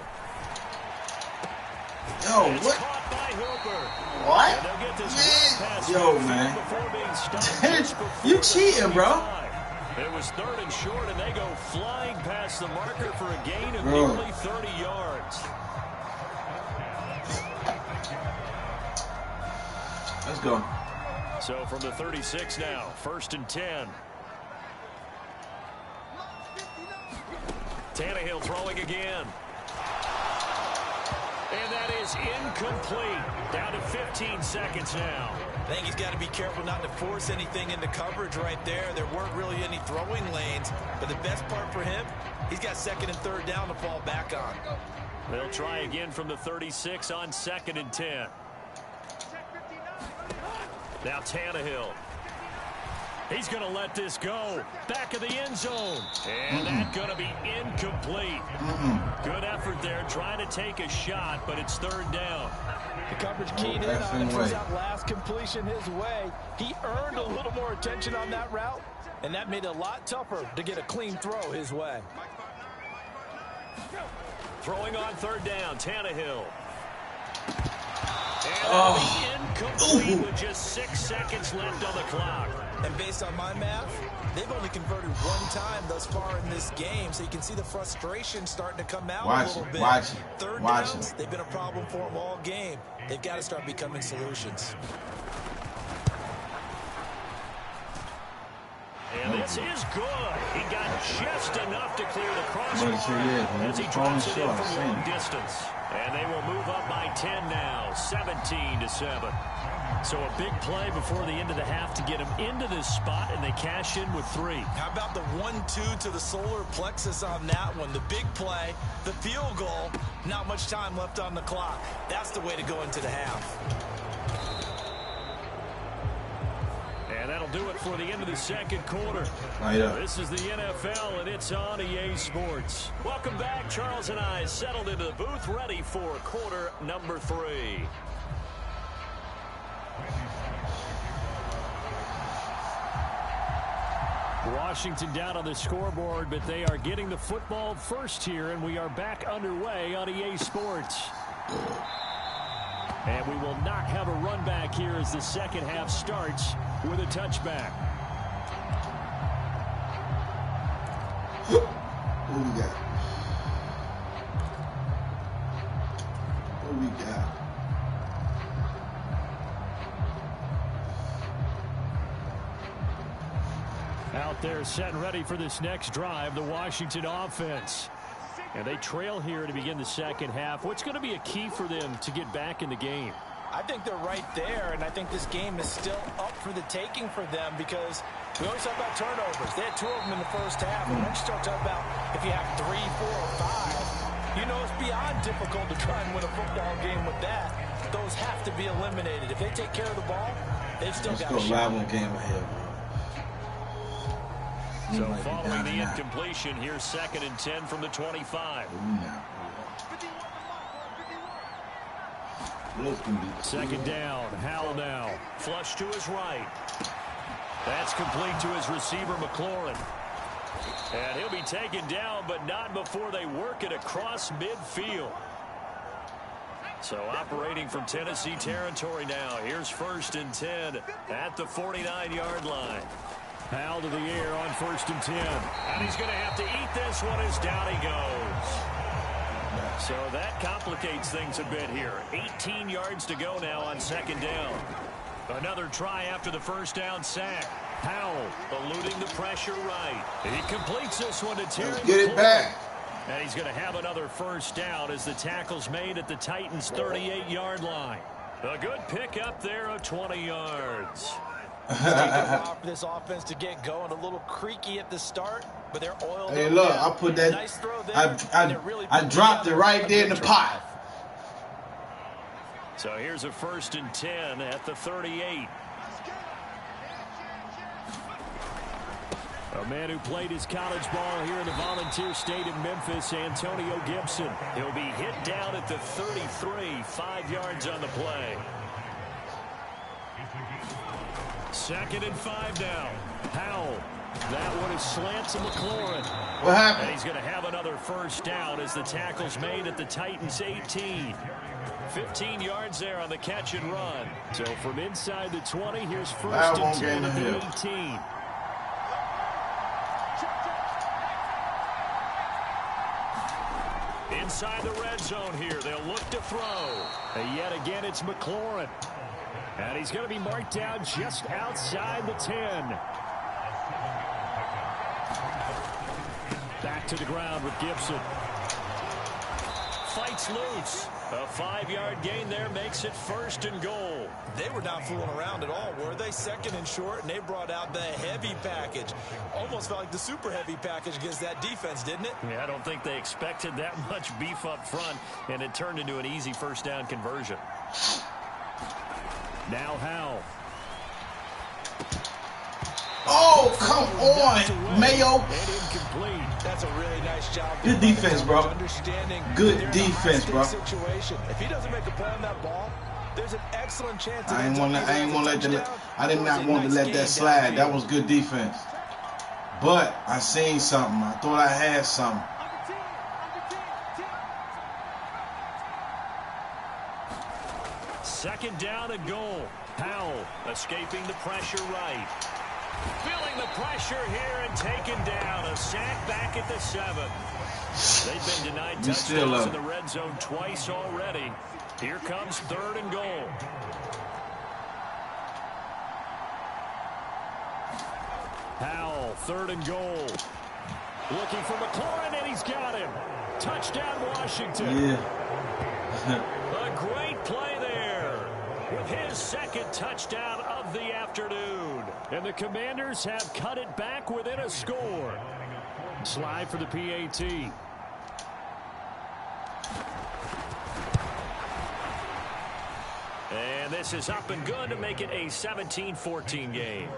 Yo, It's what? caught by Hooper. What? And they'll get this pass Yo, man. before being stopped. You cheating, bro. It was 3rd and short, and they go flying past the marker for a gain of nearly 30 yards. Let's go. So from the 36 now, 1st and 10. Tannehill throwing again. And that is incomplete. Down to 15 seconds now. I think he's got to be careful not to force anything into coverage right there. There weren't really any throwing lanes. But the best part for him, he's got 2nd and 3rd down to fall back on. They'll try again from the 36 on 2nd and 10. Now Tannehill. He's going to let this go. Back of the end zone. And that's going to be incomplete. Good effort there trying to take a shot, but it's 3rd down. The coverage keyed in on him for that last completion his way. He earned a little more attention on that route, and that made it a lot tougher to get a clean throw his way. Throwing on 3rd down, Tannehill. And that'll be incomplete with just 6 seconds left on the clock. And based on my math, they've only converted 1 time thus far in this game, so you can see the frustration starting to come out a little bit. Third downs, they've been a problem for them all game. They've got to start becoming solutions. And this is good. He got just enough to clear the crossbar as he drops it in from long distance. And they will move up by 10 now, 17-7. So a big play before the end of the half to get him into this spot, and they cash in with 3. How about the 1-2 to the solar plexus on that one? The big play, the field goal, not much time left on the clock. That's the way to go into the half. And that'll do it for the end of the 2nd quarter. This is the NFL, and it's on EA Sports. Welcome back. Charles and I settled into the booth, ready for quarter number 3. Washington down on the scoreboard, but they are getting the football first here, and we are back underway on EA Sports. And we will not have a run back here as the 2nd half starts with a touchback. What we got? What we got? Out there set and ready for this next drive, the Washington offense. And they trail here to begin the 2nd half. What's going to be a key for them to get back in the game? I think they're right there, and I think this game is still up for the taking for them because we always talk about turnovers. They had 2 of them in the first half, and once you start talking about if you have 3, 4, or 5, you know it's beyond difficult to try and win a football game with that. Those have to be eliminated. If they take care of the ball, they've still got a shot. Rival game ahead, bro. So following the incompletion, here's 2nd and 10 from the 25. 2nd down, Howell now. Flush to his right. That's complete to his receiver, McLaurin. And he'll be taken down, but not before they work it across midfield. So operating from Tennessee territory now. Here's 1st and 10 at the 49-yard line. Howell to the air on 1st and 10. And he's going to have to eat this one as down he goes. So that complicates things a bit here. 18 yards to go now on 2nd down. Another try after the 1st down sack. Howell eluding the pressure right. He completes this one to Terry. Let's get it back. And he's going to have another 1st down as the tackle's made at the Titans' 38-yard line. A good pickup there of 20 yards. It's taken a while for this offense to get going. A little creaky at the start, but they're oiled. Hey, look, I put that. Nice throw there, I dropped it right there in the pot. So here's a 1st and 10 at the 38. A man who played his college ball here in the Volunteer State of Memphis, Antonio Gibson. He'll be hit down at the 33, 5 yards on the play. 2nd and 5 now. Howell. That one is slant to McLaurin. What happened? And he's going to have another 1st down as the tackle's made at the Titans' 18. 15 yards there on the catch and run. So from inside the 20, here's 1st and 10 at the 18. Inside the red zone here. They'll look to throw. And yet again, it's McLaurin. And he's going to be marked down just outside the 10. Back back to the ground with Gibson. Fights loose. A 5-yard gain there makes it 1st and goal. They were not fooling around at all, were they? 2nd and short, and they brought out the heavy package. Almost felt like the super heavy package against that defense, didn't it? Yeah, I don't think they expected that much beef up front, and it turned into an easy 1st down conversion. Now Howell. Oh, come on, Mayo. And incomplete. That's a really nice job. Good defense, bro. Understanding Good defense, bro. Situation. If he doesn't make a play on that ball, there's an excellent chance. I did not want to let that slide. That was good defense. But I seen something. I thought I had something. Second down and goal. Howell escaping the pressure right. Feeling the pressure here and taken down. A sack back at the 7. They've been denied touchdowns in the red zone twice already. Here comes 3rd and goal. Howell, 3rd and goal. Looking for McLaurin, and he's got him. Touchdown, Washington. Yeah. A great play there with his 2nd touchdown of the afternoon. And the Commanders have cut it back within a score. Slide for the PAT. And this is up and good to make it a 17-14 game.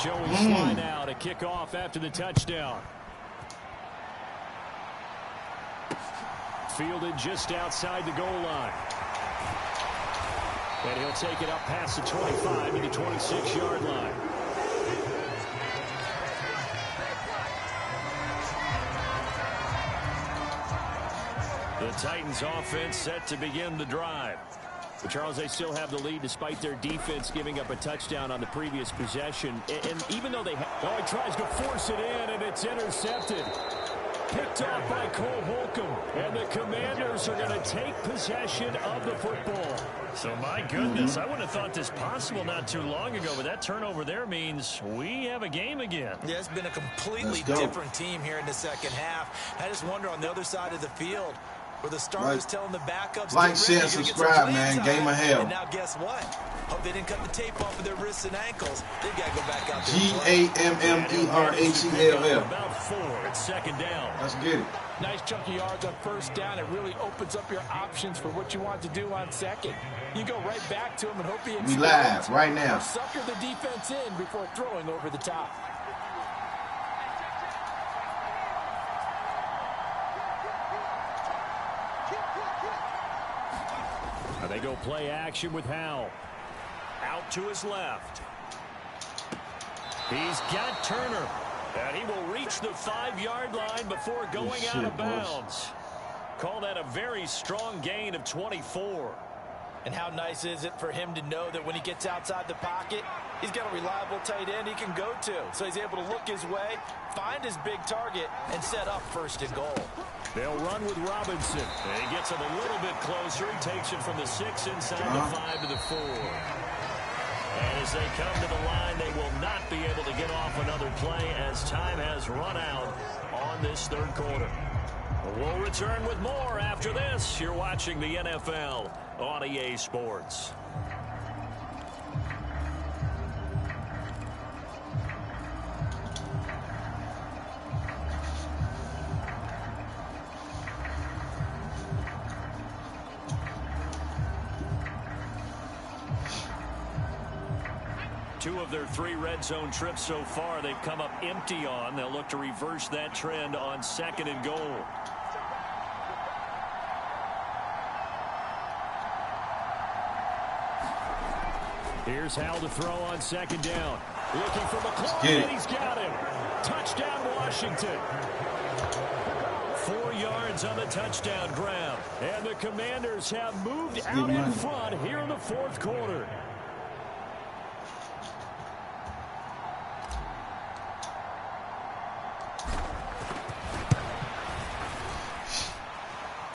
Joey Sly now to kick off after the touchdown. Fielded just outside the goal line. And he'll take it up past the 25 to the 26-yard line. The Titans offense set to begin the drive. But Charles, they still have the lead despite their defense giving up a touchdown on the previous possession. And even though he tries to force it in, and it's intercepted. Picked off by Cole Holcomb. And the Commanders are going to take possession of the football. So, my goodness, I wouldn't have thought this possible not too long ago. But that turnover there means we have a game again. Yeah, it's been a completely different team here in the 2nd half. I just wonder on the other side of the field, where the starters telling the backups, like, share, subscribe, man. Game of hell. And now guess what? Hope they didn't cut the tape off of their wrists and ankles. They've got to go back out there. GAMMERHELL. About 4. It's 2nd down. Let's get it. Nice chunky yards on 1st down. It really opens up your options for what you want to do on 2nd. You go right back to him and hope he explodes. We live right now. Or sucker the defense in before throwing over the top. They go play action with Howell. Out to his left. He's got Turner. And he will reach the 5-yard line before going out of bounds. Call that a very strong gain of 24. And how nice is it for him to know that when he gets outside the pocket, he's got a reliable tight end he can go to. So he's able to look his way, find his big target, and set up 1st and goal. They'll run with Robinson. And he gets him a little bit closer. He takes it from the 6 inside the 5 to the 4. And as they come to the line, they will not be able to get off another play as time has run out on this 3rd quarter. We'll return with more after this. You're watching the NFL on EA Sports. Two of their 3 red zone trips so far, they've come up empty on. They'll look to reverse that trend on 2nd and goal. Here's Howell to throw on 2nd down. Looking for McLaurin, and he's got him. Touchdown, Washington. 4 yards on the touchdown grab. And the Commanders have moved out in front here in the 4th quarter.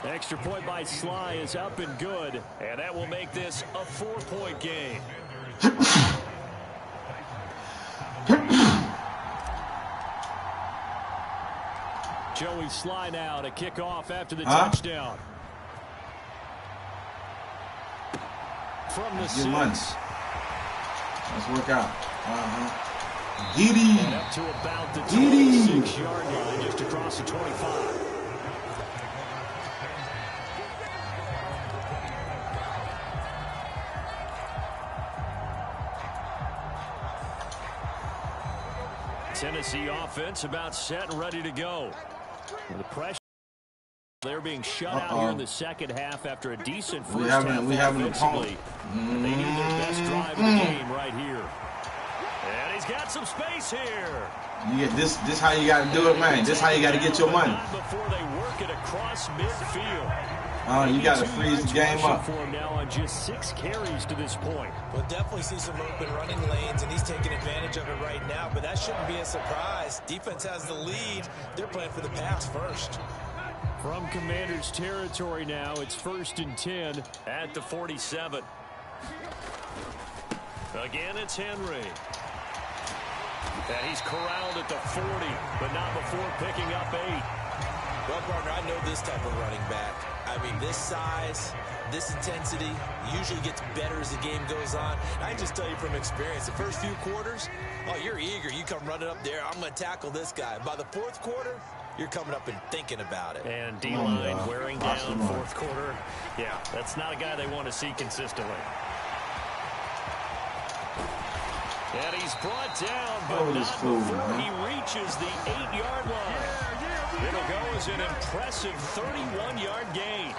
Extra point by Sly is up and good, and that will make this a 4-point game. Joey Sly now to kick off after the touchdown. From the 6. Let's work out. Didi. Up to about the 26-yard line, just across the 25. Tennessee offense about set and ready to go. The pressure. They're being shut out here in the second half after a decent first half offensively. They need their best drive of the game right here. And he's got some space here. You get this how you got to do it, man. This how you got to get your money. Before they work it across midfield. You got to freeze the game up. For him now on just 6 carries to this point. We'll definitely see some open running lanes, and he's taking advantage of it right now, but that shouldn't be a surprise. Defense has the lead. They're playing for the pass first. From Commanders territory now, it's 1st and 10 at the 47. Again, it's Henry. And he's corralled at the 40, but not before picking up 8. Well, partner, I know this type of running back. I mean, this size, this intensity usually gets better as the game goes on. I can just tell you from experience, the first few quarters, oh, you're eager. You come running up there, I'm going to tackle this guy. By the 4th quarter, you're coming up and thinking about it. And D-line wearing down 4th quarter. Yeah, that's not a guy they want to see consistently. And he's brought down, but not before he reaches the 8-yard line. It'll go as an impressive 31-yard gain.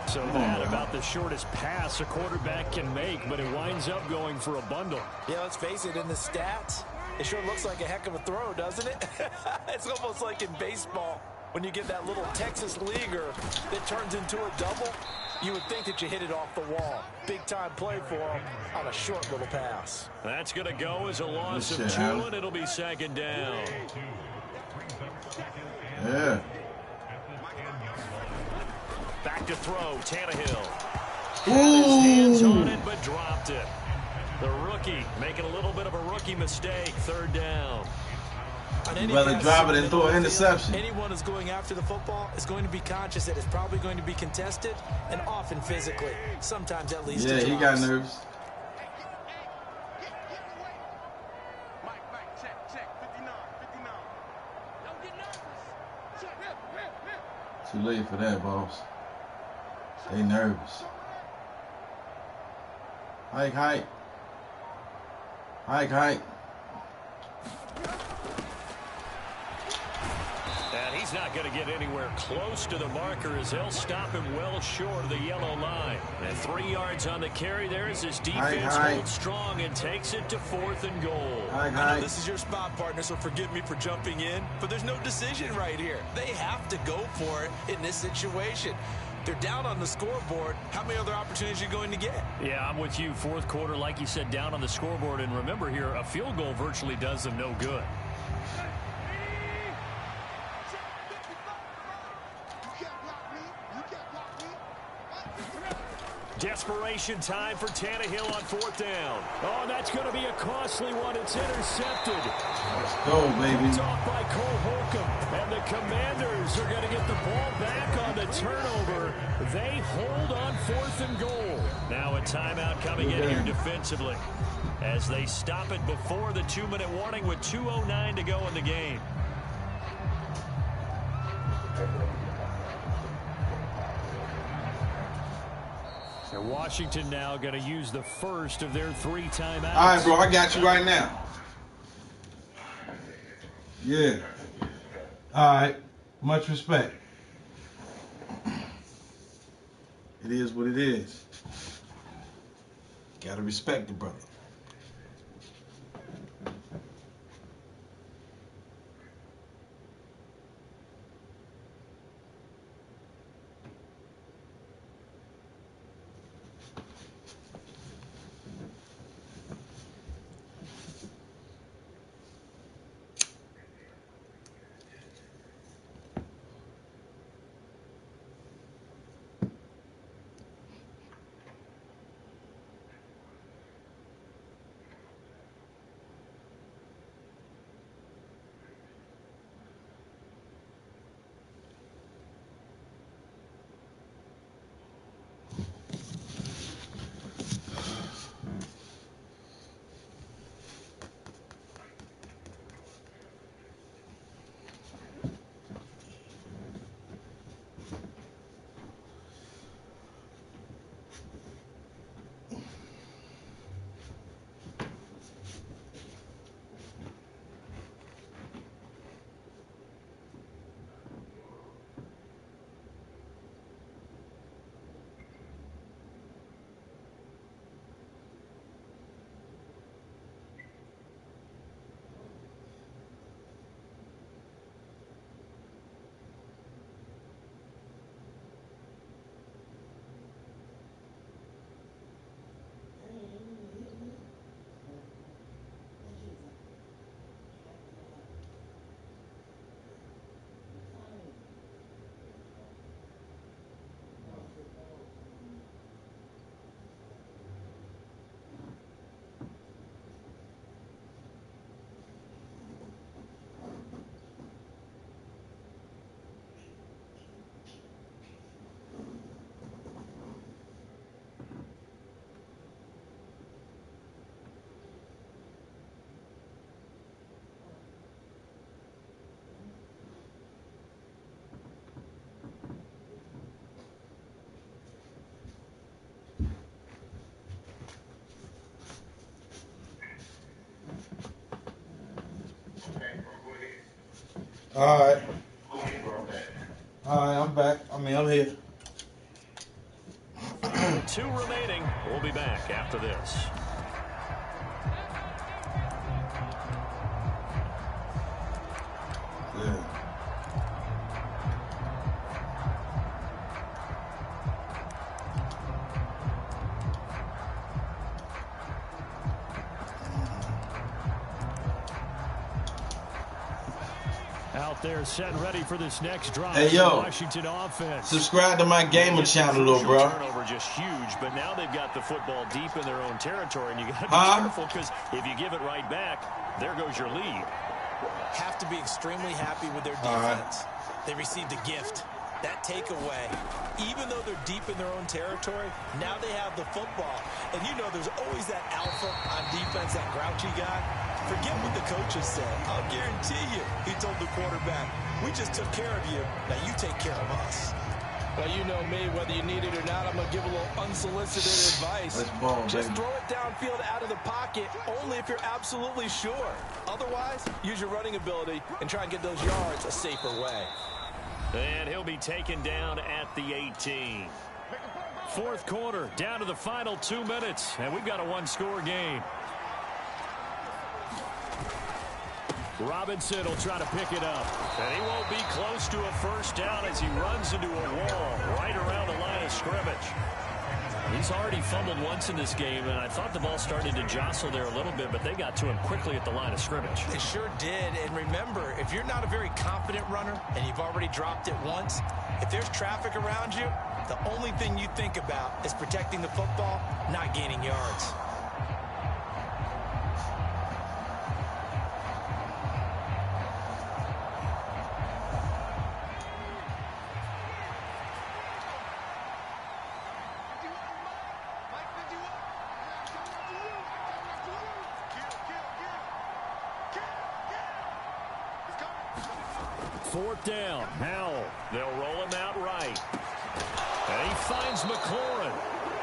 So that about the shortest pass a quarterback can make, but it winds up going for a bundle. Yeah, let's face it, in the stats, it sure looks like a heck of a throw, doesn't it? It's almost like in baseball when you get that little Texas leaguer that turns into a double. You would think that you hit it off the wall. Big-time play for him on a short little pass. That's going to go as a loss of 2, and it'll be 2nd down. Yeah. Back to throw, Tannehill. Ooh. Had his hands on it, but dropped it. The rookie making a little bit of a rookie mistake. 3rd down. Rather drive it and throw an interception. Anyone who's going after the football is going to be conscious that it's probably going to be contested, and often physically. Sometimes that leads to drops. Yeah, he got nervous. Too late for that, boss. They nervous. Hike, hike. Hike, hike. And he's not going to get anywhere close to the marker as they'll stop him well short of the yellow line. And 3 yards on the carry there as his defense holds strong and takes it to 4th and goal. I know this is your spot, partner, so forgive me for jumping in, but there's no decision right here. They have to go for it in this situation. They're down on the scoreboard. How many other opportunities are you going to get? Yeah, I'm with you. 4th quarter, like you said, down on the scoreboard. And remember here, a field goal virtually does them no good. Desperation time for Tannehill on 4th down. Oh, that's going to be a costly one. It's intercepted. Let's go, baby. It's off by Cole Holcomb. And the Commanders are going to get the ball back on the turnover. They hold on 4th and goal. Now a timeout coming in here defensively as they stop it before the 2-minute warning with 2:09 to go in the game. So Washington now going to use the first of their 3 timeouts. All right, bro, I got you right now. Yeah. All right. Much respect. It is what it is. Gotta respect the brother. All right. All right, I'm back. I'm here. 2 remaining. We'll be back after this. Yeah. Out there, set and ready for this next drive. Hey, yo. Washington offense. Subscribe to my gamer channel, little bro. Turnover just huge, but now they've got the football deep in their own territory, and you got to be careful because if you give it right back, there goes your lead. Have to be extremely happy with their defense. They received a gift. That takeaway, even though they're deep in their own territory, now they have the football. And you know there's always that alpha on defense, that grouchy guy. Forget what the coaches said. I'll guarantee you, he told the quarterback, we just took care of you. Now you take care of us. Well, you know me, whether you need it or not, I'm going to give a little unsolicited advice. Just throw it downfield out of the pocket, only if you're absolutely sure. Otherwise, use your running ability and try and get those yards a safer way. And he'll be taken down at the 18. Fourth quarter, down to the final 2 minutes, and we've got a one-score game. Robinson will try to pick it up. And he won't be close to a first down as he runs into a wall right around the line of scrimmage. He's already fumbled once in this game, and I thought the ball started to jostle there a little bit, but they got to him quickly at the line of scrimmage. They sure did. And remember, if you're not a very confident runner and you've already dropped it once, if there's traffic around you, the only thing you think about is protecting the football, not gaining yards. Fourth down, Howell. They'll roll him out right. And he finds McLaurin.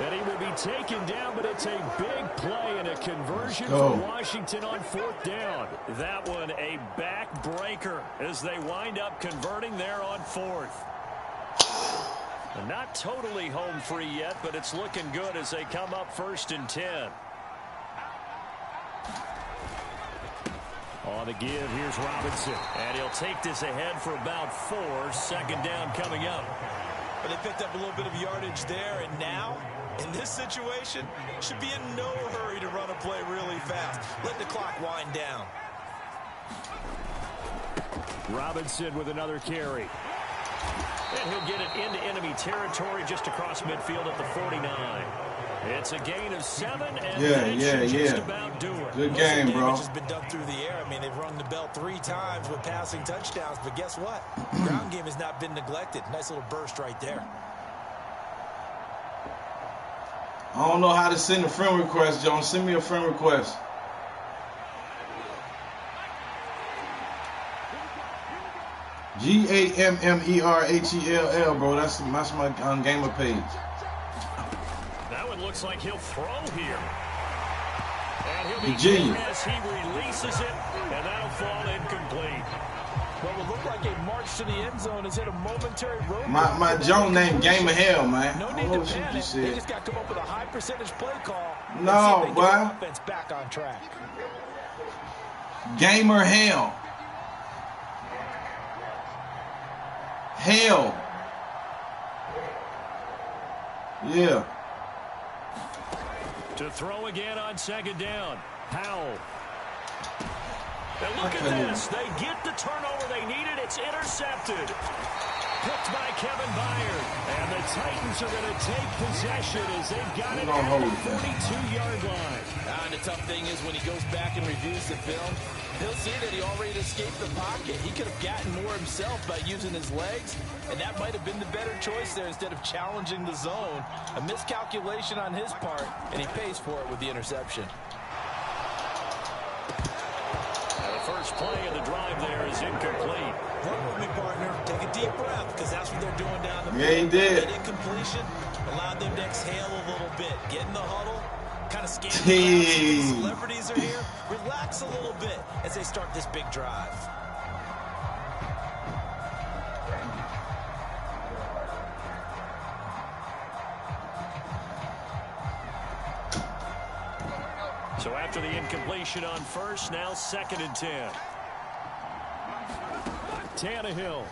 And he will be taken down, but it's a big play and a conversion for Washington on fourth down. That one a backbreaker as they wind up converting there on fourth. And not totally home free yet, but it's looking good as they come up 1st and 10. On the give, here's Robinson. And he'll take this ahead for about 4. 2nd down coming up. But they picked up a little bit of yardage there, and now, in this situation, should be in no hurry to run a play really fast. Let the clock wind down. Robinson with another carry. And he'll get it into enemy territory just across midfield at the 49. It's a gain of 7, and just about do it. Good game, bro. Has been done through the air. I mean, they've rung the bell 3 times with passing touchdowns, but guess what? Ground game has not been neglected. Nice little burst right there. I don't know how to send a friend request, John. Send me a friend request. GAMMERHELL, bro. That's my gamer page. That one looks like he'll throw here. And he'll be genius as he releases it, and that'll fall incomplete. What will look like a march to the end zone is hit a momentary road. My Joan named Gamer Hell, man. No need to panic. They just got to come up with a high percentage play call. No, boy. Offense back on track. Gamer Hell. Hell. Yeah. To throw again on 2nd down. Howell. And look at this. They get the turnover they needed. It's intercepted. Picked by Kevin Byard. And the Titans are going to take possession as they've got it at the 42-yard line. And the tough thing is when he goes back and reviews the film, he'll see that he already escaped the pocket. He could have gotten more himself by using his legs, and that might have been the better choice there instead of challenging the zone. A miscalculation on his part, and he pays for it with the interception. And the first play of the drive there is incomplete. Run with me, partner. Take a deep breath, because that's what they're doing down the field. Yeah, he did. That incompletion allowed them to exhale a little bit. Get in the huddle. Kind of scan the celebrities are here. Relax a little bit as they start this big drive. So after the incompletion on first, now 2nd and 10. Tannehill.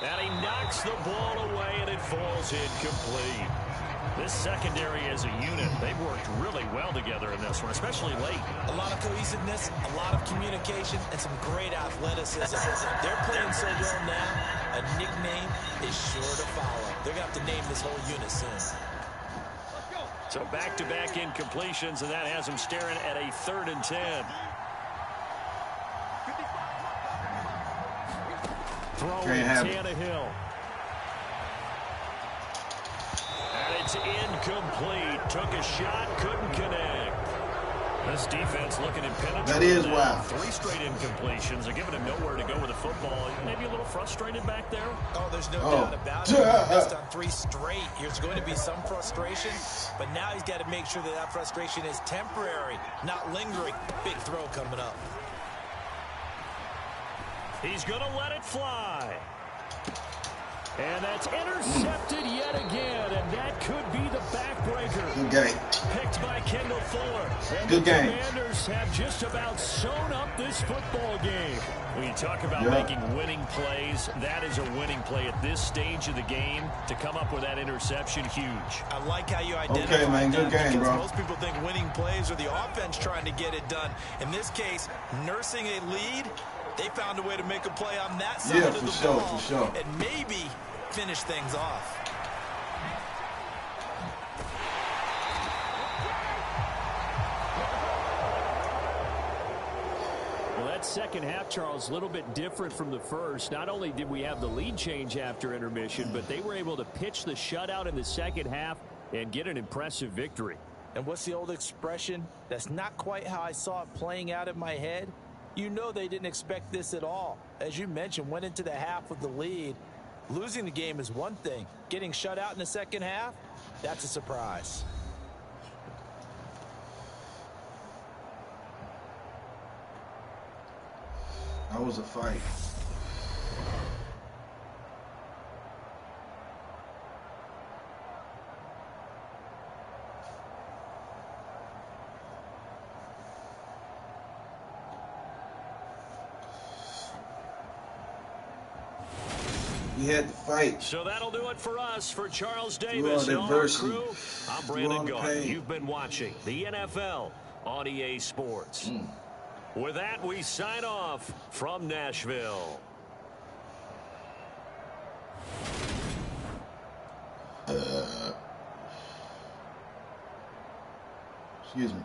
And he knocks the ball away, and it falls incomplete. This secondary as a unit, they've worked really well together in this one, especially late. A lot of cohesiveness, a lot of communication, and some great athleticism. They're playing so well now, a nickname is sure to follow. They're going to have to name this whole unit soon. So back-to-back incompletions, and that has them staring at a 3rd and 10. Throwing Tannehill. And it's incomplete. Took a shot, couldn't connect. This defense looking impenetrable. That is wow. 3 straight incompletions. They're giving him nowhere to go with the football. Maybe a little frustrated back there. Oh, there's no doubt about it. He missed on 3 straight. There's going to be some frustration, but now he's got to make sure that that frustration is temporary, not lingering. Big throw coming up. He's going to let it fly. And that's intercepted yet again, and that could be the backbreaker. Good game. Picked by Kendall Fuller. And good the game. Commanders have just about sewn up this football game. When you talk about making winning plays, that is a winning play at this stage of the game. To come up with that interception, huge. I like how you identify okay, man. Good game, bro. Most people think winning plays are the offense trying to get it done. In this case, nursing a lead, they found a way to make a play on that side of the ball. For sure. And maybe finish things off. Well, that second half, Charles, a little bit different from the first. Not only did we have the lead change after intermission, but they were able to pitch the shutout in the second half and get an impressive victory. And what's the old expression? That's not quite how I saw it playing out in my head. You know they didn't expect this at all. As you mentioned, went into the half with the lead. Losing the game is one thing. Getting shut out in the second half, that's a surprise. That was a fight. We had to fight. So that'll do it for us. For Charles Davis and our crew, I'm Brandon Gaudin. You've been watching the NFL on EA Sports. With that, we sign off from Nashville. Excuse me.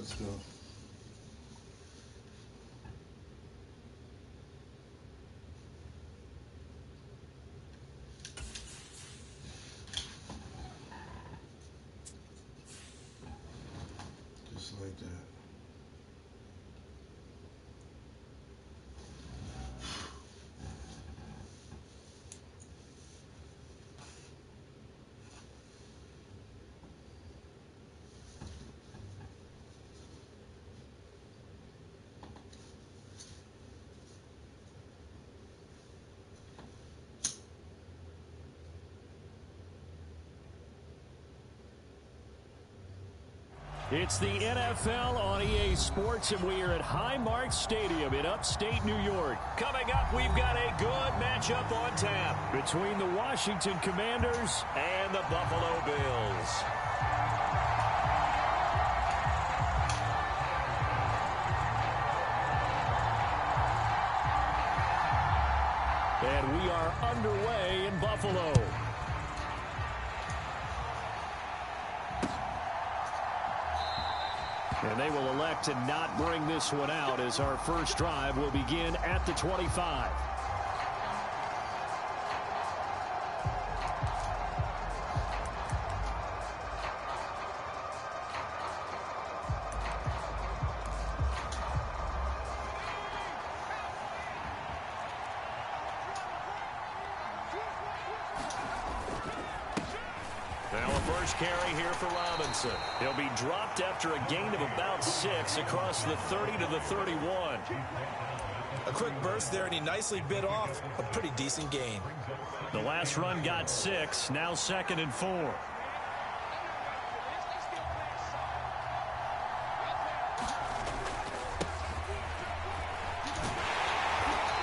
Let's go. Just like that. It's the NFL on EA Sports, and we are at Highmark Stadium in upstate New York. Coming up, we've got a good matchup on tap between the Washington Commanders and the Buffalo Bills. And we are underway in Buffalo. And they will elect to not bring this one out as our first drive will begin at the 25. Now a first carry here for Robinson. He'll be dropped after a gain of about 6 across the 30 to the 31. A quick burst there, and he nicely bit off a pretty decent gain. The last run got 6, now 2nd and 4.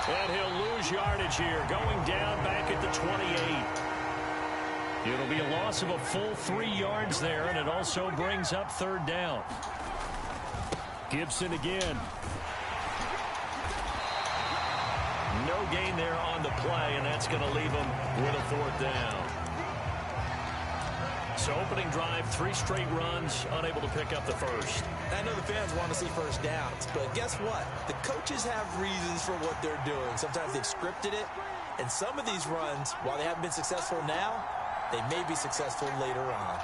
And he'll lose yardage here, going down back at the 28. It'll be a loss of a full 3 yards there, and it also brings up 3rd down. Gibson again. No gain there on the play, and that's going to leave him with a 4th down. So opening drive, 3 straight runs, unable to pick up the first. I know the fans want to see first downs, but guess what? The coaches have reasons for what they're doing. Sometimes they've scripted it, and some of these runs, while they haven't been successful now, they may be successful later on.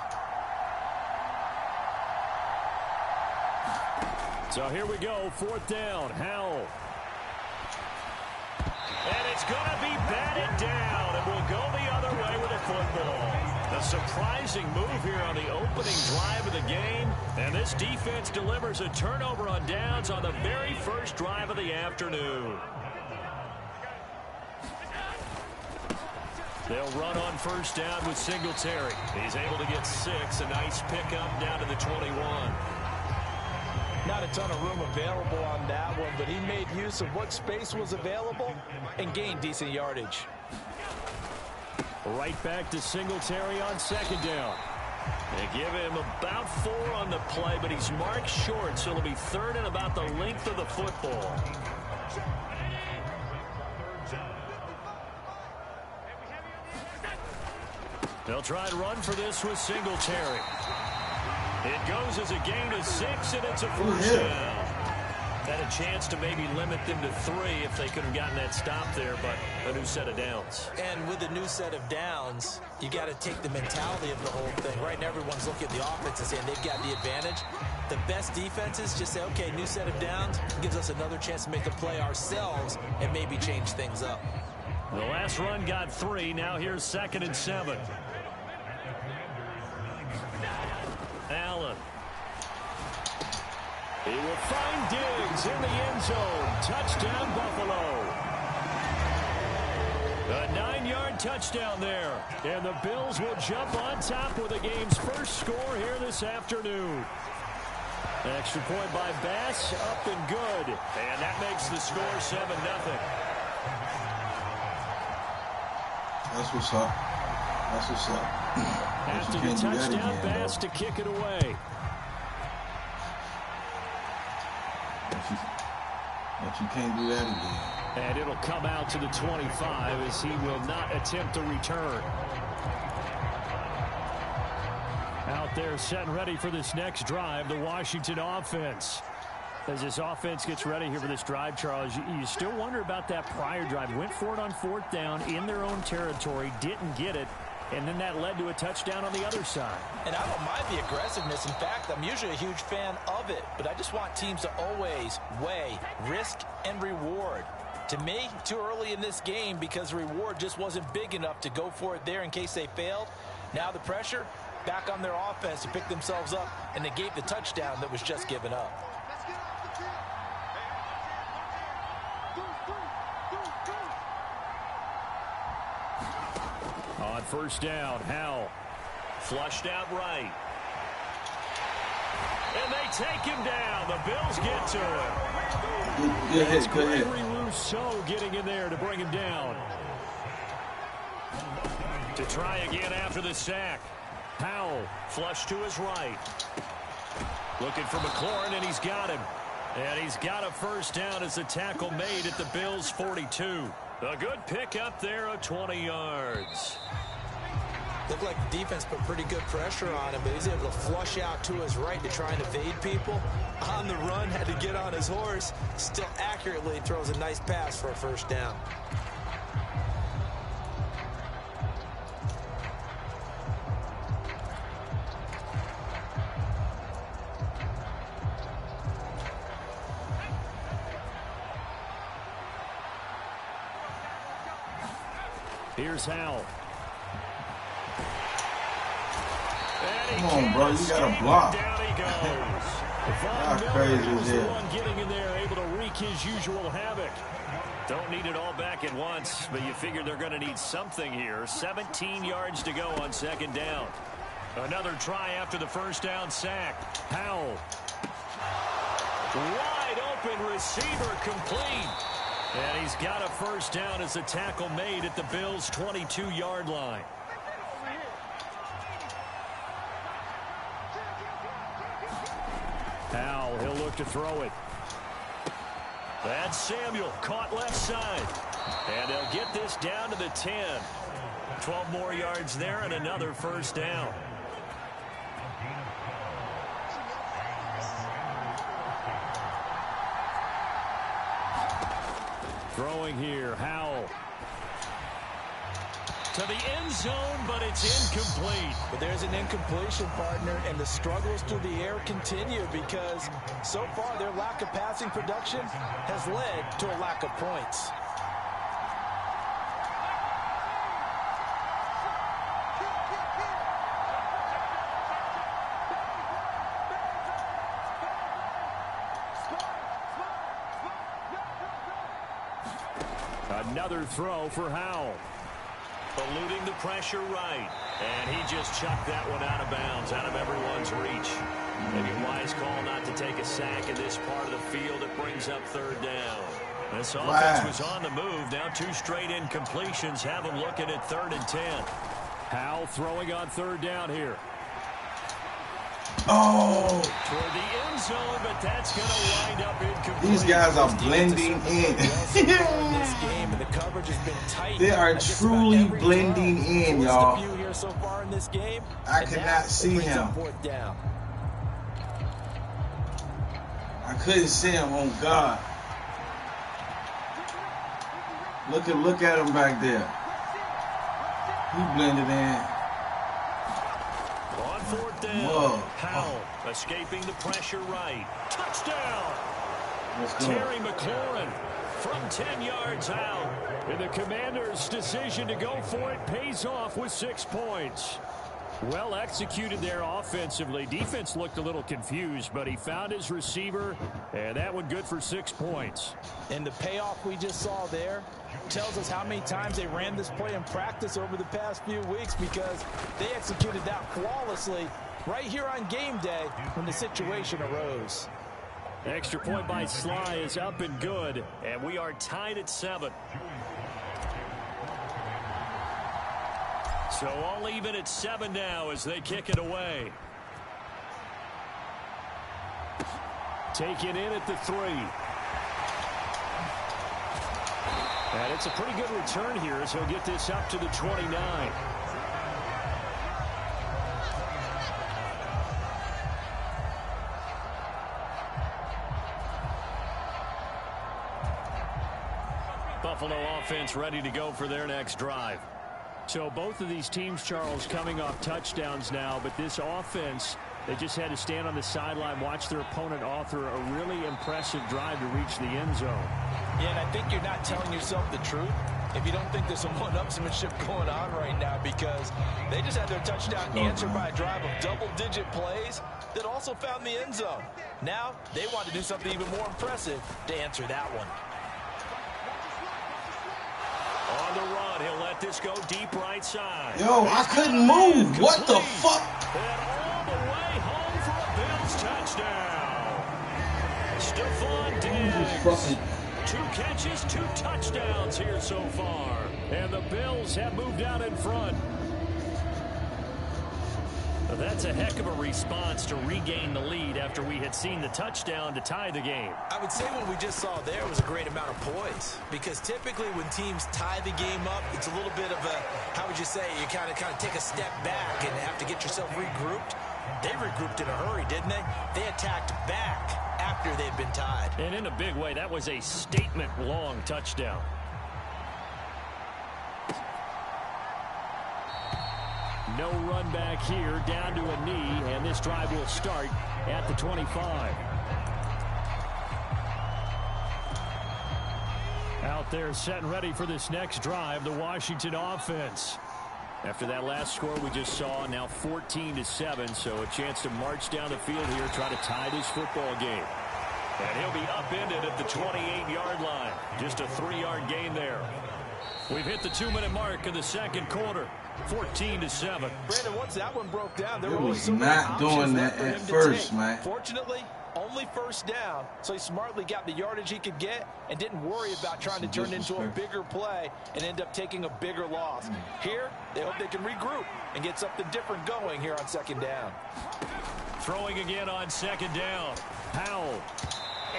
So here we go, 4th down, Howell. And it's going to be batted down, and we'll go the other way with a football. A surprising move here on the opening drive of the game, and this defense delivers a turnover on downs on the very first drive of the afternoon. They'll run on first down with Singletary. He's able to get 6, a nice pickup down to the 21. Not a ton of room available on that one, but he made use of what space was available and gained decent yardage. Right back to Singletary on 2nd down. They give him about 4 on the play, but he's marked short, so it'll be 3rd and about the length of the football. They'll try and run for this with Singletary. It goes as a gain of 6, and it's a 1st down. Had a chance to maybe limit them to 3 if they could have gotten that stop there, but a new set of downs. And with a new set of downs, you got to take the mentality of the whole thing. Right now, everyone's looking at the offense and saying they've got the advantage. The best defenses just say, okay, new set of downs gives us another chance to make a play ourselves and maybe change things up. The last run got 3. Now here's 2nd and 7. Allen. He will find Diggs in the end zone. Touchdown, Buffalo. A 9-yard touchdown there. And the Bills will jump on top with the game's first score here this afternoon. Extra point by Bass, up and good. And that makes the score 7-0. That's what's up. That's what's up. After the touchdown, Bass to kick it away. But you can't do that again. And it'll come out to the 25 as he will not attempt to return. Out there setting ready for this next drive, the Washington offense. As this offense gets ready here for this drive, Charles, you still wonder about that prior drive. Went for it on 4th down in their own territory, didn't get it, and then that led to a touchdown on the other side. And I don't mind the aggressiveness. In fact, I'm usually a huge fan of it, but I just want teams to always weigh risk and reward. To me, too early in this game because the reward just wasn't big enough to go for it there in case they failed. Now the pressure back on their offense to pick themselves up and negate the touchdown that was just given up. On 1st down, Howell. Flushed out right. And they take him down. The Bills get to him. Good hit, good hit. Rousseau getting in there to bring him down. To try again after the sack. Howell flushed to his right. Looking for McLaurin, and he's got him. And he's got a 1st down as the tackle made at the Bills' 42. A good pick up there of 20 yards. Looked like the defense put pretty good pressure on him, but he's able to flush out to his right to try and evade people. On the run, had to get on his horse. Still accurately throws a nice pass for a 1st down. Here's Howell. Come on, bro. You got to block. Down he goes. How crazy is the it? one getting in there, able to wreak his usual havoc. Don't need it all back at once, but you figure they're going to need something here. 17 yards to go on 2nd down. Another try after the 1st down sack. Howell. Wide open receiver complete. And he's got a 1st down as the tackle made at the Bills' 22-yard line. Howell, he'll look to throw it. That's Samuel, caught left side. And they'll get this down to the 10. 12 more yards there and another 1st down. Throwing here, Howell. To the end zone, but it's incomplete. But there's an incompletion, partner, and the struggles through the air continue because so far their lack of passing production has led to a lack of points. Another throw for Howell. Eluding the pressure right. And he just chucked that one out of bounds, out of everyone's reach. Maybe a wise call not to take a sack in this part of the field. It brings up 3rd down. This offense was on the move. Now 2 straight incompletions have them looking at 3rd and 10. Howell throwing on 3rd down here. Oh! Toward the end zone, but that's going to wind up incomplete. These guys are blending in. They are truly blending in, y'all. I could not see him. I couldn't see him, oh God. Look at him back there. He blended in. On 4th down, Howell escaping the pressure right. Touchdown! Terry McLaurin from 10 yards out. And the Commanders' decision to go for it pays off with 6 points. Well executed there offensively. Defense looked a little confused, but he found his receiver, and that one good for 6 points. And the payoff we just saw there tells us how many times they ran this play in practice over the past few weeks because they executed that flawlessly right here on game day when the situation arose. Extra point by Sly is up and good, and we are tied at 7. So all even at 7 now as they kick it away. Taken in at the 3. And it's a pretty good return here as he'll get this up to the 29. Buffalo offense ready to go for their next drive. So both of these teams, Charles, coming off touchdowns now, but this offense, they just had to stand on the sideline, watch their opponent author a really impressive drive to reach the end zone. Yeah, and I think you're not telling yourself the truth if you don't think there's some one-upsmanship going on right now, because they just had their touchdown answered by a drive of double-digit plays that also found the end zone. Now they want to do something even more impressive to answer that one. On the run, he'll let this go deep right side. Yo, I couldn't move. What the fuck? And all the way home for a Bills touchdown. Stephon Diggs. 2 catches, 2 touchdowns here so far. And the Bills have moved out in front. That's a heck of a response to regain the lead after we had seen the touchdown to tie the game. I would say what we just saw there was a great amount of poise, because typically when teams tie the game up, it's a little bit of a, how would you say, you kind of take a step back and have to get yourself regrouped. They regrouped in a hurry, didn't they? They attacked back after they'd been tied. And in a big way, that was a statement-long touchdown. No run back here, down to a knee, and this drive will start at the 25. Out there set and ready for this next drive, the Washington offense. After that last score we just saw, now 14-7, so a chance to march down the field here, try to tie this football game. And he'll be upended at the 28-yard line. Just a 3-yard gain there. We've hit the 2-minute mark of the second quarter. 14-7. Brandon, once that one broke down, there It were was so many not doing that for him at to first, take. man. Fortunately, only first down, so he smartly got the yardage he could get and didn't worry about trying to turn into a bigger play and end up taking a bigger loss. Here, they hope they can regroup and get something different going here on second down. Throwing again on second down. Powell.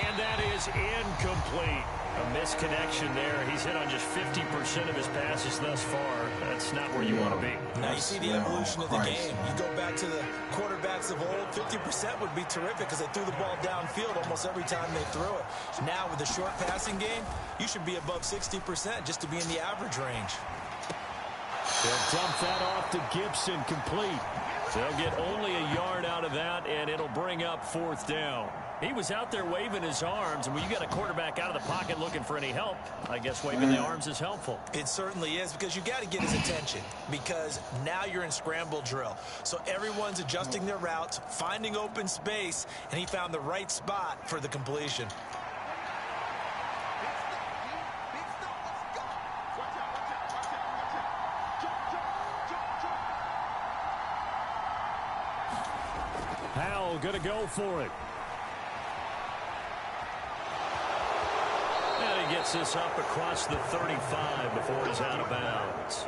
And that is incomplete. A misconnection there. He's hit on just 50% of his passes thus far. That's not where you want to be. Now you see the evolution of the game. You go back to the quarterbacks of old, 50% would be terrific because they threw the ball downfield almost every time they threw it. Now with the short passing game, you should be above 60% just to be in the average range. They'll dump that off to Gibson, complete. They'll get only a yard out of that, and it'll bring up fourth down. He was out there waving his arms, and when you got a quarterback out of the pocket looking for any help, I guess waving the arms is helpful. It certainly is, because you got to get his attention, because now you're in scramble drill. So everyone's adjusting their routes, finding open space, and he found the right spot for the completion. Powell going to go for it. And he gets this up across the 35 before he's out of bounds.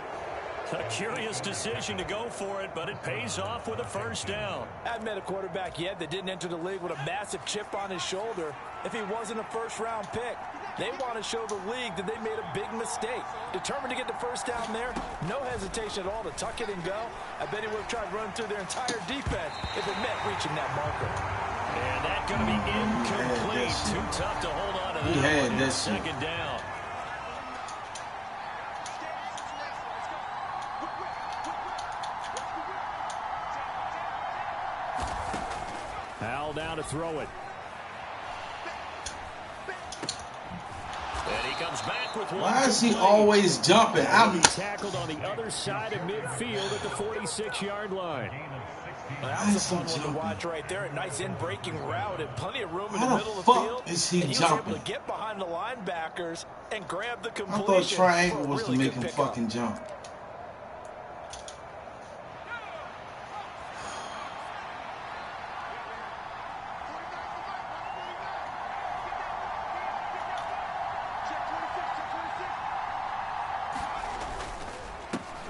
A curious decision to go for it, but it pays off with a first down. I haven't met a quarterback yet that didn't enter the league with a massive chip on his shoulder if he wasn't a first-round pick. They want to show the league that they made a big mistake. Determined to get the first down there, no hesitation at all to tuck it and go. I bet he would have tried running through their entire defense if it meant reaching that marker. And that's going to be incomplete. Too tough to hold on to that one. Second down. Powell down to throw it. And he comes back with one. Why is he always jumping? He's tackled on the other side of midfield at the 46-yard line. Well, that was a fun one to watch right there. A nice in-breaking route and plenty of room in the middle of the the field. Is he and jumping? was able to get behind the linebackers and grab the completion. I thought triangle was to make him fucking jump.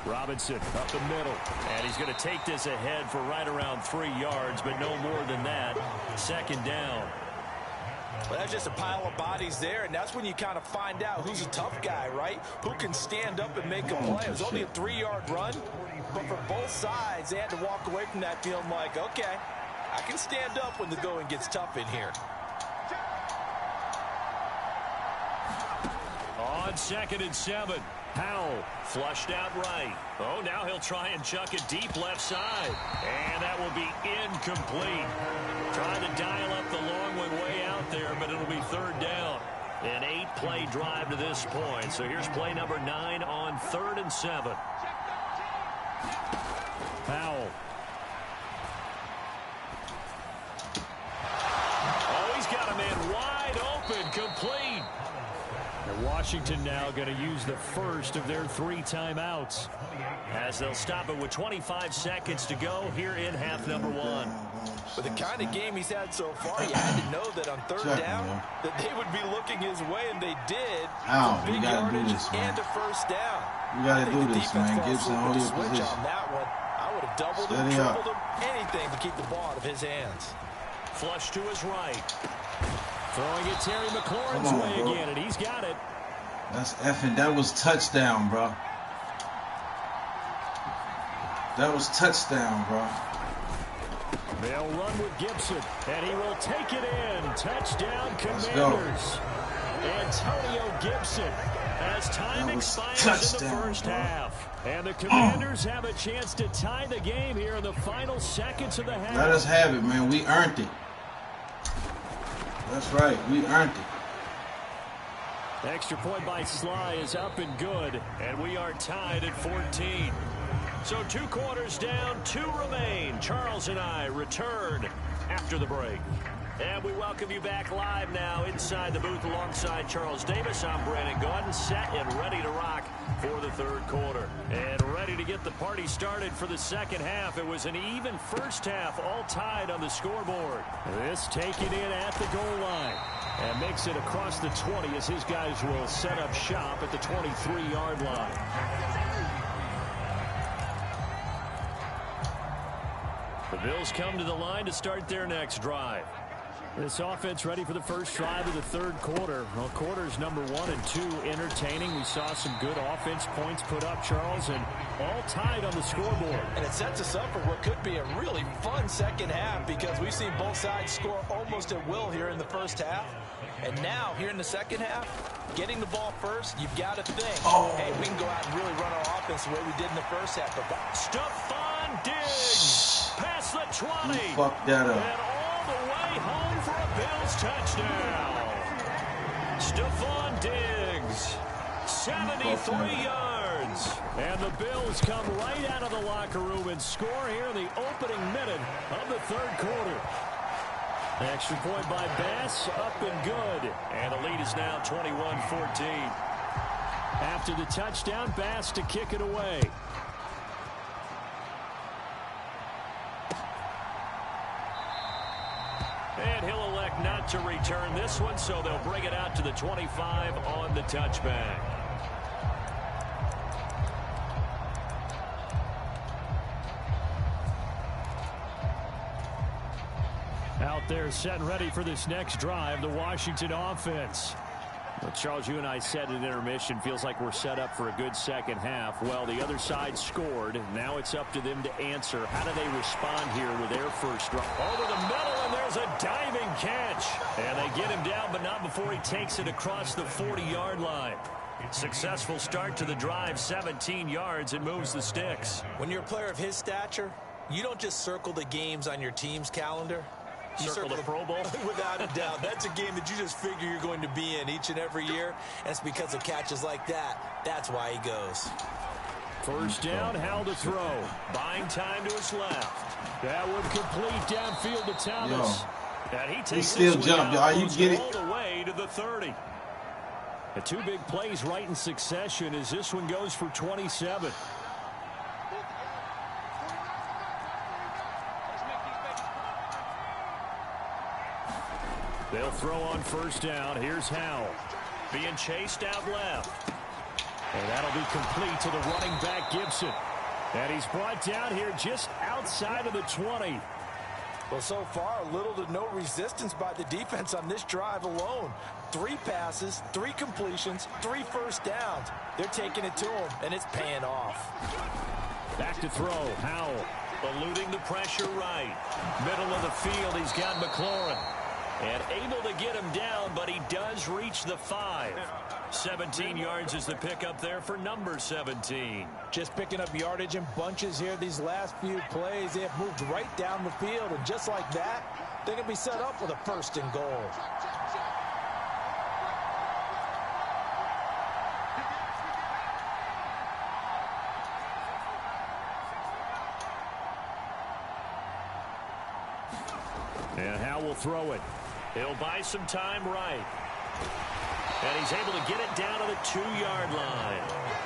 Robinson up the middle, and he's going to take this ahead for right around 3 yards, but no more than that. Second down. Well, that's just a pile of bodies there, and that's when you kind of find out who's a tough guy, right? Who can stand up and make a play. It was only a 3-yard run, but for both sides, they had to walk away from that feeling like, okay, I can stand up when the going gets tough in here. On 2nd and 7. Howell flushed out right. Oh, now he'll try and chuck it deep left side. And that will be incomplete. Trying to dial up the long one way out there, but it'll be 3rd down. An 8-play drive to this point. So here's play number 9 on 3rd and 7. Howell. Oh, he's got a man wide open, complete. And Washington now going to use the first of their 3 timeouts as they'll stop it with 25 seconds to go here in half number 1. With the kind of game he's had so far, you had to know that on 3rd down that they would be looking his way, and they did. You got to do this, man. And a 1st down. You got to do this, man. Gibson, hold your position. On that one, I would have doubled him, tripled him, anything to keep the ball out of his hands. Flush to his right. Throwing it Terry McLaurin's way again, and he's got it. That's effing. That was touchdown, bro. That was touchdown, bro. They'll run with Gibson, and he will take it in. Touchdown, Commanders. Antonio Gibson as time expires in the first half. And the Commanders have a chance to tie the game here in the final seconds of the half. Let us have it, man. We earned it. That's right. We earned it. Extra point by Sly is up and good, and we are tied at 14. So 2 quarters down, 2 remain. Charles and I return after the break. And we welcome you back live now inside the booth alongside Charles Davis. I'm Brandon Gaudin, set and ready to rock for the 3rd quarter. And ready to get the party started for the 2nd half. It was an even first half, all tied on the scoreboard. This taken in at the goal line. And makes it across the 20 as his guys will set up shop at the 23-yard line. The Bills come to the line to start their next drive. This offense ready for the first drive of the 3rd quarter. Well, quarters number 1 and 2 entertaining. We saw some good offense points put up, Charles, and all tied on the scoreboard. And it sets us up for what could be a really fun 2nd half because we've seen both sides score almost at will here in the first half. And now, here in the 2nd half, getting the ball first, you've got to think, hey, we can go out and really run our offense the way we did in the first half. But Stephon Diggs past the 20. You fucked that up. And all the way home for a Bills touchdown. Stephon Diggs, 73 yards. And the Bills come right out of the locker room and score here in the opening minute of the 3rd quarter. Extra point by Bass, up and good. And the lead is now 21-14. After the touchdown, Bass to kick it away. And he'll elect not to return this one, so they'll bring it out to the 25 on the touchback. Out there set and ready for this next drive, the Washington offense. Well, Charles, you and I said at intermission, feels like we're set up for a good 2nd half. Well, the other side scored. Now it's up to them to answer. How do they respond here with their first drive? Over the middle, and there's a diving catch. And they get him down, but not before he takes it across the 40-yard line. Successful start to the drive, 17 yards, and moves the sticks. when you're a player of his stature, you don't just circle the games on your team's calendar. You circle the Pro Bowl? Without a doubt. That's a game that you just figure you're going to be in each and every year. And it's because of catches like that. That's why he goes. First down, Howell to throw. Buying time to his left. That would complete downfield to Thomas. And he takes still jump, y'all. You get it? All the way to the 30. The 2 big plays right in succession as this one goes for 27. They'll throw on first down. Here's Howell. Being chased out left. And that'll be complete to the running back, Gibson. And he's brought down here just outside of the 20. Well, so far, little to no resistance by the defense on this drive alone. 3 passes, 3 completions, 3 first downs. They're taking it to him, and it's paying off. Back to throw, Howell. Eluding the pressure right. Middle of the field, he's got McLaurin. And able to get him down, but he does reach the 5. 17 yards is the pickup there for number 17. Just picking up yardage in bunches here these last few plays. They have moved right down the field, and just like that, they can be set up with a 1st and goal. And Howe will throw it. He'll buy some time right. And he's able to get it down to the 2-yard line.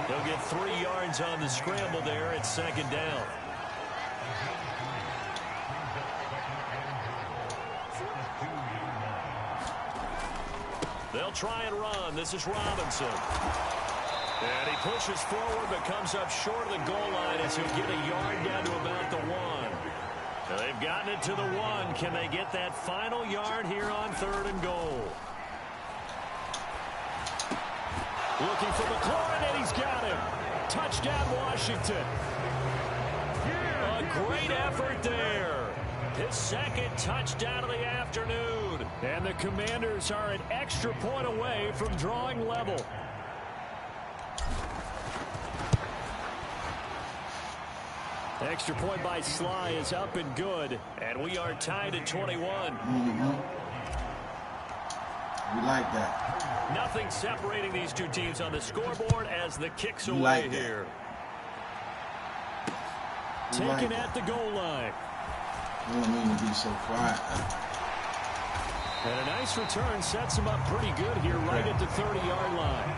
He'll get 3 yards on the scramble there at 2nd down. They'll try and run. This is Robinson. And he pushes forward but comes up short of the goal line as he'll get a yard down to about the 1. Now they've gotten it to the 1. Can they get that final yard here on 3rd and goal? Looking for McLaurin, and he's got him. Touchdown, Washington. A great effort there. His 2nd touchdown of the afternoon. And the Commanders are an extra point away from drawing level. Extra point by Sly is up and good. And we are tied at 21. We like that. Nothing separating these two teams on the scoreboard as the kicks away here. Taken at the goal line. I don't mean to be so quiet. And a nice return sets him up pretty good here right at the 30-yard line.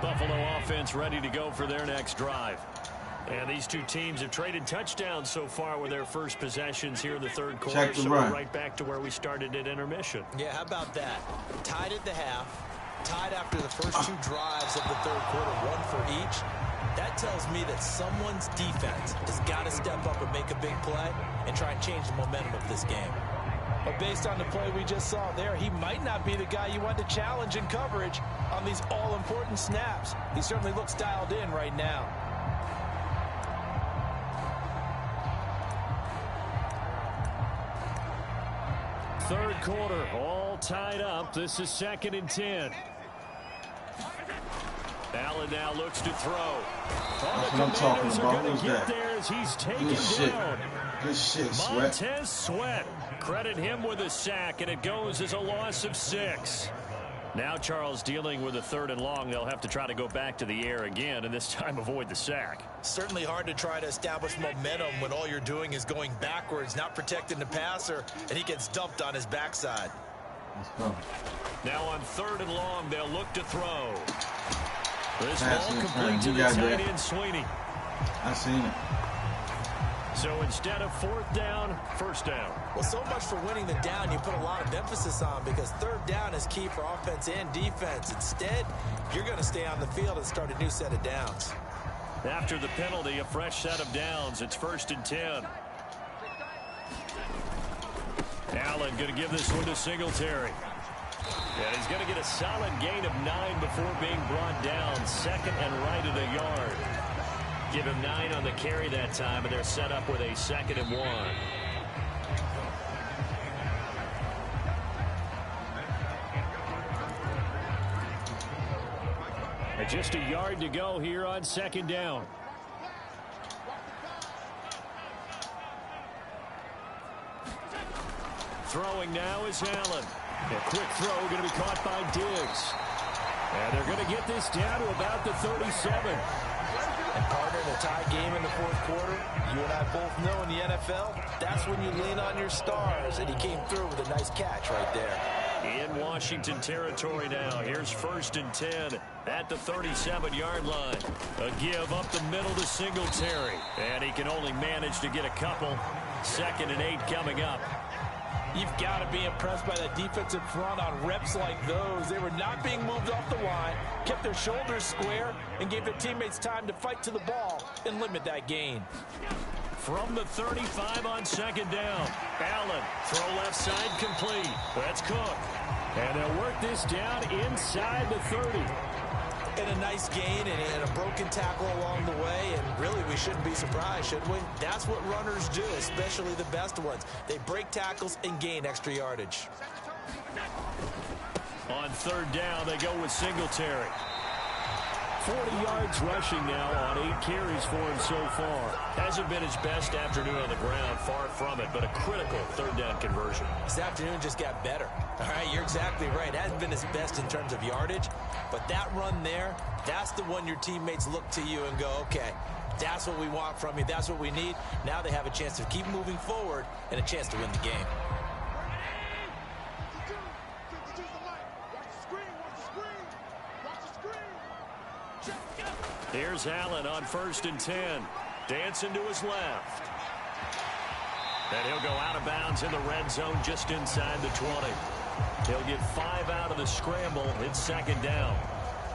Buffalo offense ready to go for their next drive. And these two teams have traded touchdowns so far with their first possessions here in the 3rd quarter. So we're right back to where we started at intermission. Yeah, how about that? Tied at the half, tied after the first 2 drives of the 3rd quarter, 1 for each. That tells me that someone's defense has got to step up and make a big play and try and change the momentum of this game. But based on the play we just saw there, he might not be the guy you want to challenge in coverage on these all-important snaps. He certainly looks dialed in right now. Third quarter, all tied up. This is 2nd and 10. Allen now looks to throw. That's what I'm talking about. Who's that? He's taken Good shit. down. Good shit, Sweat. Montez Sweat. Credit him with a sack, and it goes as a loss of 6. Now Charles dealing with a 3rd and long. They'll have to try to go back to the air again, and this time avoid the sack. Certainly hard to try to establish momentum when all you're doing is going backwards, not protecting the passer, and he gets dumped on his backside. Let's go. Now on 3rd and long, they'll look to throw. This Pass ball in complete to the tight end, Sweeney. I seen it. So instead of 4th down, 1st down. Well, so much for winning the down you put a lot of emphasis on, because 3rd down is key for offense and defense. Instead, you're going to stay on the field and start a new set of downs. After the penalty, a fresh set of downs. It's 1st and 10. Allen going to give this one to Singletary. And he's going to get a solid gain of 9 before being brought down. 2nd and right at a yard. Give him 9 on the carry that time, and they're set up with a 2nd and 1. And just a yard to go here on 2nd down. Throwing now is Allen. A quick throw going to be caught by Diggs. And they're going to get this down to about the 37. And partner, in a tie game in the 4th quarter, you and I both know in the NFL, that's when you lean on your stars, and he came through with a nice catch right there. In Washington territory now. Here's 1st and 10 at the 37-yard line. A give up the middle to Singletary. And he can only manage to get a couple. 2nd and 8 coming up. You've got to be impressed by that defensive front on reps like those. They were not being moved off the line, kept their shoulders square, and gave their teammates time to fight to the ball and limit that gain. From the 35 on 2nd down. Allen, throw left side complete. That's Cook. And they'll work this down inside the 30. And a nice gain and a broken tackle along the way, and really we shouldn't be surprised, should we? That's what runners do, especially the best ones. They break tackles and gain extra yardage. On third down, they go with Singletary. 40 yards rushing now on 8 carries for him so far. Hasn't been his best afternoon on the ground, far from it, but a critical third down conversion. This afternoon just got better. All right, you're exactly right. Hasn't been his best in terms of yardage, but that run there, that's the one your teammates look to you and go, okay, that's what we want from you. That's what we need. Now they have a chance to keep moving forward and a chance to win the game. Here's Allen on 1st and 10. Dancing to his left. And he'll go out of bounds in the red zone just inside the 20. He'll get 5 out of the scramble. It's 2nd down.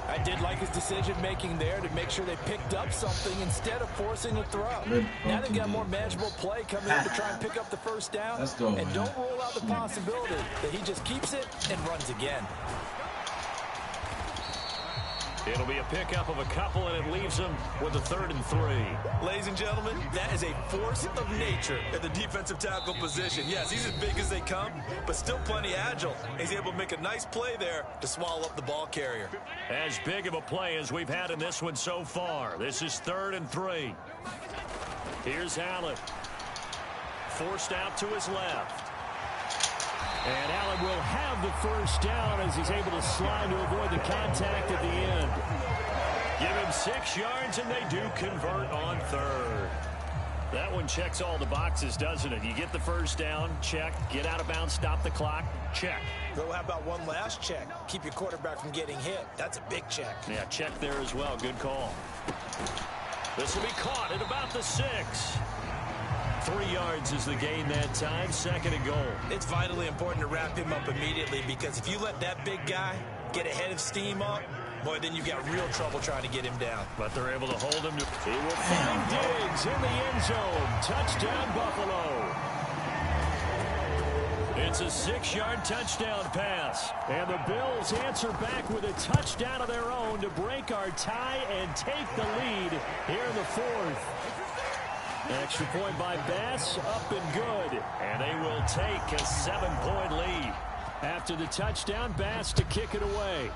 I did like his decision-making there to make sure they picked up something instead of forcing a throw. Now they've got more manageable play coming in to try and pick up the first down. Let's go, and man. don't rule out the possibility that he just keeps it and runs again. It'll be a pickup of a couple, and it leaves him with a 3rd and 3. Ladies and gentlemen, that is a force of nature at the defensive tackle position. Yes, he's as big as they come, but still plenty agile. He's able to make a nice play there to swallow up the ball carrier. As big of a play as we've had in this one so far. This is 3rd and 3. Here's Allen. Forced out to his left. And Allen will have the first down as he's able to slide to avoid the contact at the end. Give him 6 yards, and they do convert on 3rd. That one checks all the boxes, doesn't it? You get the first down, check. Get out of bounds, stop the clock, check. So how about one last check? Keep your quarterback from getting hit. That's a big check. Yeah, check there as well. Good call. This will be caught at about the 6. 3 yards is the gain that time. 2nd and goal. It's vitally important to wrap him up immediately, because if you let that big guy get ahead of steam up, boy, then you've got real trouble trying to get him down. But they're able to hold him. He will find Diggs in the end zone. Touchdown, Buffalo. It's a 6-yard touchdown pass. And the Bills answer back with a touchdown of their own to break our tie and take the lead here in the 4th. Extra point by Bass, up and good. And they will take a 7-point lead. After the touchdown, Bass to kick it away.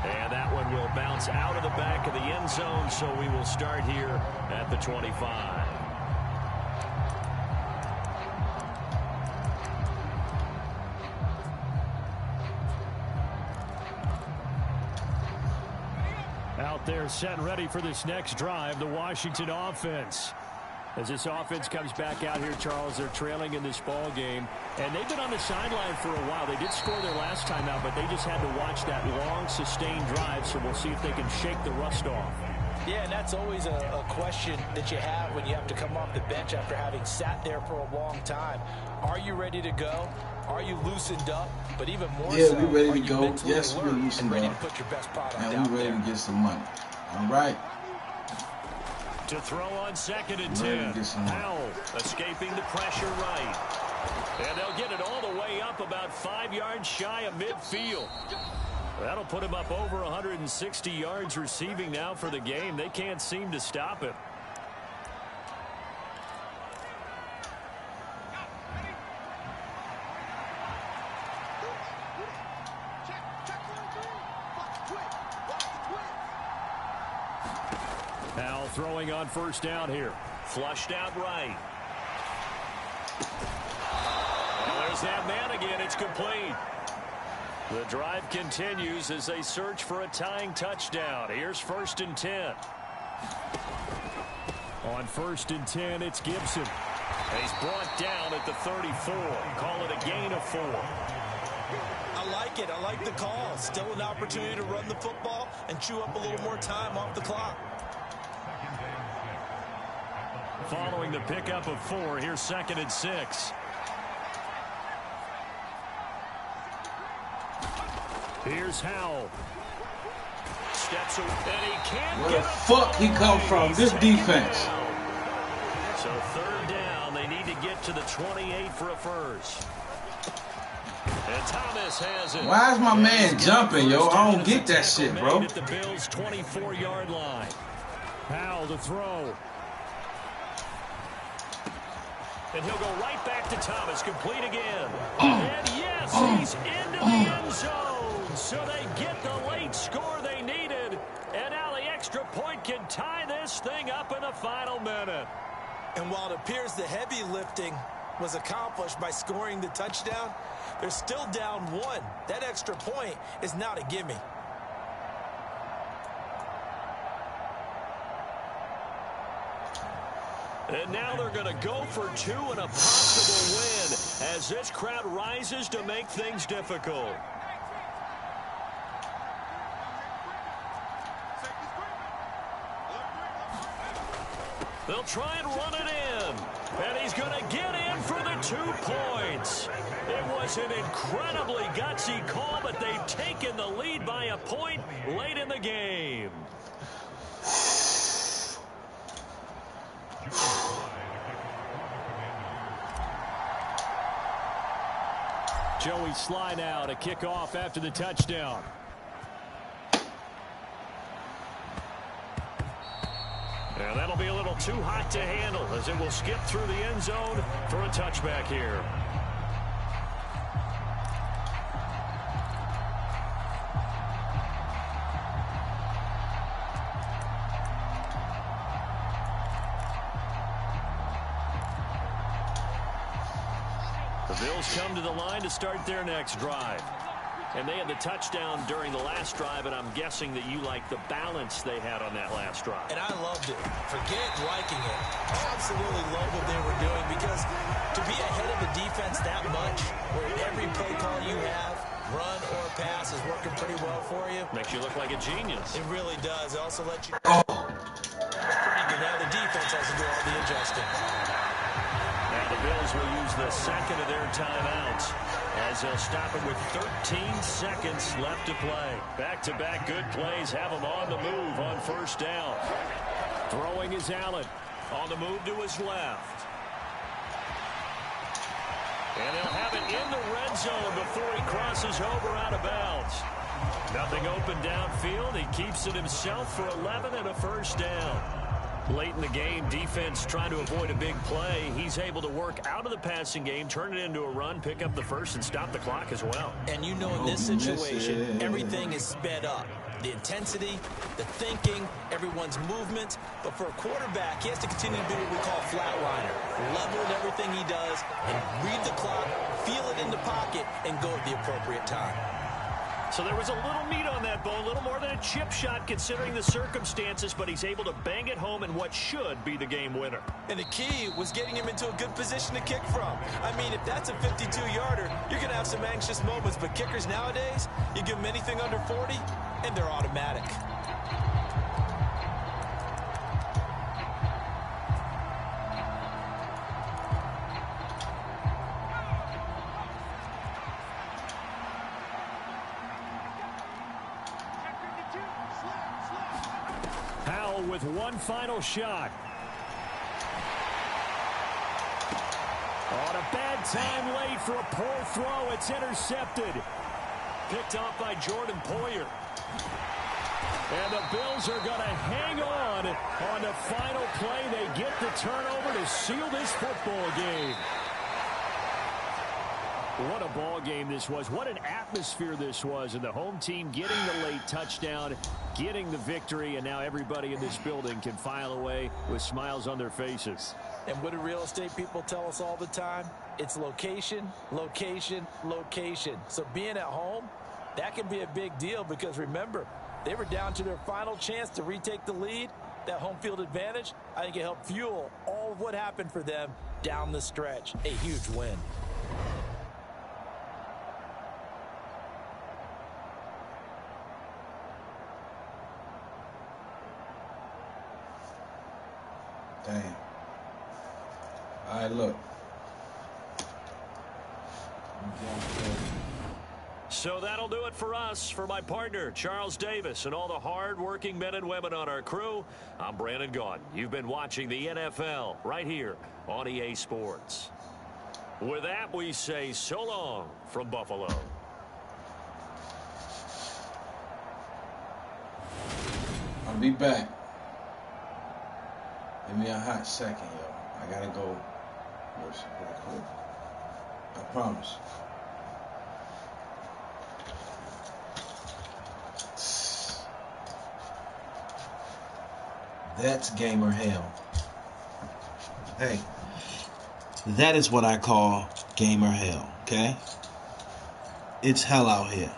And that one will bounce out of the back of the end zone, so we will start here at the 25. Out there set and ready for this next drive, the Washington offense. As this offense comes back out here, Charles, they're trailing in this ball game. And they've been on the sideline for a while. They did score their last time out, but they just had to watch that long, sustained drive, so we'll see if they can shake the rust off. Yeah, and that's always a question that you have when you have to come off the bench after having sat there for a long time. Are you ready to go? Are you loosened up? But even more so, yeah, we ready to are you go. Yes, we're loosened ready up. to put your best product And out we're ready there. to get some money. All right. To throw on 2nd and 10. Powell escaping the pressure right. And they'll get it all the way up about 5 yards shy of midfield. That'll put him up over 160 yards receiving now for the game. They can't seem to stop him. Powell throwing on 1st down here. Flushed out right. Well, there's that man again. It's complete. The drive continues as they search for a tying touchdown. Here's 1st and 10. On 1st and 10, it's Gibson. And he's brought down at the 34. Call it a gain of 4. I like it. I like the call. Still an opportunity to run the football and chew up a little more time off the clock. Following the pickup of 4, here's 2nd and 6. Here's Howell. Steps away, and he can't Where get the up. fuck he come from? This defense. So 3rd down, they need to get to the 28 for a first. And Thomas has it. Why is my man jumping, yo? I don't get that shit, bro. At the Bills' 24-yard line. Powell to throw. And he'll go right back to Thomas, complete again. And yes, he's into the end zone. So they get the late score they needed. And now the extra point can tie this thing up in the final minute. And while it appears the heavy lifting was accomplished by scoring the touchdown, they're still down 1. That extra point is not a gimme. And now they're going to go for 2 and a possible win as this crowd rises to make things difficult. They'll try and run it in. And he's going to get in for the 2 points. It was an incredibly gutsy call, but they've taken the lead by a point late in the game. Joey Sly now to kick off after the touchdown. And that'll be a little too hot to handle as it will skip through the end zone for a touchback here. The Bills come to the line to start their next drive. And they had the touchdown during the last drive, and I'm guessing that you like the balance they had on that last drive. And I loved it. Forget liking it. I absolutely love what they were doing, because to be ahead of the defense that much, where every play call you have, run or pass, is working pretty well for you. Makes you look like a genius. It really does. It also lets you... Now the defense has to do all the adjusting. Now the Bills will use the second of their timeouts as they'll stop it with 13 seconds left to play. Back-to-back good plays have them on the move on first down. Throwing is Allen. On the move to his left. And he'll have it in the red zone before he crosses over out of bounds. Nothing open downfield. He keeps it himself for 11 and a first down. Late in the game, defense trying to avoid a big play. He's able to work out of the passing game, turn it into a run, pick up the first, and stop the clock as well. And you know, in this situation, everything is sped up. The intensity, the thinking, everyone's movement. But for a quarterback, he has to continue to do what we call flatliner. Level in everything he does and read the clock, feel it in the pocket, and go at the appropriate time. So there was a little meat on that bone, a little more than a chip shot considering the circumstances, but he's able to bang it home in what should be the game winner. And the key was getting him into a good position to kick from. I mean, if that's a 52-yarder, you're going to have some anxious moments, but kickers nowadays, you give them anything under 40, and they're automatic. With one final shot. On a bad time late for a poor throw. It's intercepted. Picked off by Jordan Poyer. And the Bills are going to hang on the final play. They get the turnover to seal this football game. What a ball game this was. What an atmosphere this was. And the home team getting the late touchdown, getting the victory, and now everybody in this building can file away with smiles on their faces. And what do real estate people tell us all the time? It's location, location, location. So being at home, that can be a big deal, because remember, they were down to their final chance to retake the lead. That home field advantage, I think it helped fuel all of what happened for them down the stretch. A huge win. Damn. All right, look. So that'll do it for us. For my partner, Charles Davis, and all the hard-working men and women on our crew, I'm Brandon Gaudin. You've been watching the NFL right here on EA Sports. With that, we say so long from Buffalo. I'll be back. Give me a hot second, yo. I gotta go real quick. I promise. That's gamer hell. Hey, that is what I call gamer hell, okay? It's hell out here.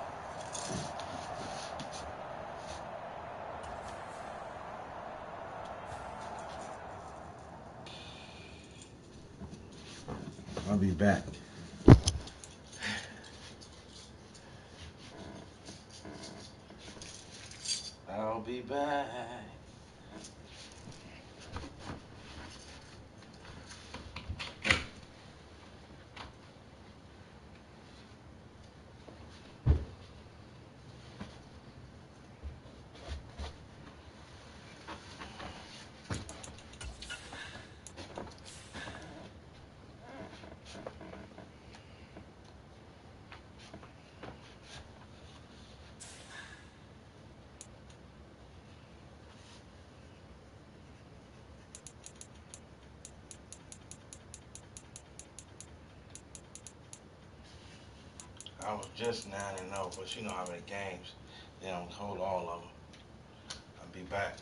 I'll be back. I'll be back. I was just 9-0, but you know how many games they don't hold all of them. I'll be back.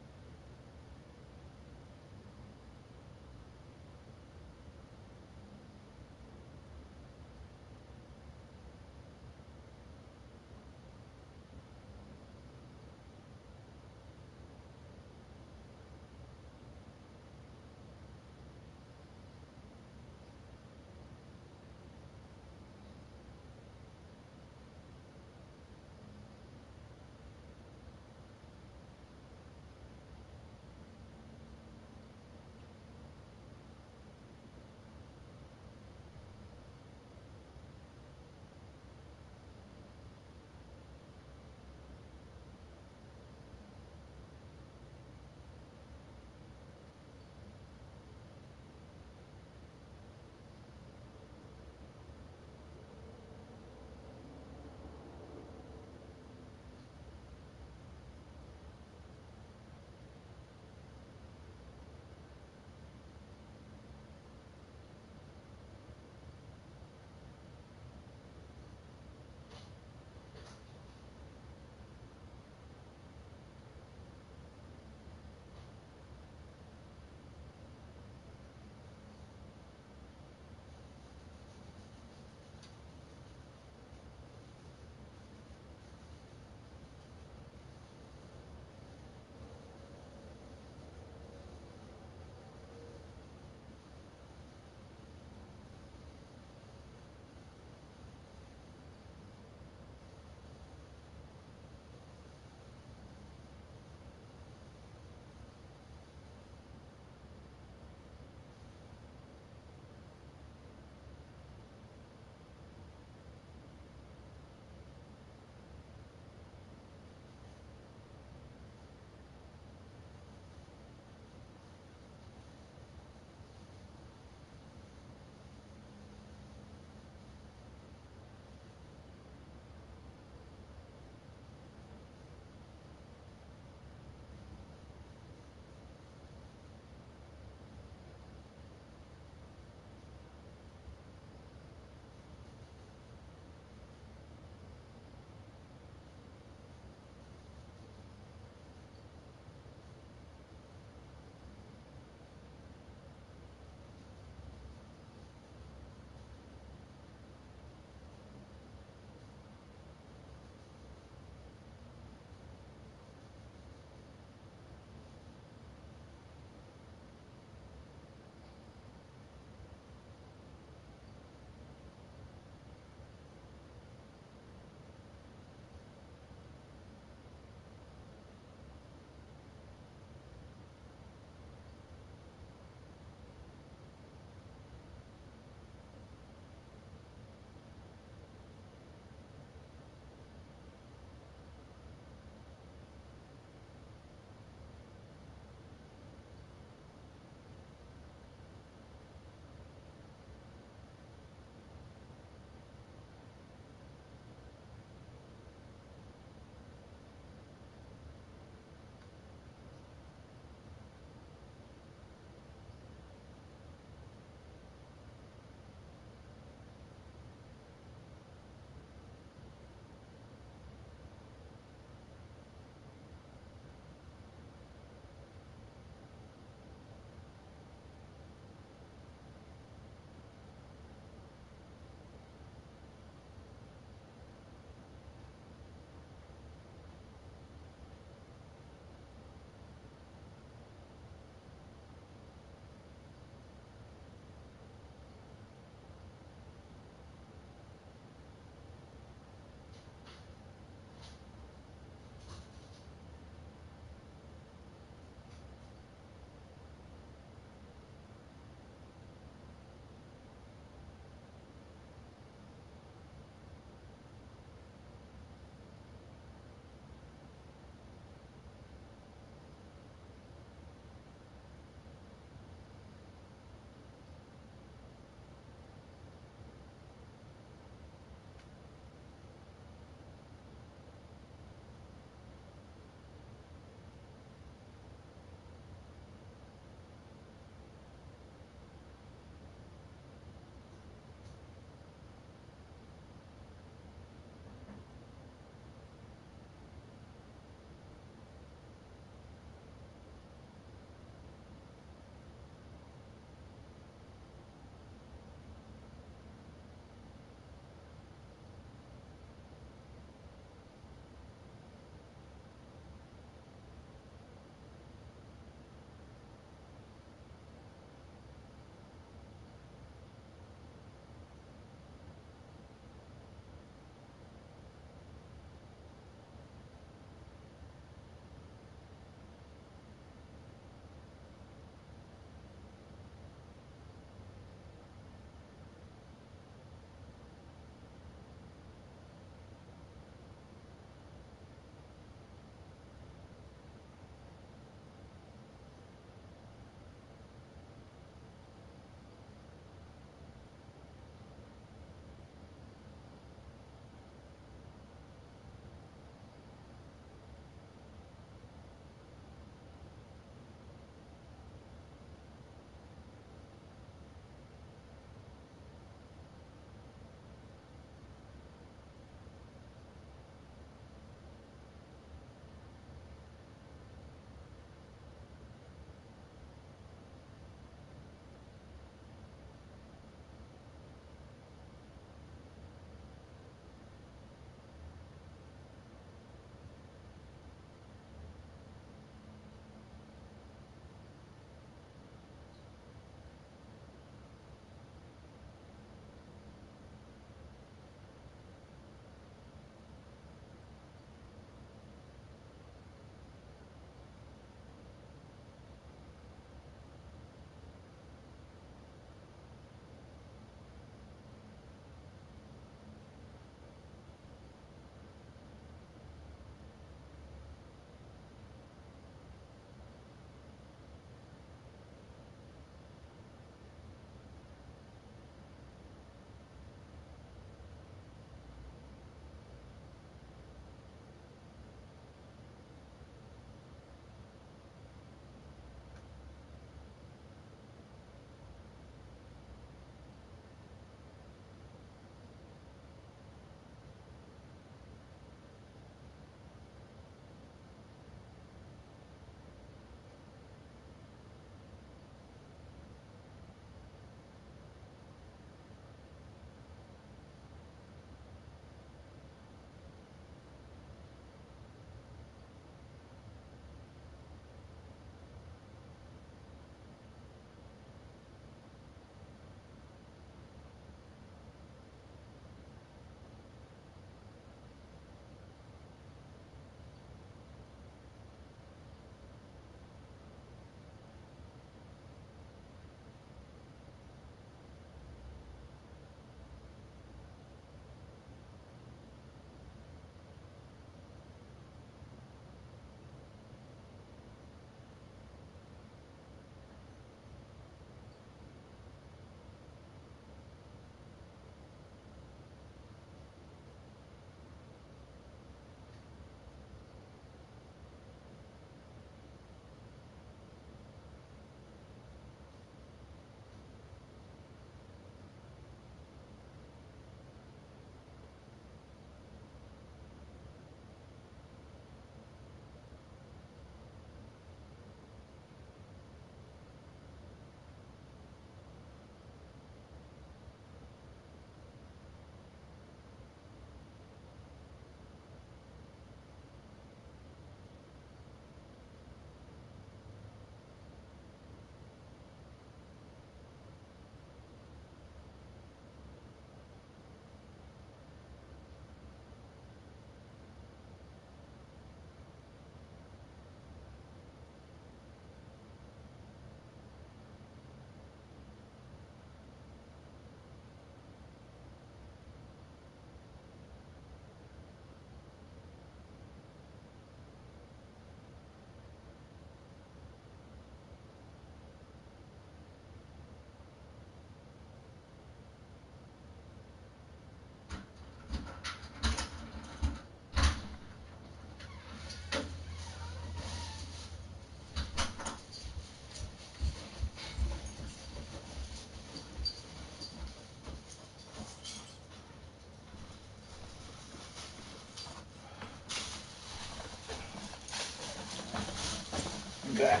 Okay.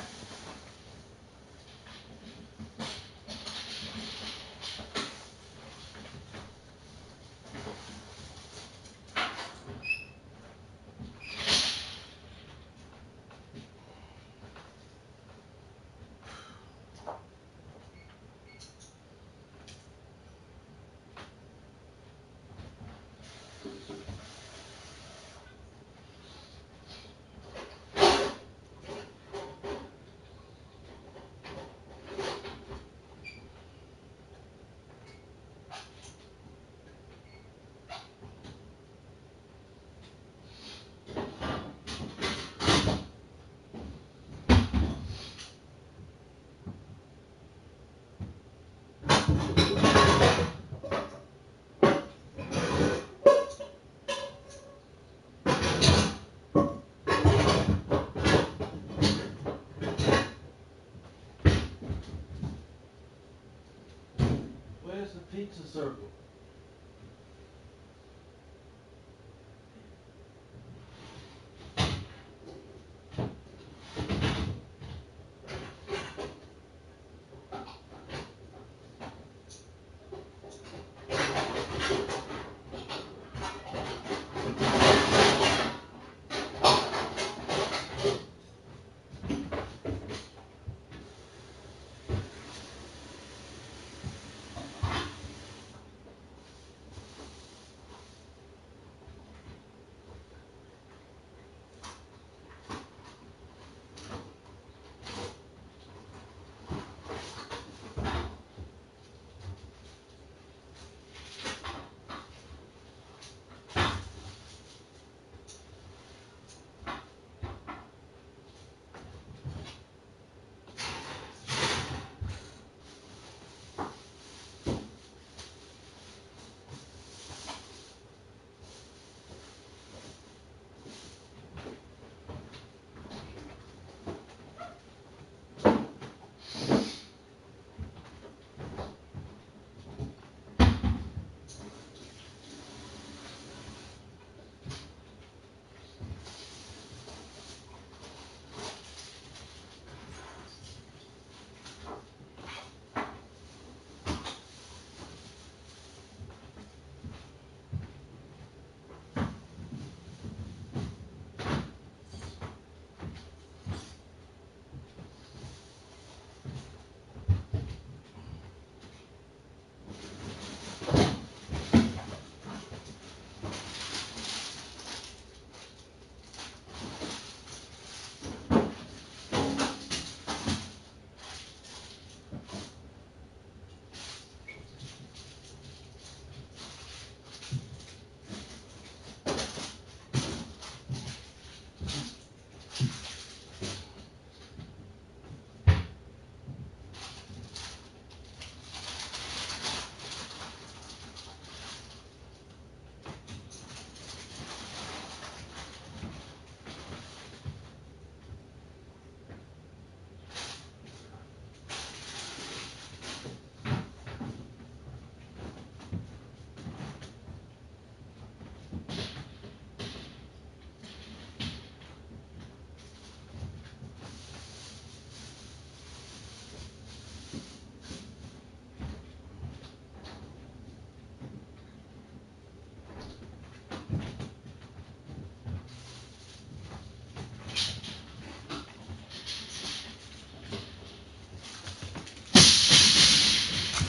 Where's the pizza circle?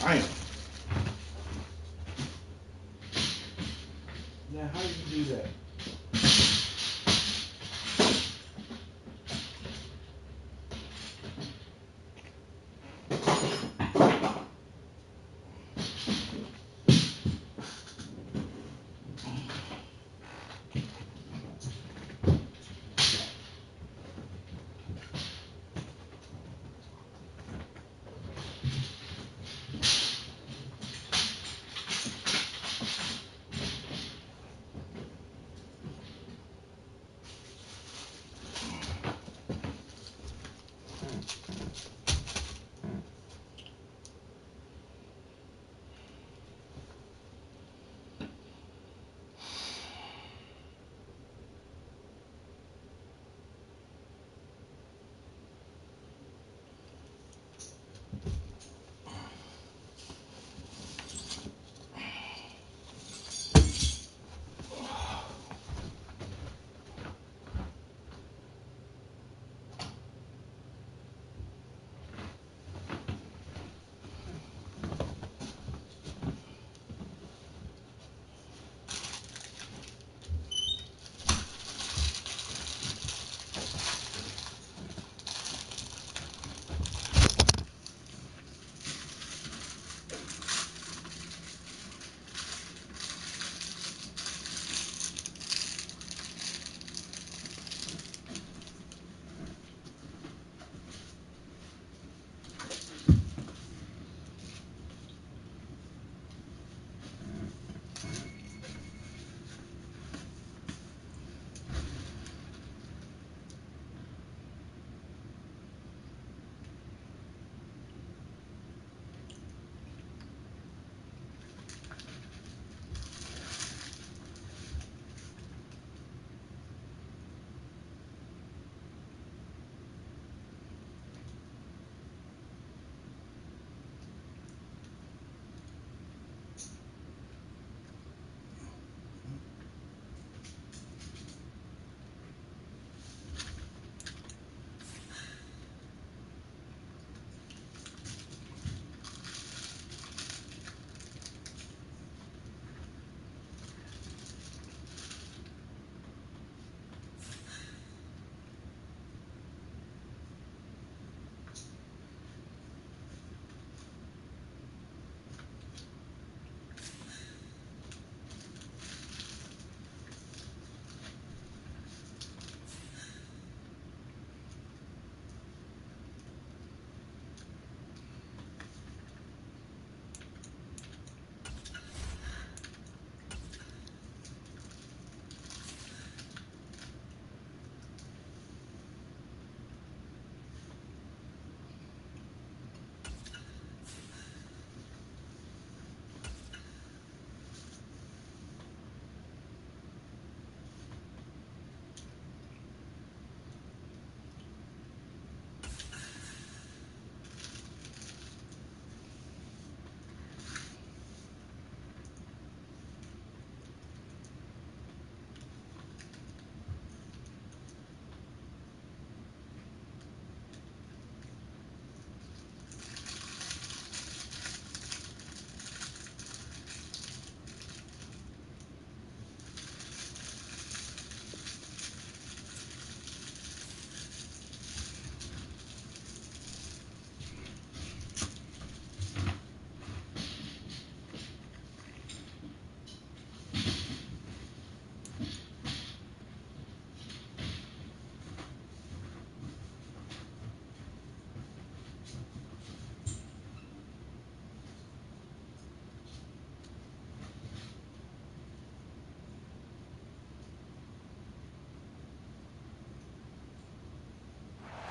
Damn. Now, how do you do that?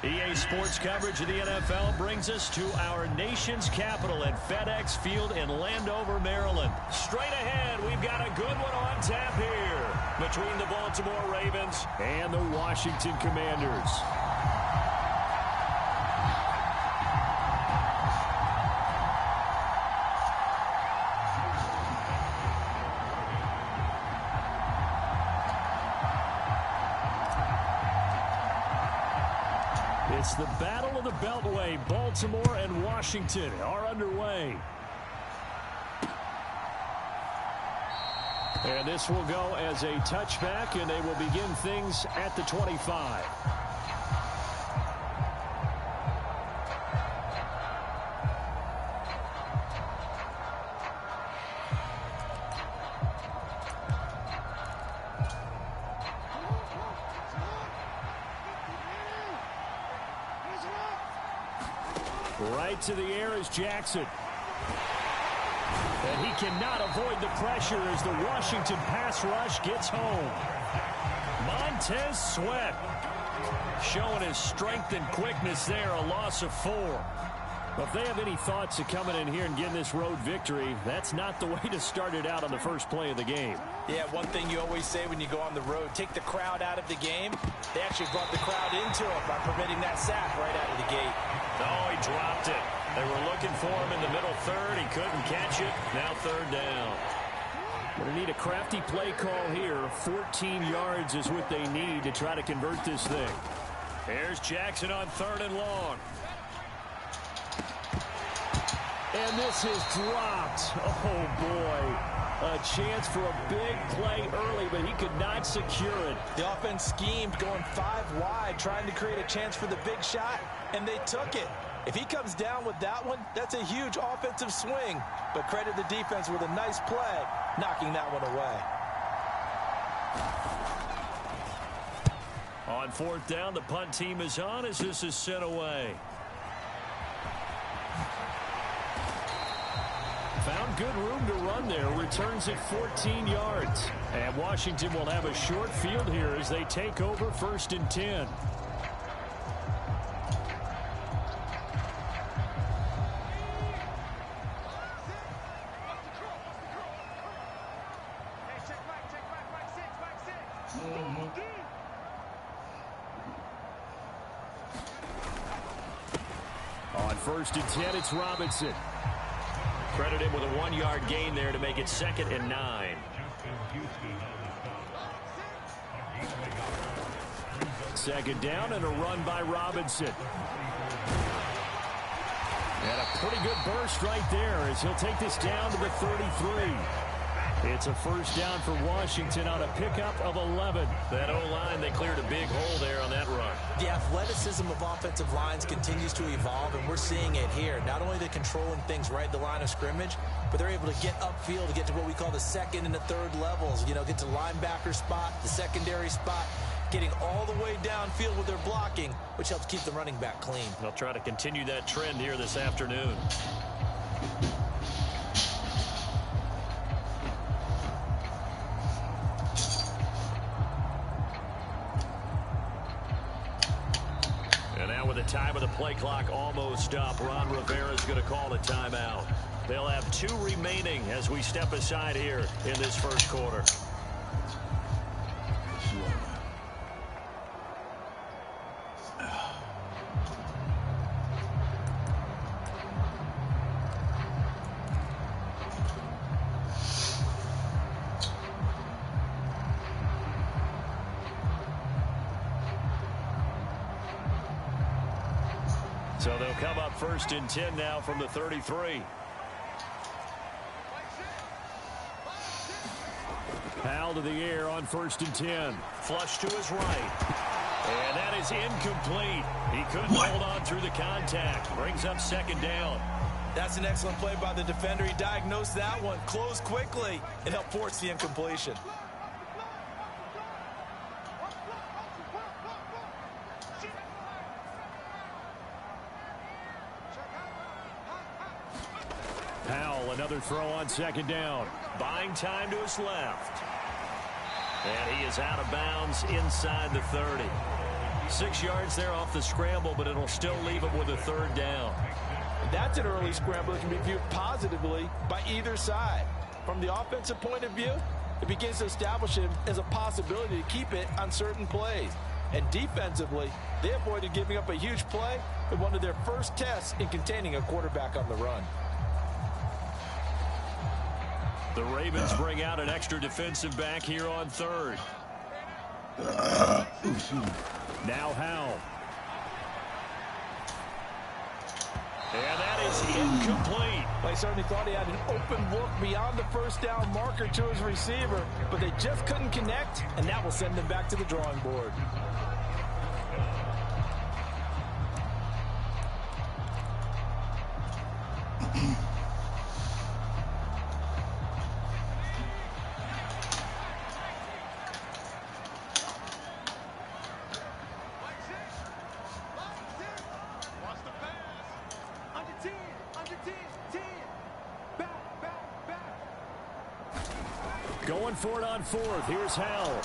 EA Sports coverage of the NFL brings us to our nation's capital at FedEx Field in Landover, Maryland. Straight ahead, we've got a good one on tap here between the Baltimore Ravens and the Washington Commanders. It's the Battle of the Beltway. Baltimore and Washington are underway. And this will go as a touchback, and they will begin things at the 25. Right to the air is Jackson. And he cannot avoid the pressure as the Washington pass rush gets home. Montez Sweat showing his strength and quickness there, a loss of 4. But if they have any thoughts of coming in here and getting this road victory, that's not the way to start it out on the first play of the game. Yeah, one thing you always say when you go on the road, take the crowd out of the game. They actually brought the crowd into it by permitting that sack right out of the gate. Oh, he dropped it. They were looking for him in the middle third. He couldn't catch it. Now third down. Going to need a crafty play call here. 14 yards is what they need to try to convert this thing. Here's Jackson on third and long. And this is dropped. Oh, boy. A chance for a big play early, but he could not secure it. The offense schemed going 5 wide, trying to create a chance for the big shot, and they took it. If he comes down with that one, that's a huge offensive swing. But credit the defense with a nice play, knocking that one away. On fourth down, the punt team is on as this is sent away. Found good room to run there. Returns at 14 yards. And Washington will have a short field here as they take over 1st and 10. On 1st and 10, it's Robinson. Credit him with a 1-yard gain there to make it 2nd and 9. Second down and a run by Robinson. And a pretty good burst right there as he'll take this down to the 33. It's a first down for Washington on a pickup of 11. That O-line, they cleared a big hole there on that run. The athleticism of offensive lines continues to evolve, and we're seeing it here. Not only they're controlling things right at the line of scrimmage, but they're able to get upfield to get to what we call the 2nd and the 3rd levels. You know, get to linebacker spot, the secondary spot, getting all the way downfield with their blocking, which helps keep the running back clean. They'll try to continue that trend here this afternoon. With the time of the play clock almost up, Ron Rivera is going to call a timeout. They'll have 2 remaining as we step aside here in this first quarter. So they'll come up 1st and 10 now from the 33. Powell to the air on 1st and 10. Flush to his right. And that is incomplete. He couldn't hold on through the contact. Brings up 2nd down. That's an excellent play by the defender. He diagnosed that one, closed quickly, and helped force the incompletion. Powell, another throw on 2nd down. Buying time to his left. And he is out of bounds inside the 30. 6 yards there off the scramble, but it'll still leave him with a 3rd down. That's an early scramble that can be viewed positively by either side. From the offensive point of view, it begins to establish him as a possibility to keep it on certain plays. And defensively, they avoided giving up a huge play in one of their first tests in containing a quarterback on the run. The Ravens bring out an extra defensive back here on 3rd. Now Howell. And that is incomplete. They certainly thought he had an open look beyond the 1st down marker to his receiver, but they just couldn't connect, and that will send them back to the drawing board. Going for it on 4th. Here's Howell.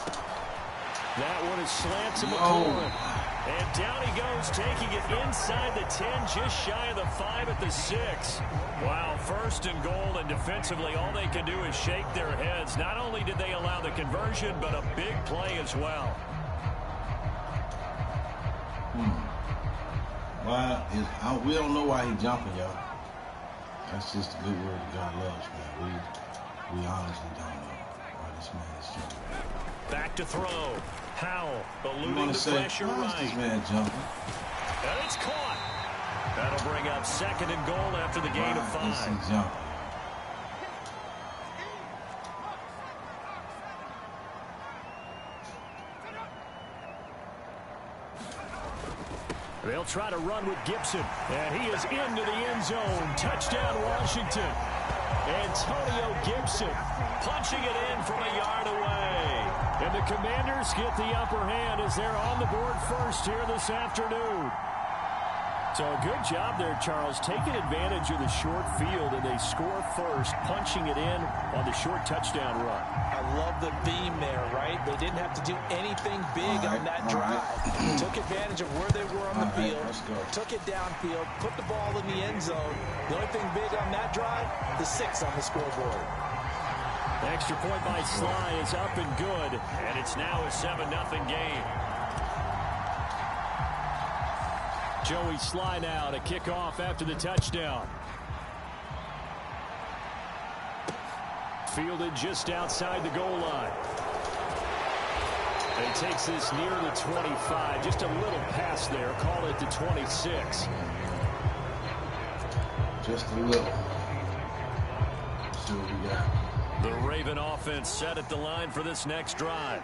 That one is slants him a corner. And down he goes, taking it inside the 10, just shy of the 5 at the 6. Wow, 1st and goal, and defensively all they can do is shake their heads. Not only did they allow the conversion, but a big play as well. We don't know why he's jumping, y'all. That's just a good word that God loves, man. We honestly don't know why this man is jumping. Back to throw. Howell eluding the pressure right. This man jumping. And it's caught. That'll bring up 2nd and goal after the gain of 5. Is he jumping? They'll try to run with Gibson, and he is into the end zone. Touchdown, Washington. Antonio Gibson punching it in from a yard away. And the Commanders get the upper hand as they're on the board first here this afternoon. So good job there, Charles, taking advantage of the short field, and they score first, punching it in on the short touchdown run. I love the theme there, right? They didn't have to do anything big on that drive. Took advantage of where they were on the field, took it downfield, put the ball in the end zone. The only thing big on that drive, the 6 on the scoreboard. Extra point by Sly is up and good, and it's now a 7-0 game. Joey Sly now to kick off after the touchdown. Fielded just outside the goal line. And he takes this near the 25. Just a little pass there. Call it the 26. Just a little. See what we got. The Raven offense set at the line for this next drive.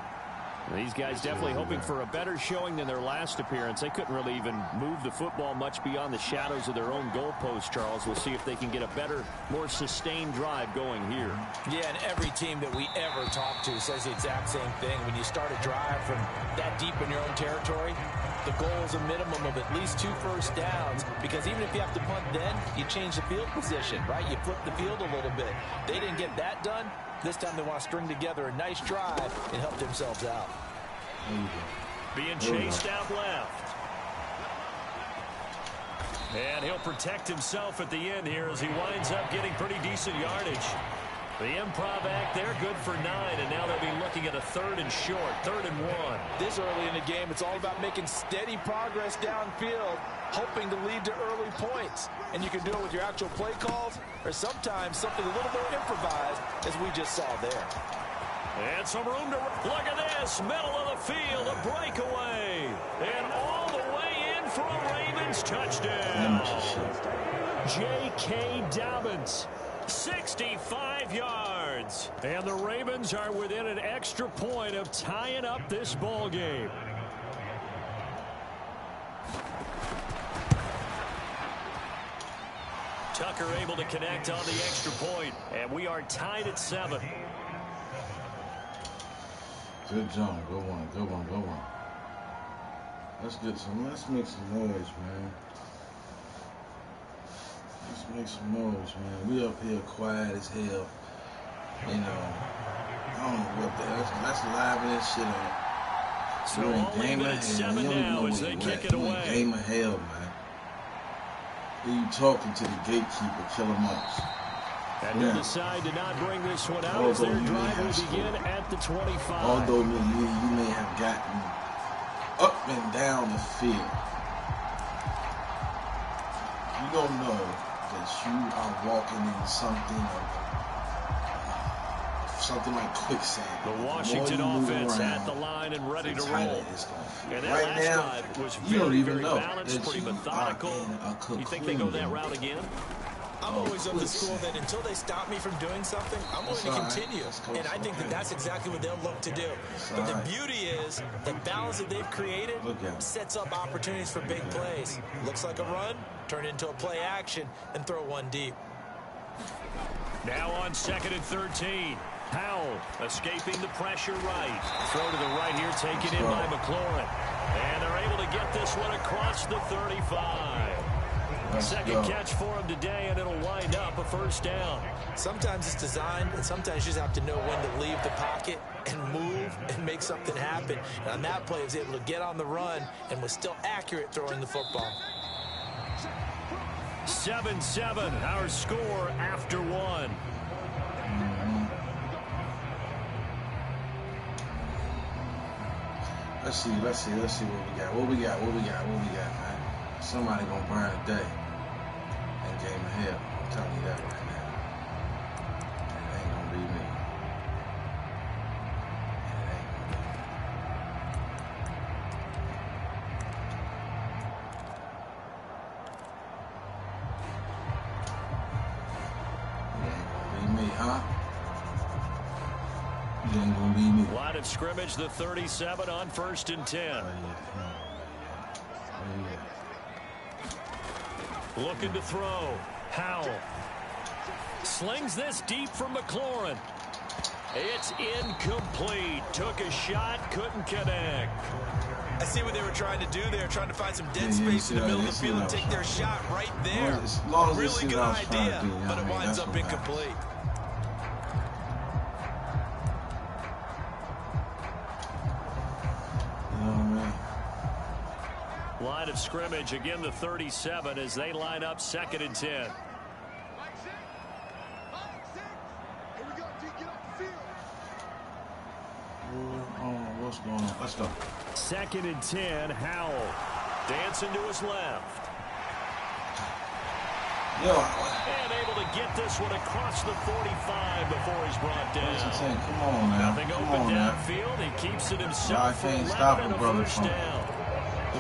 These guys definitely hoping for a better showing than their last appearance. They couldn't really even move the football much beyond the shadows of their own goalpost, Charles. We'll see if they can get a better, more sustained drive going here. Yeah, and every team that we ever talk to says the exact same thing. When you start a drive from that deep in your own territory, the goal is a minimum of at least 2 first downs, because even if you have to punt then, you change the field position, right? You flip the field a little bit. They didn't get that done. This time they want to string together a nice drive and help themselves out. Being chased out left. And he'll protect himself at the end here as he winds up getting pretty decent yardage. The improv act there, good for 9, and now they'll be looking at a 3rd and short, 3rd and 1. This early in the game, it's all about making steady progress downfield, hoping to lead to early points. And you can do it with your actual play calls, or sometimes something a little more improvised, as we just saw there. And some room to look at this, middle of the field, a breakaway, and all the way in for a Ravens touchdown. J.K. Dobbins. 65 yards. And the Ravens are within an extra point of tying up this ball game. Tucker able to connect on the extra point, and we are tied at 7. Good job. Go on, go on, go on. Let's make some noise, man. Let's make some noise, man. We up here quiet as hell. You know, I don't know what the hell. Let's liven this shit up. So all leave it at 7 now as they kick it away. Game of hell, man. Who you talking to? The gatekeeper, Killamoss. And they'll decide to not bring this one out as their drive will begin at the 25. Although you may have gotten up and down the field, you don't know that you are walking in something like quicksand. The Washington offense at the line and ready to roll. And that right last now, drive was you don't even very know balanced, pretty methodical. You think they go that route again? I'm always of the school that until they stop me from doing something, I'm going to continue. And I think that that's exactly what they'll look to do. But the beauty is the balance that they've created sets up opportunities for big plays. Looks like a run, turn it into a play action, and throw one deep. Now on 2nd and 13. Howell escaping the pressure right. Throw to the right here, taken in by McLaurin. And they're able to get this one across the 35. Second catch for him today, and it'll wind up a first down. Sometimes it's designed, and sometimes you just have to know when to leave the pocket and move and make something happen. And on that play, he was able to get on the run and was still accurate throwing the football. 7-7, our score after one. Let's see what we got. What we got, man? Somebody gonna burn today. That game of hell. I'm telling you that right now. And it ain't gonna be me. It ain't gonna be me. Line of scrimmage, the 37 on 1st and 10. Looking to throw. Howell slings this deep from McLaurin. It's incomplete. Took a shot, couldn't connect. I see what they were trying to do there, trying to find some dead space in the middle of the field and take their shot right there. Really good idea, but it winds up incomplete. Line of scrimmage, again the 37 as they line up 2nd and 10. What's going on? Let's go. 2nd and 10, Howell dancing to his left. And able to get this one across the 45 before he's brought down. Come on, man. Nothing open downfield. He keeps it himself for 11 and a first down.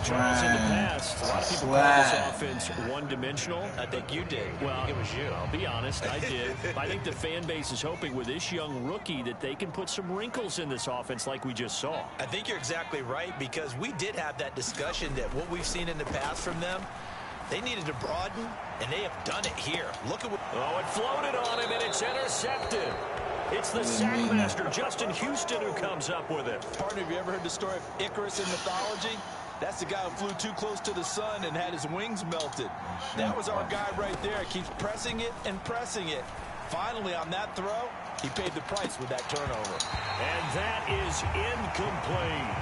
Charles, in the past, a lot of people call this offense one-dimensional. I think you did. Well, I think it was you. I'll be honest, I did. I think the fan base is hoping with this young rookie that they can put some wrinkles in this offense like we just saw. I think you're exactly right, because we did have that discussion that what we've seen in the past from them, they needed to broaden, and they have done it here. Look at what... Oh, it floated on him, and it's intercepted. It's the sack master, Justin Houston, who comes up with it. Partner, have you ever heard the story of Icarus in mythology? That's the guy who flew too close to the sun and had his wings melted. That was our guy right there. Keeps pressing it and pressing it. Finally, on that throw, he paid the price with that turnover. And that is incomplete.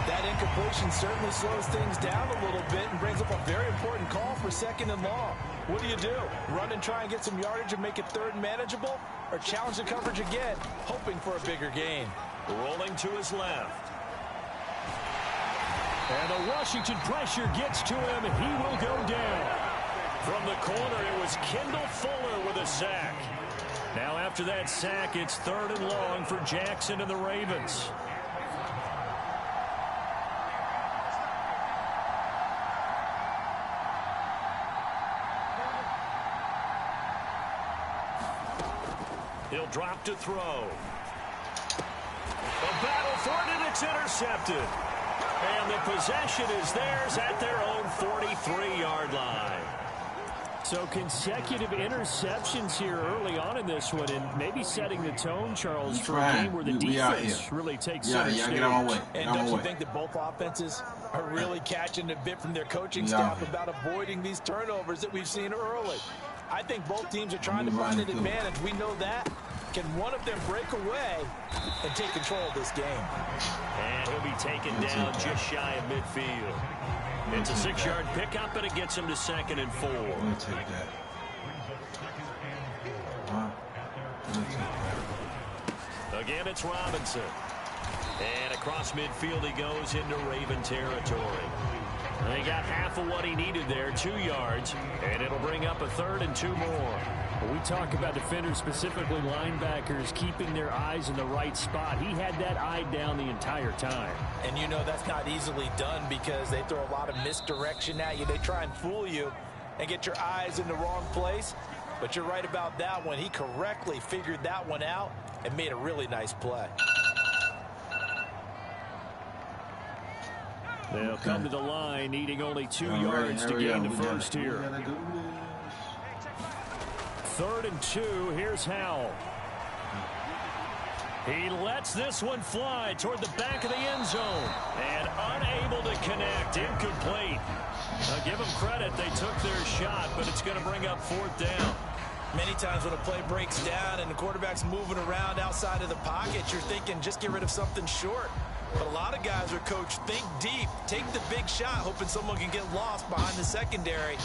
That incompletion certainly slows things down a little bit and brings up a very important call for 2nd and long. What do? Run and try and get some yardage and make it 3rd and manageable? Or challenge the coverage again, hoping for a bigger gain? Rolling to his left. And the Washington pressure gets to him. He will go down. From the corner, it was Kendall Fuller with a sack. Now after that sack, it's 3rd and long for Jackson and the Ravens. He'll drop to throw. A battle for it, and it's intercepted. And the possession is theirs at their own 43-yard line. So consecutive interceptions here early on in this one, and maybe setting the tone, Charles, for a game where the defense really takes center stage. Get on my way. And don't you think that both offenses are really catching a bit from their coaching staff about avoiding these turnovers that we've seen early? I think both teams are trying to find an advantage. We know that. Can one of them break away and take control of this game? And he'll be taken down just shy of midfield. It's a 6-yard pickup, and it gets him to 2nd and 4. Let me take that. Again, it's Robinson. And across midfield he goes into Raven territory. He got half of what he needed there, 2 yards, and it'll bring up a 3rd and 2 more. We talk about defenders, specifically linebackers, keeping their eyes in the right spot. He had that eye down the entire time. And you know that's not easily done because they throw a lot of misdirection at you. They try and fool you and get your eyes in the wrong place. But you're right about that one. He correctly figured that one out and made a really nice play. They'll come to the line, needing only 2 yards to gain the first here. 3rd and 2. Here's Howell. He lets this one fly toward the back of the end zone. And unable to connect. Incomplete. Now give them credit. They took their shot, but it's going to bring up 4th down. Many times when a play breaks down and the quarterback's moving around outside of the pocket, you're thinking just get rid of something short. But a lot of guys are coached, think deep, take the big shot, hoping someone can get lost behind the secondary.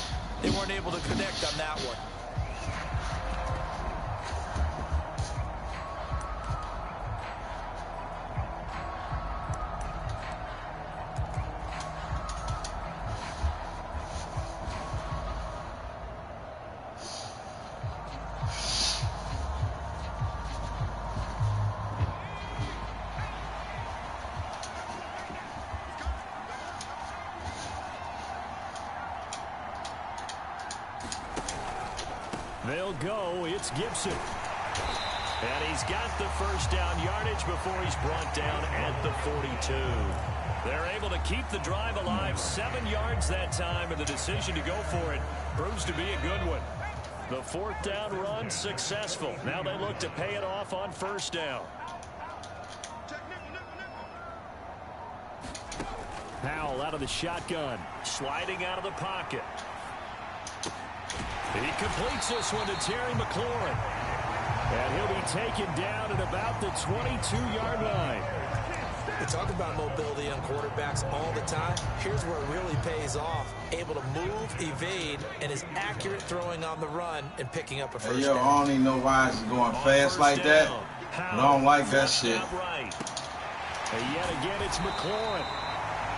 They weren't able to connect on that one. They'll go. It's Gibson. And he's got the first down yardage before he's brought down at the 42. They're able to keep the drive alive, 7 yards that time, and the decision to go for it proves to be a good one. The 4th down run successful. Now they look to pay it off on 1st down. Howell out of the shotgun. Sliding out of the pocket. He completes this one to Terry McLaurin. And he'll be taken down at about the 22-yard line. We talk about mobility on quarterbacks all the time. Here's where it really pays off. Able to move, evade, and is accurate throwing on the run and picking up a first down. I don't even know why it's going fast like that. But I don't like that shit. Right. And yet again, it's McLaurin.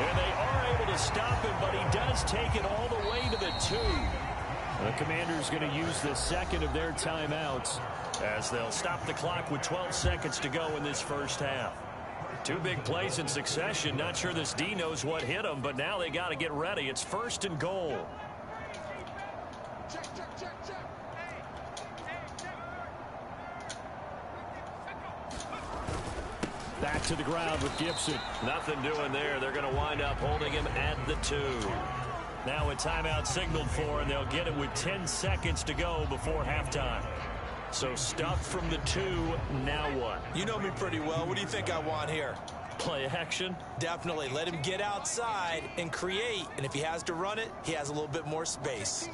And they are able to stop him, but he does take it all the way to the 2. The Commanders going to use the second of their timeouts as they'll stop the clock with 12 seconds to go in this first half. 2 big plays in succession. Not sure this D knows what hit him, but now they got to get ready. It's 1st and goal. Back to the ground with Gibson. Nothing doing there. They're going to wind up holding him at the 2. Now a timeout signaled for, and they'll get it with 10 seconds to go before halftime. So stuffed from the 2, now what? You know me pretty well. What do you think I want here? Play action? Definitely. Let him get outside and create. And if he has to run it, he has a little bit more space.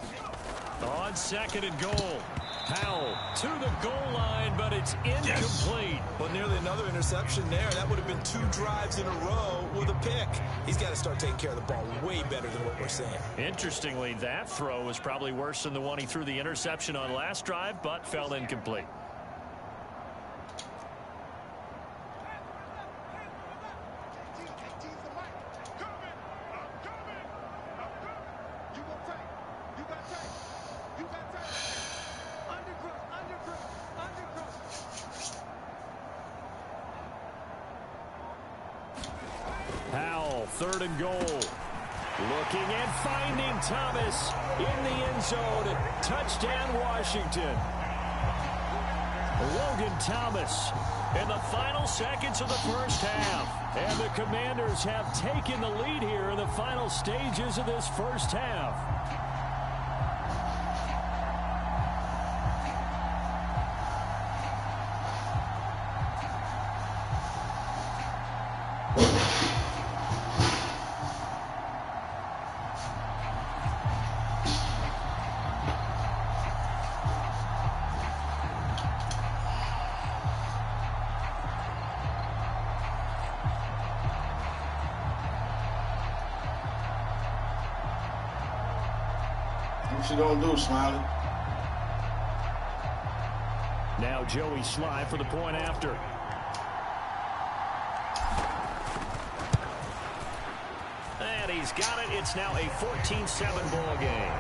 On 2nd and goal. Howell to the goal line, but it's incomplete. Yes. Well, nearly another interception there. That would have been 2 drives in a row with a pick. He's got to start taking care of the ball way better than what we're seeing. Interestingly, that throw was probably worse than the one he threw the interception on last drive, but fell incomplete. Howell, 3rd and goal. Looking and finding Thomas in the end zone. Touchdown, Washington. Logan Thomas in the final seconds of the first half. And the Commanders have taken the lead here in the final stages of this first half. What you gonna do, Smiley? Now Joey Sly for the point after. And he's got it. It's now a 14-7 ball game.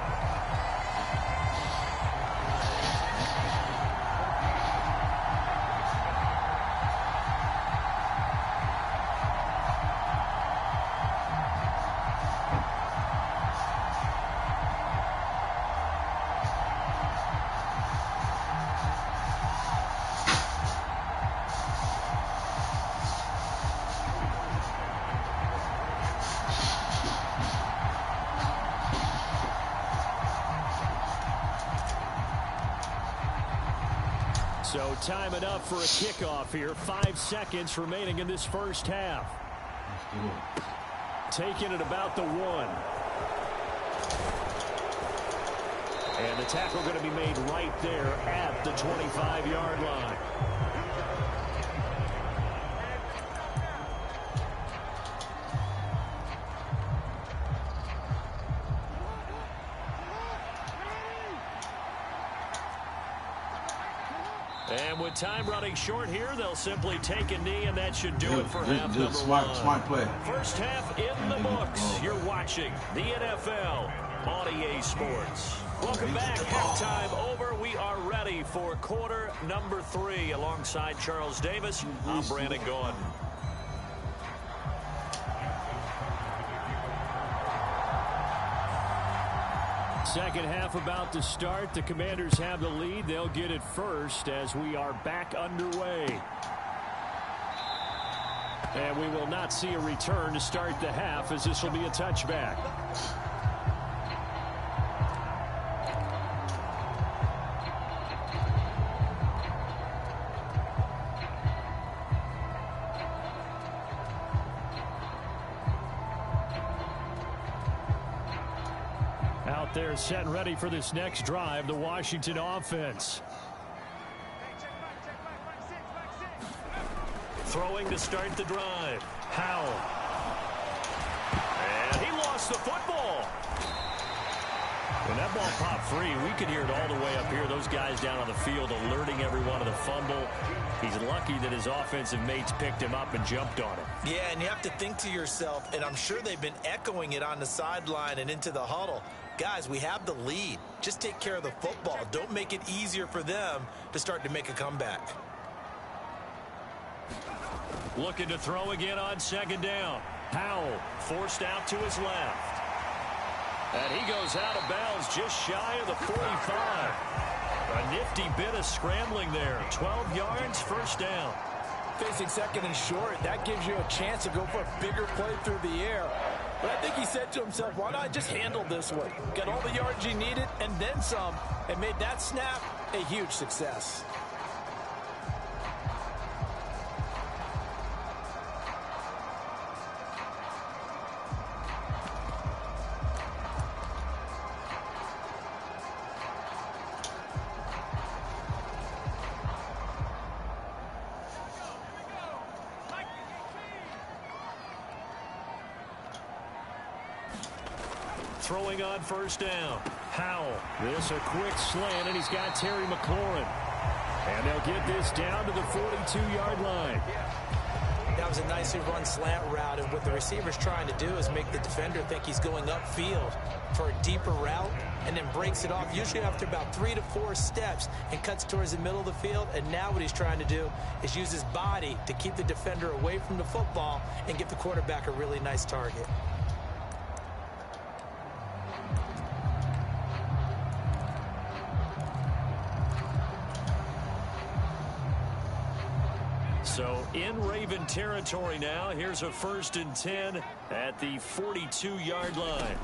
So time it up for a kickoff here. 5 seconds remaining in this first half. Taking it about the 1. And the tackle going to be made right there at the 25-yard line. And with time running short here, they'll simply take a knee, and that should do it for half number 1. Smart play. First half in the books. You're watching the NFL on EA Sports. Welcome back. Halftime over. We are ready for quarter number 3. Alongside Charles Davis, I'm Brandon Gaughan. Second half about to start. The Commanders have the lead. They'll get it first as we are back underway. And we will not see a return to start the half, as this will be a touchback. Out there set and ready for this next drive, the Washington offense. Throwing to start the drive. Howell. And he lost the football. When that ball popped free, we could hear it all the way up here. Those guys down on the field alerting everyone of the fumble. He's lucky that his offensive mates picked him up and jumped on him. Yeah, and you have to think to yourself, and I'm sure they've been echoing it on the sideline and into the huddle. Guys, we have the lead. Just take care of the football. Don't make it easier for them to start to make a comeback. Looking to throw again on second down. Howell forced out to his left. And he goes out of bounds just shy of the 45. A nifty bit of scrambling there. 12 yards, first down. Facing second and short, that gives you a chance to go for a bigger play through the air. But I think he said to himself, why not just handle this one? Got all the yards you needed and then some, and made that snap a huge success. Throwing on first down. Howell. This a quick slant, and he's got Terry McLaurin. And they'll get this down to the 42-yard line. That was a nicely run slant route, and what the receiver's trying to do is make the defender think he's going upfield for a deeper route, and then breaks it off, usually after about 3 to 4 steps, and cuts towards the middle of the field. And now what he's trying to do is use his body to keep the defender away from the football and give the quarterback a really nice target. So in Raven territory now. Here's a 1st and 10 at the 42-yard line.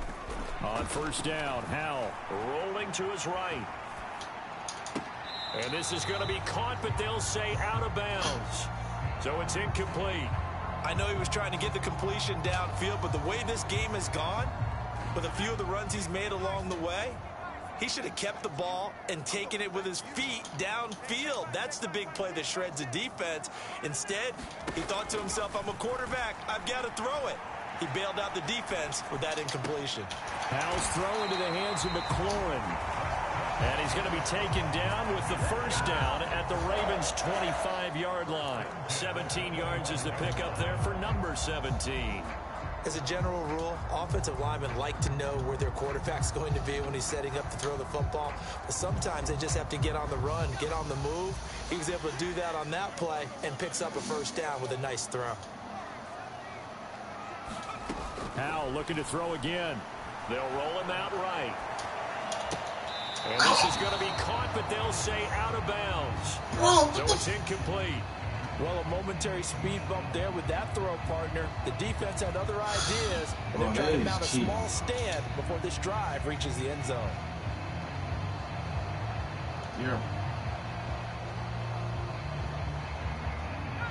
On first down, Howell rolling to his right. And this is going to be caught, but they'll say out of bounds. So it's incomplete. I know he was trying to get the completion downfield, but the way this game has gone, with a few of the runs he's made along the way, he should have kept the ball and taken it with his feet downfield. That's the big play that shreds the defense. Instead, he thought to himself, I'm a quarterback. I've got to throw it. He bailed out the defense with that incompletion. Howell's throw into the hands of McLaurin. And he's going to be taken down with the first down at the Ravens' 25-yard line. 17 yards is the pickup there for number 17. As a general rule, offensive linemen like to know where their quarterback's going to be when he's setting up to throw the football. But sometimes they just have to get on the run, get on the move. He was able to do that on that play and picks up a first down with a nice throw. Howell looking to throw again. They'll roll him out right. And this is going to be caught, but they'll say out of bounds. So it's incomplete. Well, a momentary speed bump there with that throw, partner. The defense had other ideas, and they're trying to mount a small stand before this drive reaches the end zone. Yeah.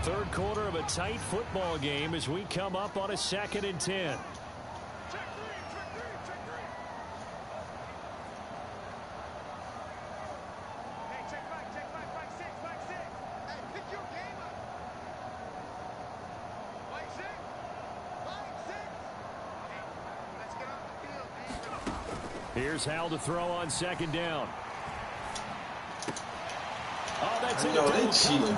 Third quarter of a tight football game as we come up on a 2nd and 10. Here's Howell to throw on 2nd down. Oh, that's it. They cheating.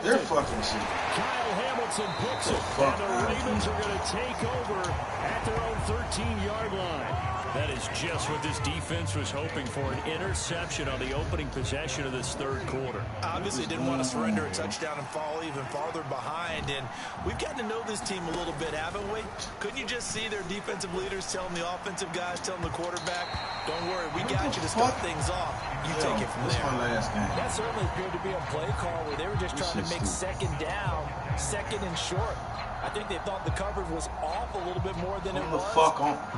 They're fucking cheating. Kyle Hamilton picks it. And the Ravens are going to take over at their own 13-yard line. That is just what this defense was hoping for, an interception on the opening possession of this third quarter. Obviously didn't want to surrender a touchdown and fall even farther behind. And we've gotten to know this team a little bit, haven't we? Couldn't you just see their defensive leaders telling the offensive guys, telling the quarterback, don't worry, we got you to start things off. You take it from there. My last game. That certainly appeared to be a play call where they were just trying to make second down, second and short. I think they thought the coverage was off a little bit more than it was.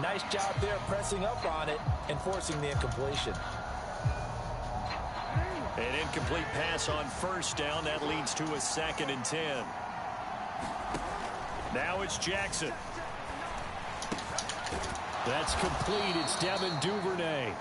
Nice job there pressing up on it and forcing the incompletion. An incomplete pass on first down. That leads to a 2nd and 10. Now it's Jackson. That's complete. It's Devin Duvernay.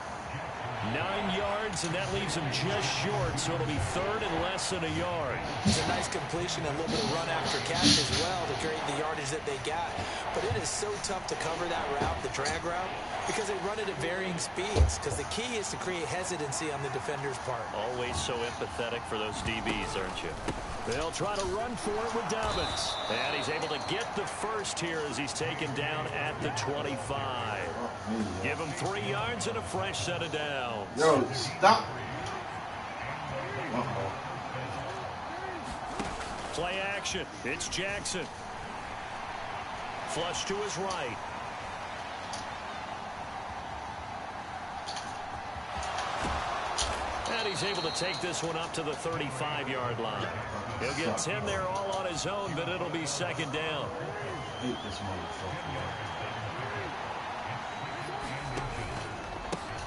9 yards, and that leaves him just short, so it'll be 3rd and less than a yard. It's a nice completion and a little bit of run after catch as well to create the yardage that they got. But it is so tough to cover that route, the drag route, because they run it at varying speeds, because the key is to create hesitancy on the defender's part. Always so empathetic for those DBs, aren't you? They'll try to run for it with Dobbins. And he's able to get the first here as he's taken down at the 25. Give him 3 yards and a fresh set of downs. Yo, stop. Play action. It's Jackson. Flush to his right. And he's able to take this one up to the 35-yard line. He'll get 10 there all on his own, but it'll be 2nd down. I hate this motherfucker.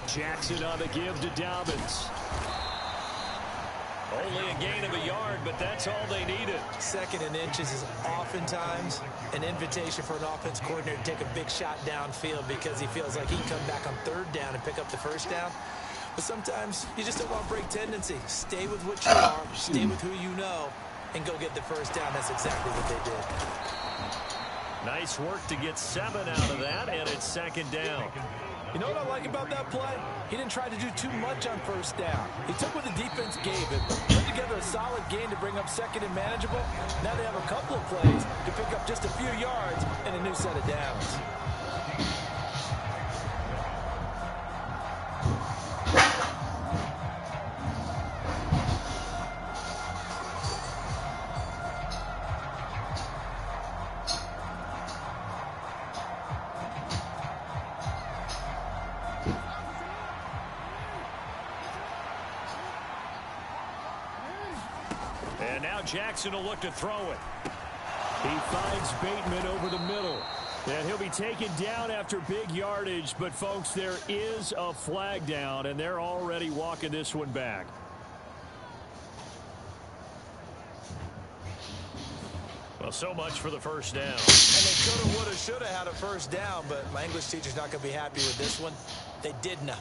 Jackson on the give to Dobbins. Only a gain of a yard, but that's all they needed. 2nd and inches is oftentimes an invitation for an offense coordinator to take a big shot downfield because he feels like he can come back on 3rd down and pick up the first down. But sometimes you just don't want to break tendency. Stay with what you are, stay with who you know, and go get the first down. That's exactly what they did. Nice work to get 7 out of that, and it's 2nd down. You know what I like about that play? He didn't try to do too much on first down. He took what the defense gave him, put together a solid gain to bring up 2nd and manageable. Now they have a couple of plays to pick up just a few yards and a new set of downs. And now Jackson will look to throw it. He finds Bateman over the middle. And he'll be taken down after big yardage. But, folks, there is a flag down, and they're already walking this one back. Well, so much for the first down. And they could have, would have, should have had a first down, but my English teacher's not going to be happy with this one. They did not.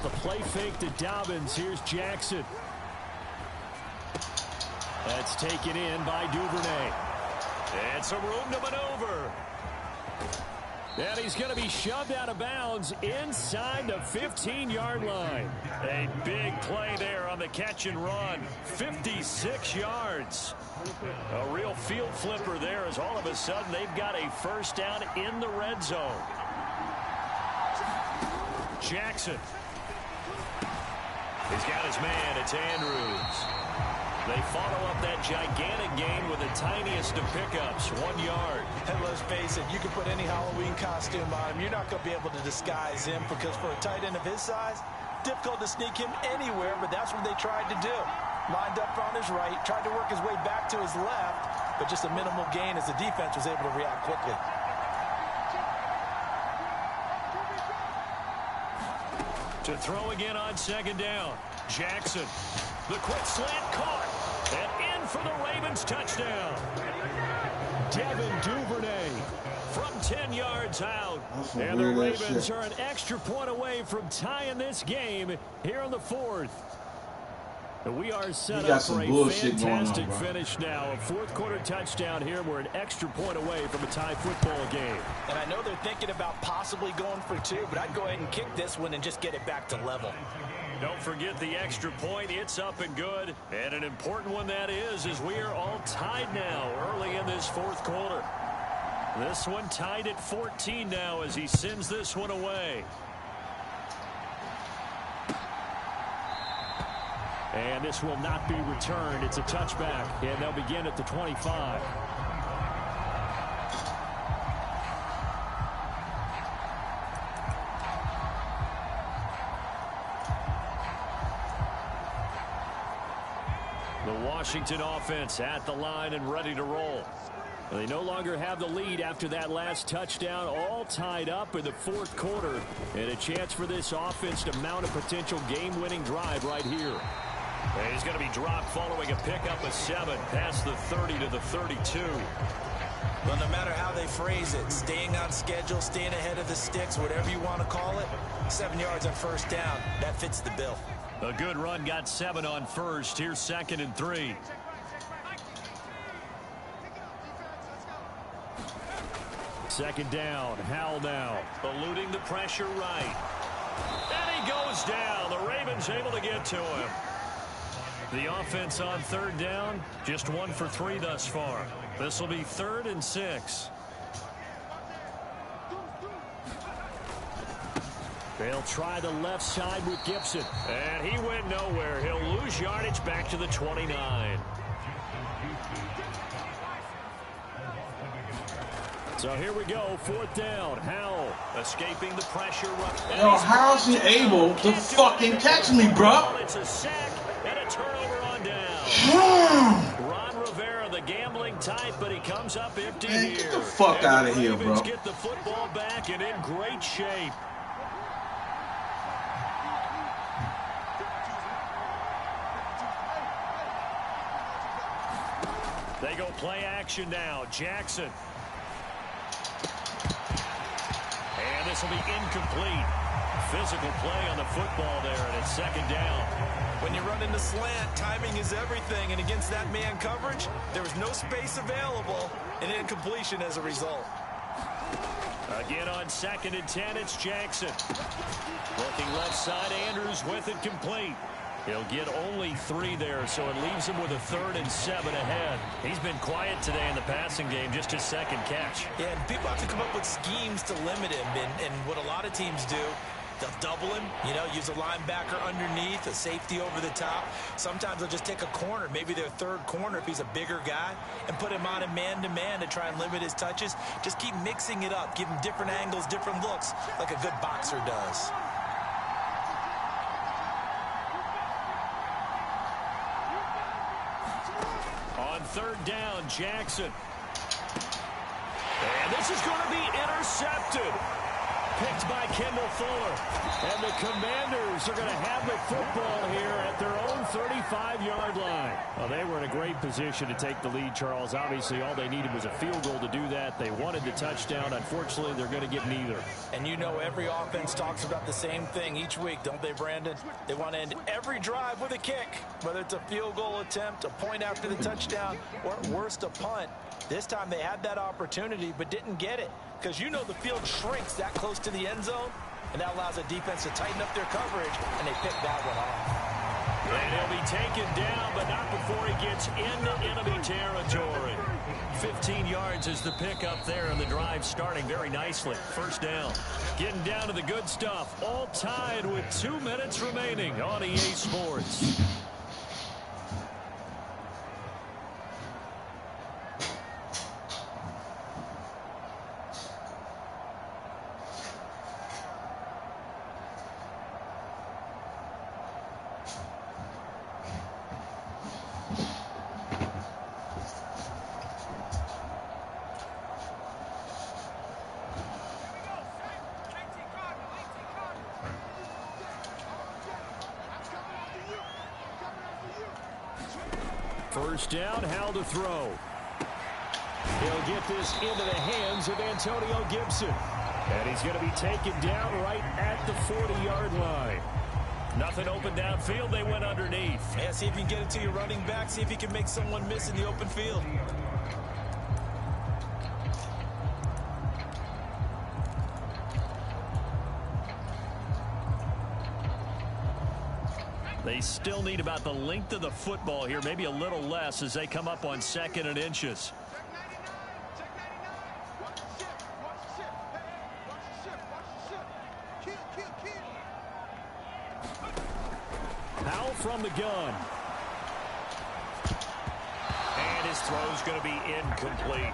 the play fake to Dobbins. Here's Jackson. That's taken in by Duvernay. And some room to maneuver. And he's going to be shoved out of bounds inside the 15-yard line. A big play there on the catch and run. 56 yards. A real field flipper there as all of a sudden they've got a first down in the red zone. Jackson. He's got his man. It's Andrews. They follow up that gigantic gain with the tiniest of pickups, 1 yard. And let's face it, you can put any Halloween costume on him. You're not going to be able to disguise him because for a tight end of his size, difficult to sneak him anywhere, but that's what they tried to do. Lined up on his right, tried to work his way back to his left, but just a minimal gain as the defense was able to react quickly. To throw again on second down. Jackson. The quick slant caught. And in for the Ravens touchdown. Devin Duvernay from 10 yards out. And the Ravens are an extra point away from tying this game here in the fourth. We are set up for a fantastic finish now. A fourth-quarter touchdown here. We're an extra point away from a tie football game. And I know they're thinking about possibly going for two, but I'd go ahead and kick this one and just get it back to level. Don't forget the extra point. It's up and good. And an important one that is, as we are all tied now early in this fourth quarter. This one tied at 14 now as he sends this one away. And this will not be returned. It's a touchback, and they'll begin at the 25. The Washington offense at the line and ready to roll. They no longer have the lead after that last touchdown, all tied up in the fourth quarter. And a chance for this offense to mount a potential game-winning drive right here. And he's going to be dropped following a pickup of 7 past the 30 to the 32. Well, no matter how they phrase it, staying on schedule, staying ahead of the sticks, whatever you want to call it, 7 yards on first down, that fits the bill. A good run got 7 on first. Here's 2nd and 3. Second down. Howell now. Eluding the pressure right. And he goes down. The Ravens able to get to him. The offense on third down, just 1 for 3 thus far. This will be 3rd and 6. They'll try the left side with Gibson. And he went nowhere. He'll lose yardage back to the 29. So here we go, 4th down. Howell escaping the pressure. Yo, how's he able to fucking catch me, bro? It's a sack and a turnover on down. Ron Rivera, the gambling type, but he comes up empty here. Get the fuck out of here, bro. Get the football back and in great shape. They go play action now. Jackson. And this will be incomplete. Physical play on the football there, and it's 2nd down. When you run in the slant, timing is everything, and against that man coverage, there was no space available, and incompletion as a result. Again on 2nd and 10, it's Jackson. Looking left side, Andrews with it complete. He'll get only 3 there, so it leaves him with a 3rd and 7 ahead. He's been quiet today in the passing game, just his 2nd catch. Yeah, and people have to come up with schemes to limit him, and what a lot of teams do, they'll double him, use a linebacker underneath, a safety over the top. Sometimes they'll just take a corner, maybe their 3rd corner if he's a bigger guy, and put him on a man-to-man to try and limit his touches. Just keep mixing it up, give him different angles, different looks, like a good boxer does. On 3rd down, Jackson. And this is going to be intercepted. picked by Kendall Fuller. And the Commanders are going to have the football here at their own 35-yard line. Well, they were in a great position to take the lead, Charles. Obviously, all they needed was a field goal to do that. They wanted the touchdown. Unfortunately, they're going to get neither. And you know every offense talks about the same thing each week, don't they, Brandon? They want to end every drive with a kick, whether it's a field goal attempt, a point after the touchdown, or at worst, a punt. This time they had that opportunity but didn't get it because you know the field shrinks that close to the end zone, and that allows the defense to tighten up their coverage, and they pick that one off. And he'll be taken down, but not before he gets into enemy territory. 15 yards is the pickup there, and the drive starting very nicely. First down. Getting down to the good stuff. All tied with 2 minutes remaining on EA Sports. First down, how to throw. He'll get this into the hands of Antonio Gibson. And he's going to be taken down right at the 40-yard line. Nothing open downfield. They went underneath. Yeah, see if you can get it to your running back. See if you can make someone miss in the open field. They still need about the length of the football here, maybe a little less as they come up on 2nd and inches. Powell from the gun. And his throw's going to be incomplete.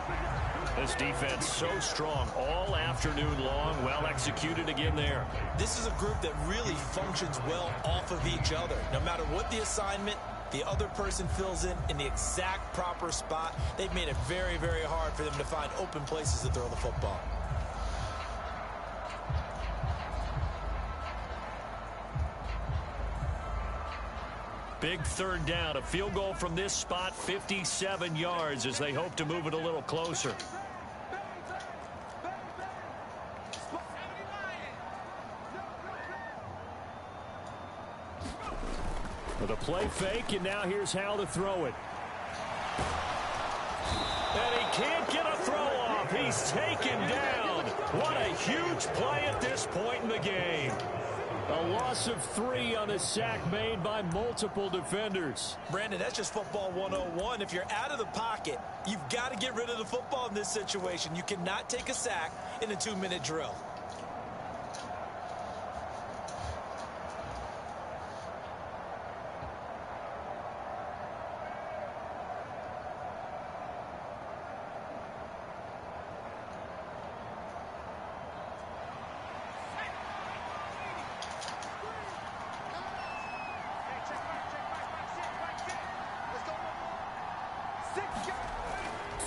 This defense so strong all afternoon long. Well executed again there. This is a group that really functions well off of each other. No matter what the assignment, the other person fills in the exact proper spot. They've made it very, very hard for them to find open places to throw the football. Big third down. A field goal from this spot, 57 yards as they hope to move it a little closer. With a play fake, and now here's how to throw it. And he can't get a throw off. He's taken down. What a huge play at this point in the game. A loss of 3 on a sack made by multiple defenders. Brandon, that's just football 101. If you're out of the pocket, you've got to get rid of the football in this situation. You cannot take a sack in a 2-minute drill.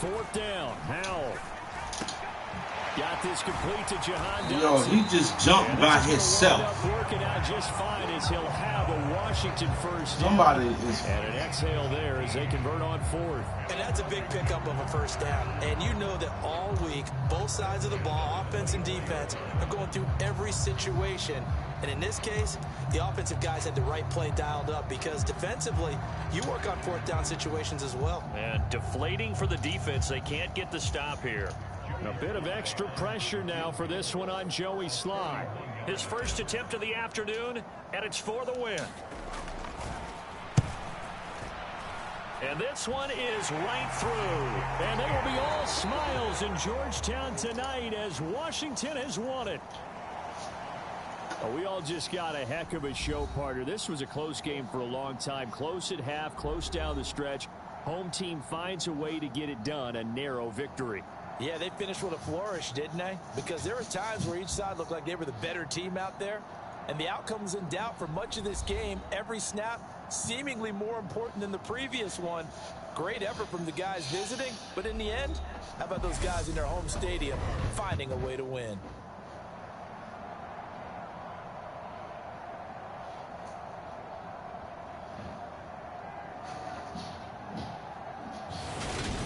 Fourth down, Howell. Got this complete to Jahan Dotson. Yo, he just jumped by himself. Working out just fine as he'll have a Washington first down. Somebody is. And an exhale there as they convert on 4th. And that's a big pickup of a first down. And you know that all week, both sides of the ball, offense and defense, are going through every situation. And in this case, the offensive guys had the right play dialed up because defensively, you work on 4th down situations as well. And deflating for the defense. They can't get the stop here. A bit of extra pressure now for this one on Joey Sly. His first attempt of the afternoon, and it's for the win. And this one is right through. And they will be all smiles in Georgetown tonight as Washington has won it. We all just got a heck of a show, partner. This was a close game for a long time. Close at half, close down the stretch. Home team finds a way to get it done, a narrow victory. Yeah, they finished with a flourish, didn't they? Because there were times where each side looked like they were the better team out there. And the outcome was in doubt for much of this game. Every snap seemingly more important than the previous one. Great effort from the guys visiting. But in the end, how about those guys in their home stadium finding a way to win?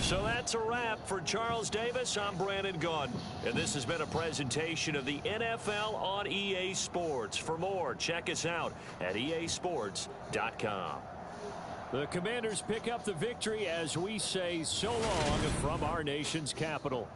So that's a wrap for Charles Davis. I'm Brandon Gunn, and this has been a presentation of the NFL on EA Sports. For more, check us out at easports.com. The Commanders pick up the victory as we say so long from our nation's capital.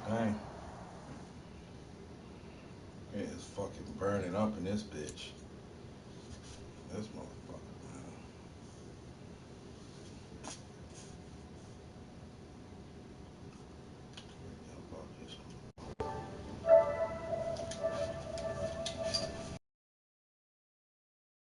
Dang. It is fucking burning up in this bitch. This motherfucker.